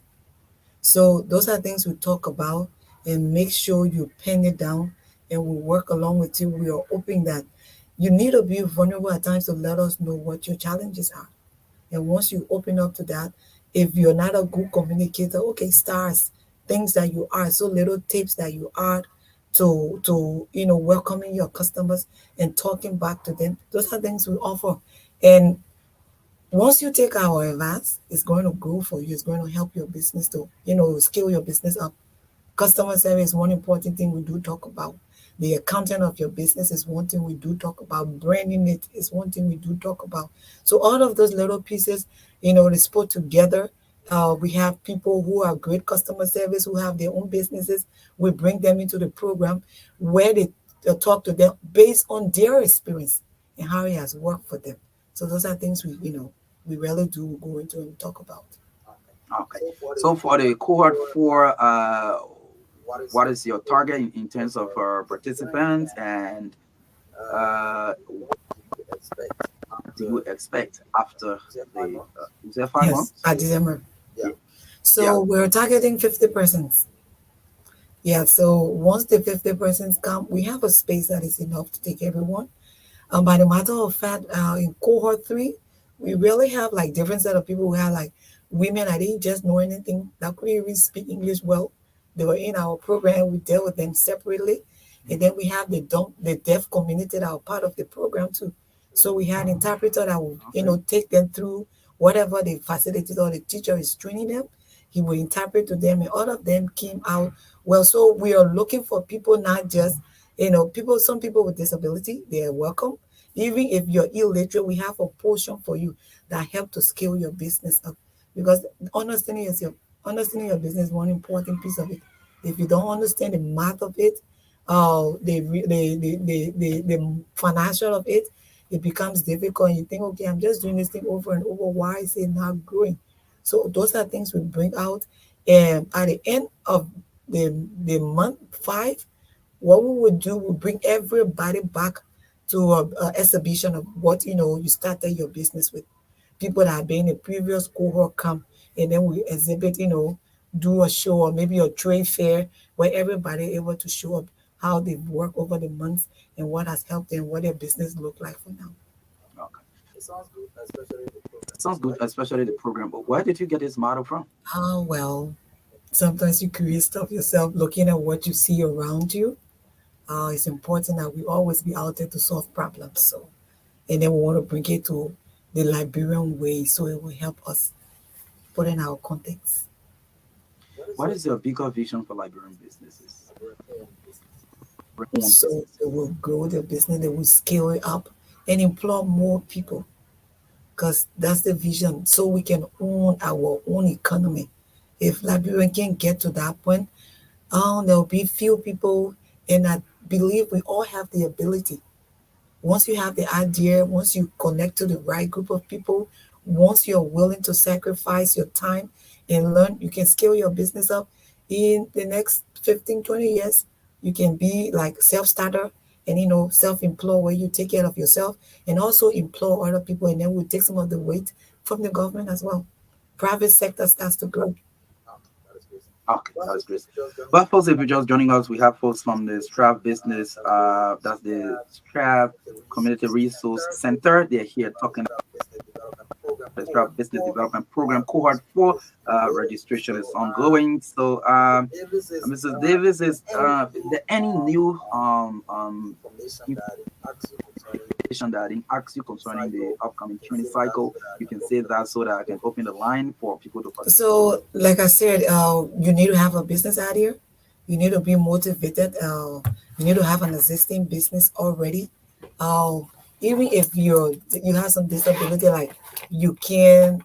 So those are things we talk about, and make sure you pen it down, and we work along with you. We are hoping that you need to be vulnerable at times to let us know what your challenges are. And once you open up to that, if you're not a good communicator, okay, stars, things that you are, so little tips that you are to welcoming your customers and talking back to them. Those are things we offer. And once you take our advice, it's going to grow for you. It's going to help your business to, scale your business up. Customer service is one important thing we do talk about. The accounting of your business is one thing we do talk about. Branding it is one thing we do talk about. So all of those little pieces, they put together. We have people who are great customer service, who have their own businesses. We bring them into the program where they talk to them based on their experience and how it has worked for them. So those are things we really do go into and talk about. Okay. So for the cohort 4, what is your target in terms of participants, and do you expect after the is that 5 months? At December. Yeah. So we're targeting 50 persons. Yeah, so once the 50 persons come, we have a space that is enough to take everyone. By the matter of fact, in cohort 3, we really have like different set of people who have like women that didn't just know anything, that couldn't even speak English well. They were in our program. We dealt with them separately. And then we have the deaf community that are part of the program too. So we had interpreter that will, take them through whatever the facilitator or the teacher is training them. He will interpret to them, and all of them came out well. So we are looking for people, not just, some people with disability, they are welcome. Even if you're illiterate, we have a portion for you that help to scale your business up. Because understanding your business is one important piece of it. If you don't understand the math of it, the financial of it, it becomes difficult. And you think, okay, I'm just doing this thing over and over. Why is it not growing? So those are things we bring out. And at the end of the month 5, what we would do, we bring everybody back to a exhibition of what you started your business with. People that have been in a previous cohort come, and then we exhibit, do a show or maybe a trade fair where everybody able to show up how they work over the months and what has helped them, what their business look like for now. Okay. It sounds good, especially the program. But where did you get this model from? Oh, well, sometimes you create stuff yourself, looking at what you see around you. It's important that we always be out there to solve problems. So, and then we want to bring it to the Liberian way, so it will help us put in our context. What is your bigger vision for Liberian businesses? So they will grow their business, they will scale it up and employ more people, because that's the vision. So we can own our own economy. If Liberian can get to that point, there'll be few people, and I believe we all have the ability. Once you have the idea, once you connect to the right group of people, once you're willing to sacrifice your time and learn, you can scale your business up. In the next 15, 20 years, you can be like self-starter and, self-employed, where you take care of yourself and also employ other people. And then we take some of the weight from the government as well. Private sector starts to grow. Okay, that's great. Well, folks, if you're just joining us, we have folks from the Strav Business, that's the Strav Community Resource Center. They're here talking about the Strav Business Development Program Cohort 4. Registration is ongoing. So, Mrs. Davis, is there any new information that I didn't ask you concerning the upcoming training cycle? You can say that so that I can open the line for people to participate. So, like I said, you need to have a business idea. You need to be motivated. You need to have an existing business already. Even if you have some disability, like you can,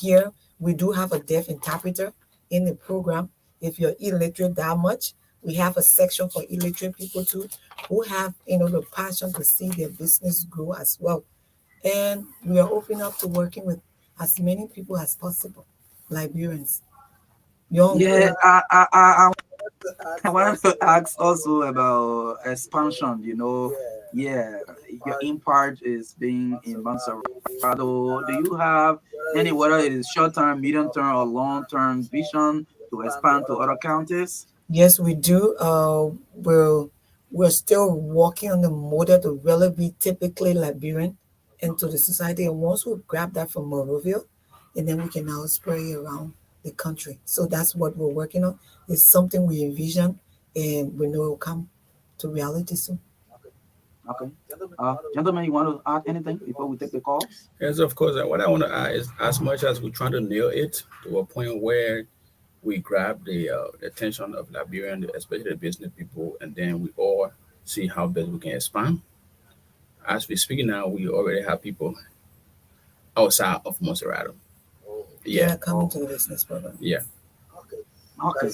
hear, we do have a deaf interpreter in the program. If you're illiterate that much, we have a section for illiterate people too, who have, the passion to see their business grow as well. And we are open up to working with as many people as possible, Liberians, young, Yeah, old. I wanted to ask also about expansion. Yeah, your impact is being in Montserrat. Do you have any, whether it is short term, medium term, or long term vision to expand to other counties? Yes, we do. We're still working on the model to really be typically Liberian into the society. And once we grab that from Morovia, and then we can now spray around the country. So that's what we're working on. It's something we envision, and we know it will come to reality soon. Okay. Gentlemen, you want to add anything before we take the calls? Yes, of course. And what I want to add is, as much as we're trying to nail it to a point where we grab the attention of Liberian, especially the business people, and then we all see how best we can expand. As we're speaking now, we already have people outside of Monserrato. Yeah, Yeah, coming to the business program. yeah. Okay,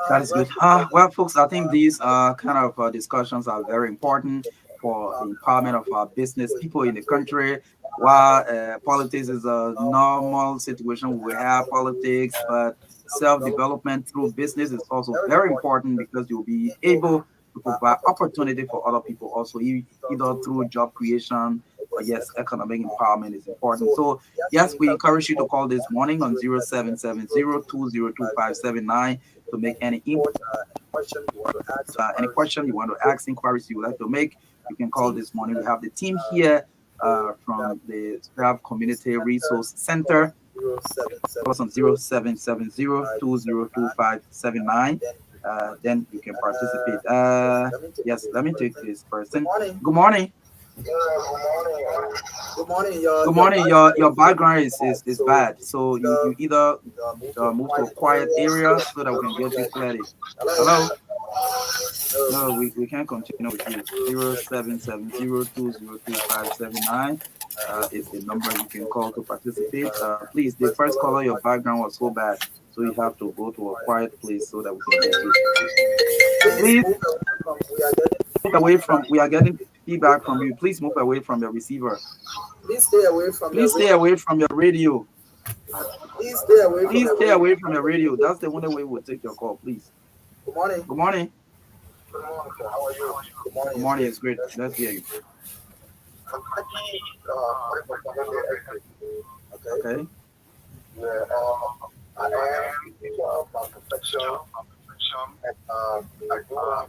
that is good. Well, folks, I think these kind of discussions are very important for the empowerment of our business people in the country. While politics is a normal situation, we have politics, but self-development through business is also very important because you'll be able to provide opportunity for other people also, either through job creation or yes, economic empowerment is important. So yes, we encourage you to call this morning on 0770-202579 to make any input, any question you want to ask, inquiries you would like to make. You can call this morning. We have the team here from the Staff Community Resource Center. Call us on 0770-202579. Then you can participate. Yes, let me take this person. Good morning. Good morning. Your background is bad. So you either move to a quiet area so that we can get you clearly. Hello? No, we can't continue with you. 0770-202579 is the number you can call to participate. Please, the first caller, your background was so bad. So you have to go to a quiet place so that we can get you. Please move away from, we are getting feedback from you. Please move away from the receiver. Please stay away from Please stay away from your radio. Please stay away from your radio. That's the only way we'll take your call, please. Good morning. Good morning. How are you? Good morning. It's great. Let's hear you. Okay. Yeah, I am my profession, and I do have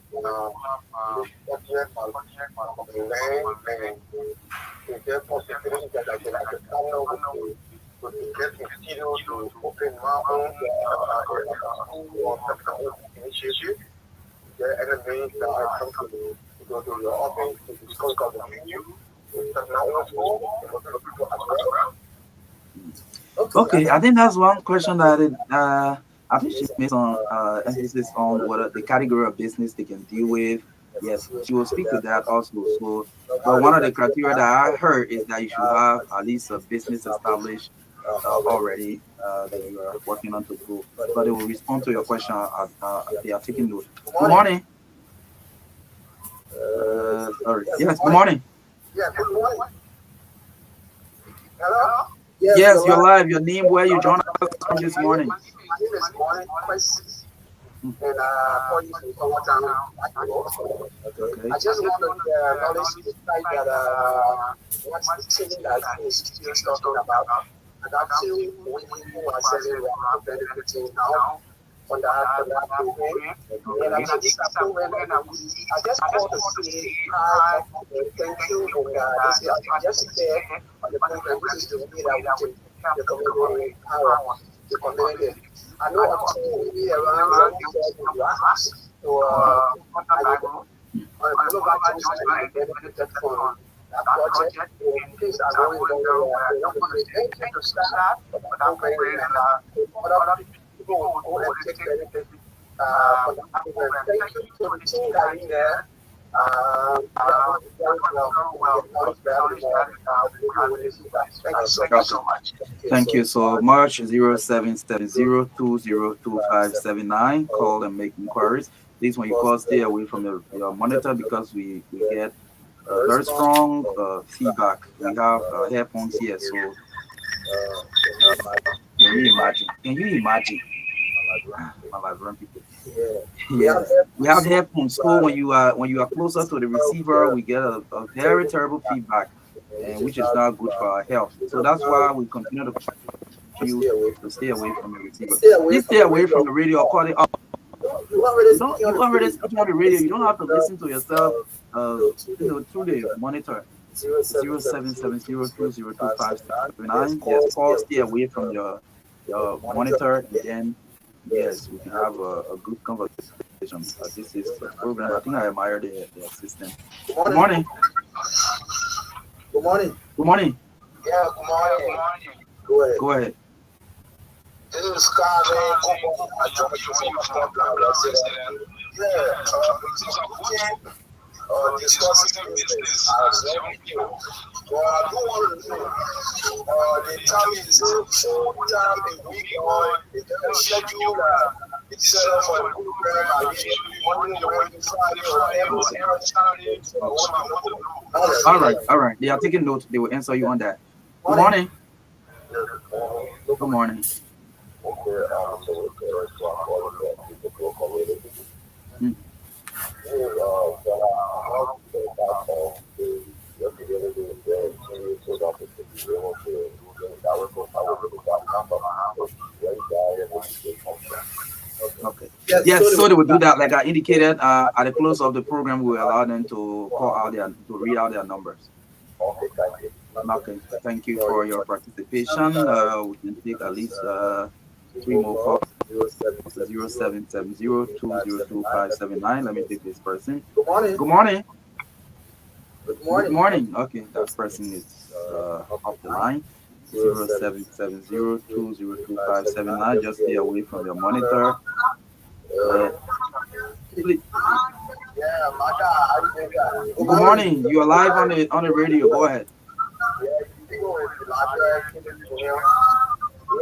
is there possibility that I can partner with to get a studio to open my own school or some initiative? Is there any way that I come to go to your office to discuss about the menu? Start my own school for people as well? Okay, I think that's one question that I think she made some emphasis on what the category of business they can deal with. Yes, she will speak to that also. So, but one of the criteria that I heard is that you should have at least a business established already that you are working on to grow. But they will respond to your question. They are taking note. Good morning. Sorry. Yes. Good morning. Yeah, good morning. Hello? Yes, you're live. Your name, where you join us from this morning. My name is Morning Quest, and for you from Toronto. Okay. I just want to acknowledge the fact that what's the thing that is talking about, and actually we who are selling are benefiting now from that program. And I think it's something when I just want to say hi, thank you, and this is just there on the program. This is the way that we can the community power, the community. I know I'm saying we around the grass, so I know global change and benefited from that project. Things are going well. We're not going to thank you to start, but I'm going and other people will take benefit from the program. Thank you to the team that are in there. Thank you so much. Thank you. So March 0770202579. Call and make inquiries. Please, when you call, stay away from your monitor because we get very strong feedback. We have headphones here, so can you imagine? Can you imagine? My Liberian people. Yes, we have headphones. So when you are closer to the receiver, we get a very terrible feedback, and which is not good for our health. So that's why we continue to you to stay away from the receiver. Please stay away from the radio. Call it up. You already speaking on the radio. You don't have to listen to yourself. Through the monitor. 0770202579. Yes, call. Stay away from your monitor, and then yes, we can have a good conversation. This is a program. I think I admire the assistant. Good morning. Good morning. Good morning. Yeah, good morning. Go ahead. This is Scott. Discussing business as revenue. But I do want to know the time is full time a week or the schedule itself for the program. I usually Monday, Friday, or every Saturday. All right. They are taking notes. They will answer you on that. Good morning. Good morning. Okay. Yes, so they will do that. Like I indicated, at the close of the program, we will allow them to read out their numbers. Okay, thank you for your participation. We can take at least 3 more calls. 0770202579. Let me take this person. Good morning. Good morning. Good morning. Good morning. Okay, that person is off the line. 0770202579. Just stay away from your monitor. Please. Good morning. You are live on the radio. Go ahead.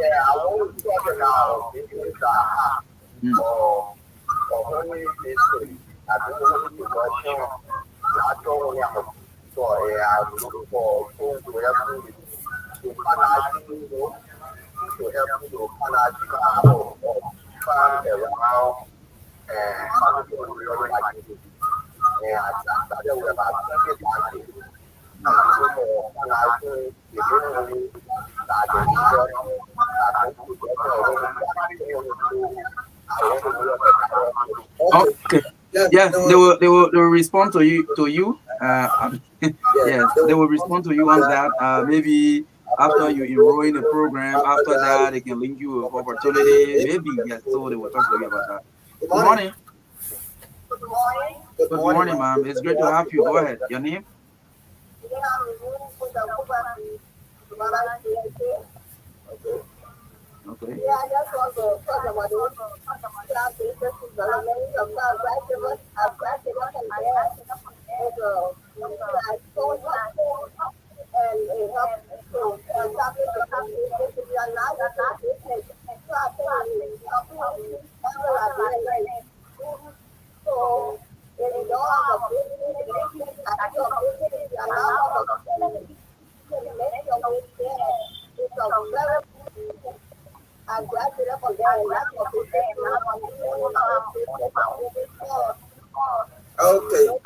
Yeah, I want to talk about this I don't know if you I don't have so I'm looking for to help me to help me to find around and really like this. And I started with about 20 Okay. Yes, they will respond to you. Yes, they will respond to you on that. Maybe after you enroll in the program, after that they can link you with opportunity. Maybe yes, so they will talk to you about that. Good morning. Good morning, ma'am. It's great to have you. Go ahead. Your name? Okay. Yeah, I just want to talk about the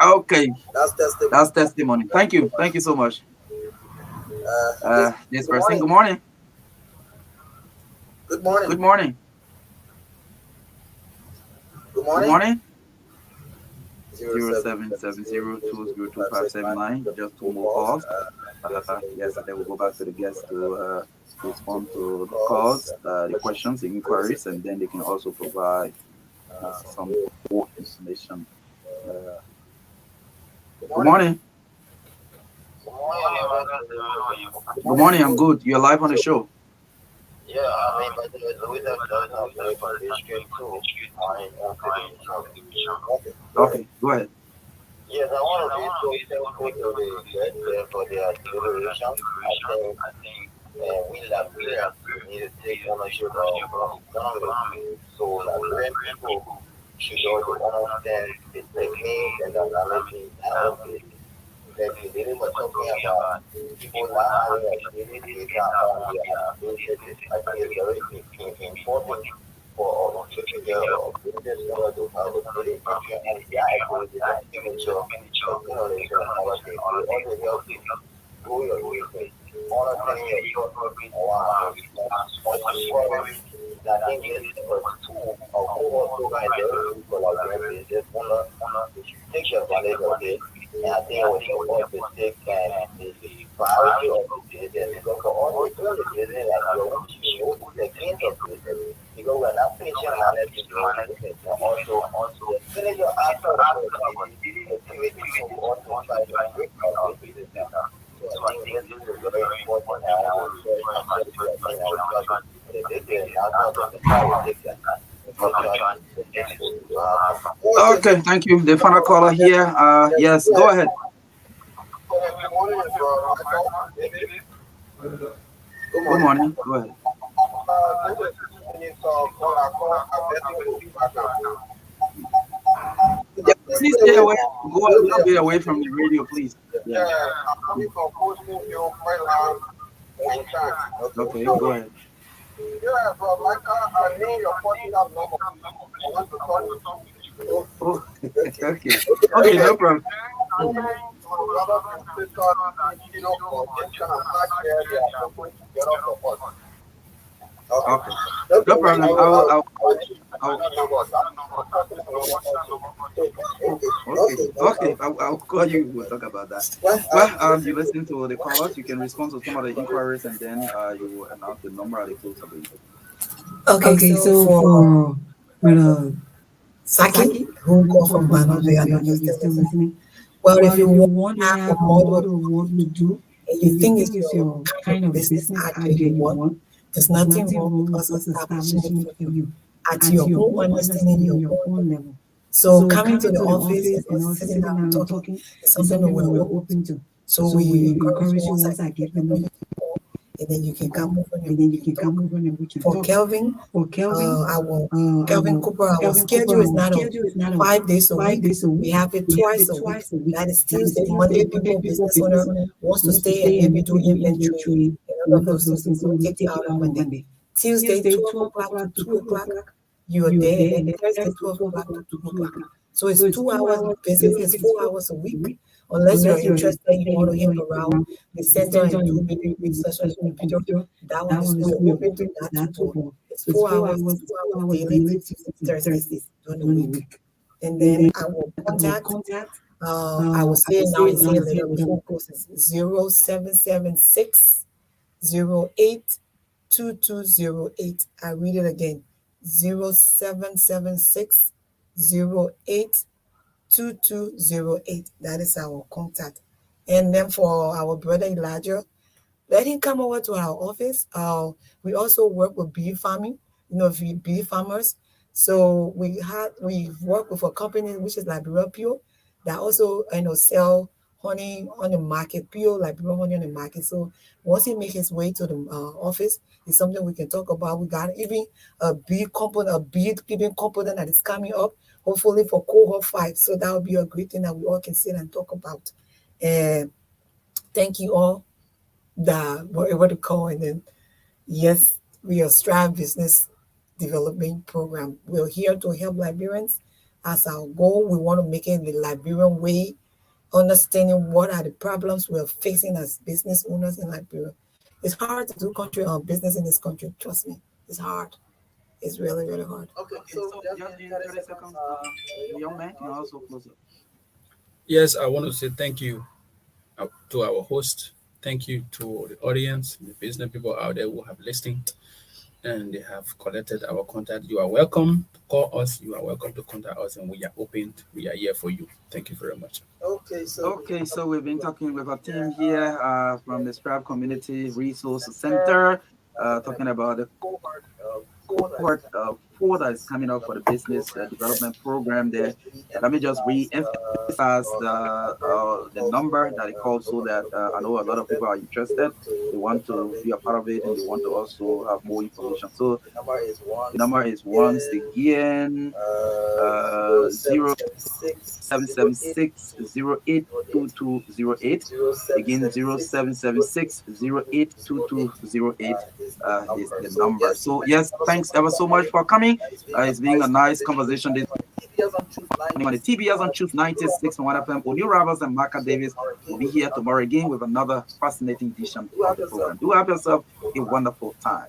Okay. That's testimony. Thank you so much. This person. Good morning. Good morning. Good morning. Good morning. Good morning. 0770202579. Just 2 more calls. Yes, and then we'll go back to the guests to respond to the calls, the questions, the inquiries, and then they can also provide some more information. Good morning. Good morning. I'm good. You're live on the show. Yeah, I mean, but Okay, go ahead. Yes, I want to be so thankful to the judge for their deliberation. I think we Liberians need to take ownership of economy. So Liberian people should also understand the techniques and the analysis behind it. That we really were talking about people not having a daily data on their administration. I think it's very important for social media or business owners to have a daily picture and their activities and signature technology and all of this. It also helps you grow your business, understanding your shortcomings or scoring. I think this is a tool of who also guys very people like their business owner. They should take advantage of it. And I think it was support to take the priority of the business because for all we do in the business, like you're watching the gains of business. Because we're not finishing managing the business, also the failure after the activity will also try to break our business down. So I think this is very important. And I will share myself to I think I will try to put it this way and I'm not going to try to take that. Okay, thank you. The final caller here. Yes, go ahead. Good morning, Good morning. Go ahead. Please stay away. Go a little bit away from the radio, please. Yeah, I'm coming from posting your file and time. Okay, go ahead. Yeah, bro, I need your personal number. I want to talk to you. Oh, okay, no problem. Okay, no problem. Okay. I'll call you. We'll talk about that. Well, you listen to the callers. You can respond to some of the inquiries, and then you will announce the number at the close of the interview. Okay, so for Saki, who call from Banove, I know you're still listening. Well, if you want to have a model of what you do, and you think it's your kind of business idea you want, there's nothing wrong with us establishing it for you at your own understanding, your own level. So coming to the office and us sitting down and talking is something that we're open to. So we encourage you once I get the number, and then you can come over and we can talk. For Kelvin, Kelvin Cooper, our schedule is not 5 days a week. We have it twice a week. That is Tuesday, Monday. People, business owner wants to stay and maybe do inventory and all of those things. So take you out on Monday. Tuesday, 12 o'clock to 2 o'clock, you are there. And Thursday, 12 o'clock to 2 o'clock. So it's 2 hours, basically it's 4 hours a week. Unless you're interested, you want to hang around the center and do maybe research on the computer, that one is we're open to that too. It's 4 hours, 2 hours daily, Thursdays during the week. And then our contact, I will say it now and say it later before goes is 0776 08 2208. I read it again, 0776 08 2208. That is our contact. And then for our brother Elijah, let him come over to our office. We also work with bee farming, bee farmers. So we work with a company which is Liberian Pure that also sell honey on the market, pure Liberian honey on the market. So once he makes his way to the office, it's something we can talk about. We got even a bee keeping component that is coming up, hopefully for cohort 5. So that would be a great thing that we all can sit and talk about. And thank you all that were able to call. And then, yes, we are Strive Business Development Program. We're here to help Liberians. As our goal, we want to make it the Liberian way, understanding what are the problems we're facing as business owners in Liberia. It's hard to do business in this country. Trust me, it's hard. It's really, really hard. Okay, so just in 30 seconds, the young man can also close it. Yes, I want to say thank you to our host. Thank you to the audience, the business people out there who have listened and they have collected our contact. You are welcome to call us. You are welcome to contact us, and we are open. We are here for you. Thank you very much. Okay, so we've been talking with our team here from the Strive Community Resource Center, talking about the cohort support that is coming up for the business development program there. Let me just re-emphasize the number that it calls so that I know a lot of people are interested. They want to be a part of it and they want to also have more information. So the number is once again 0776082208. Again, 0776082208 is the number. So yes, thanks ever so much for coming. It's been a nice conversation this on the TBS on Truth 96.1 FM. O'Neill Roberts and Marka Davis will be here tomorrow again with another fascinating edition of the program. Do have yourself a wonderful time.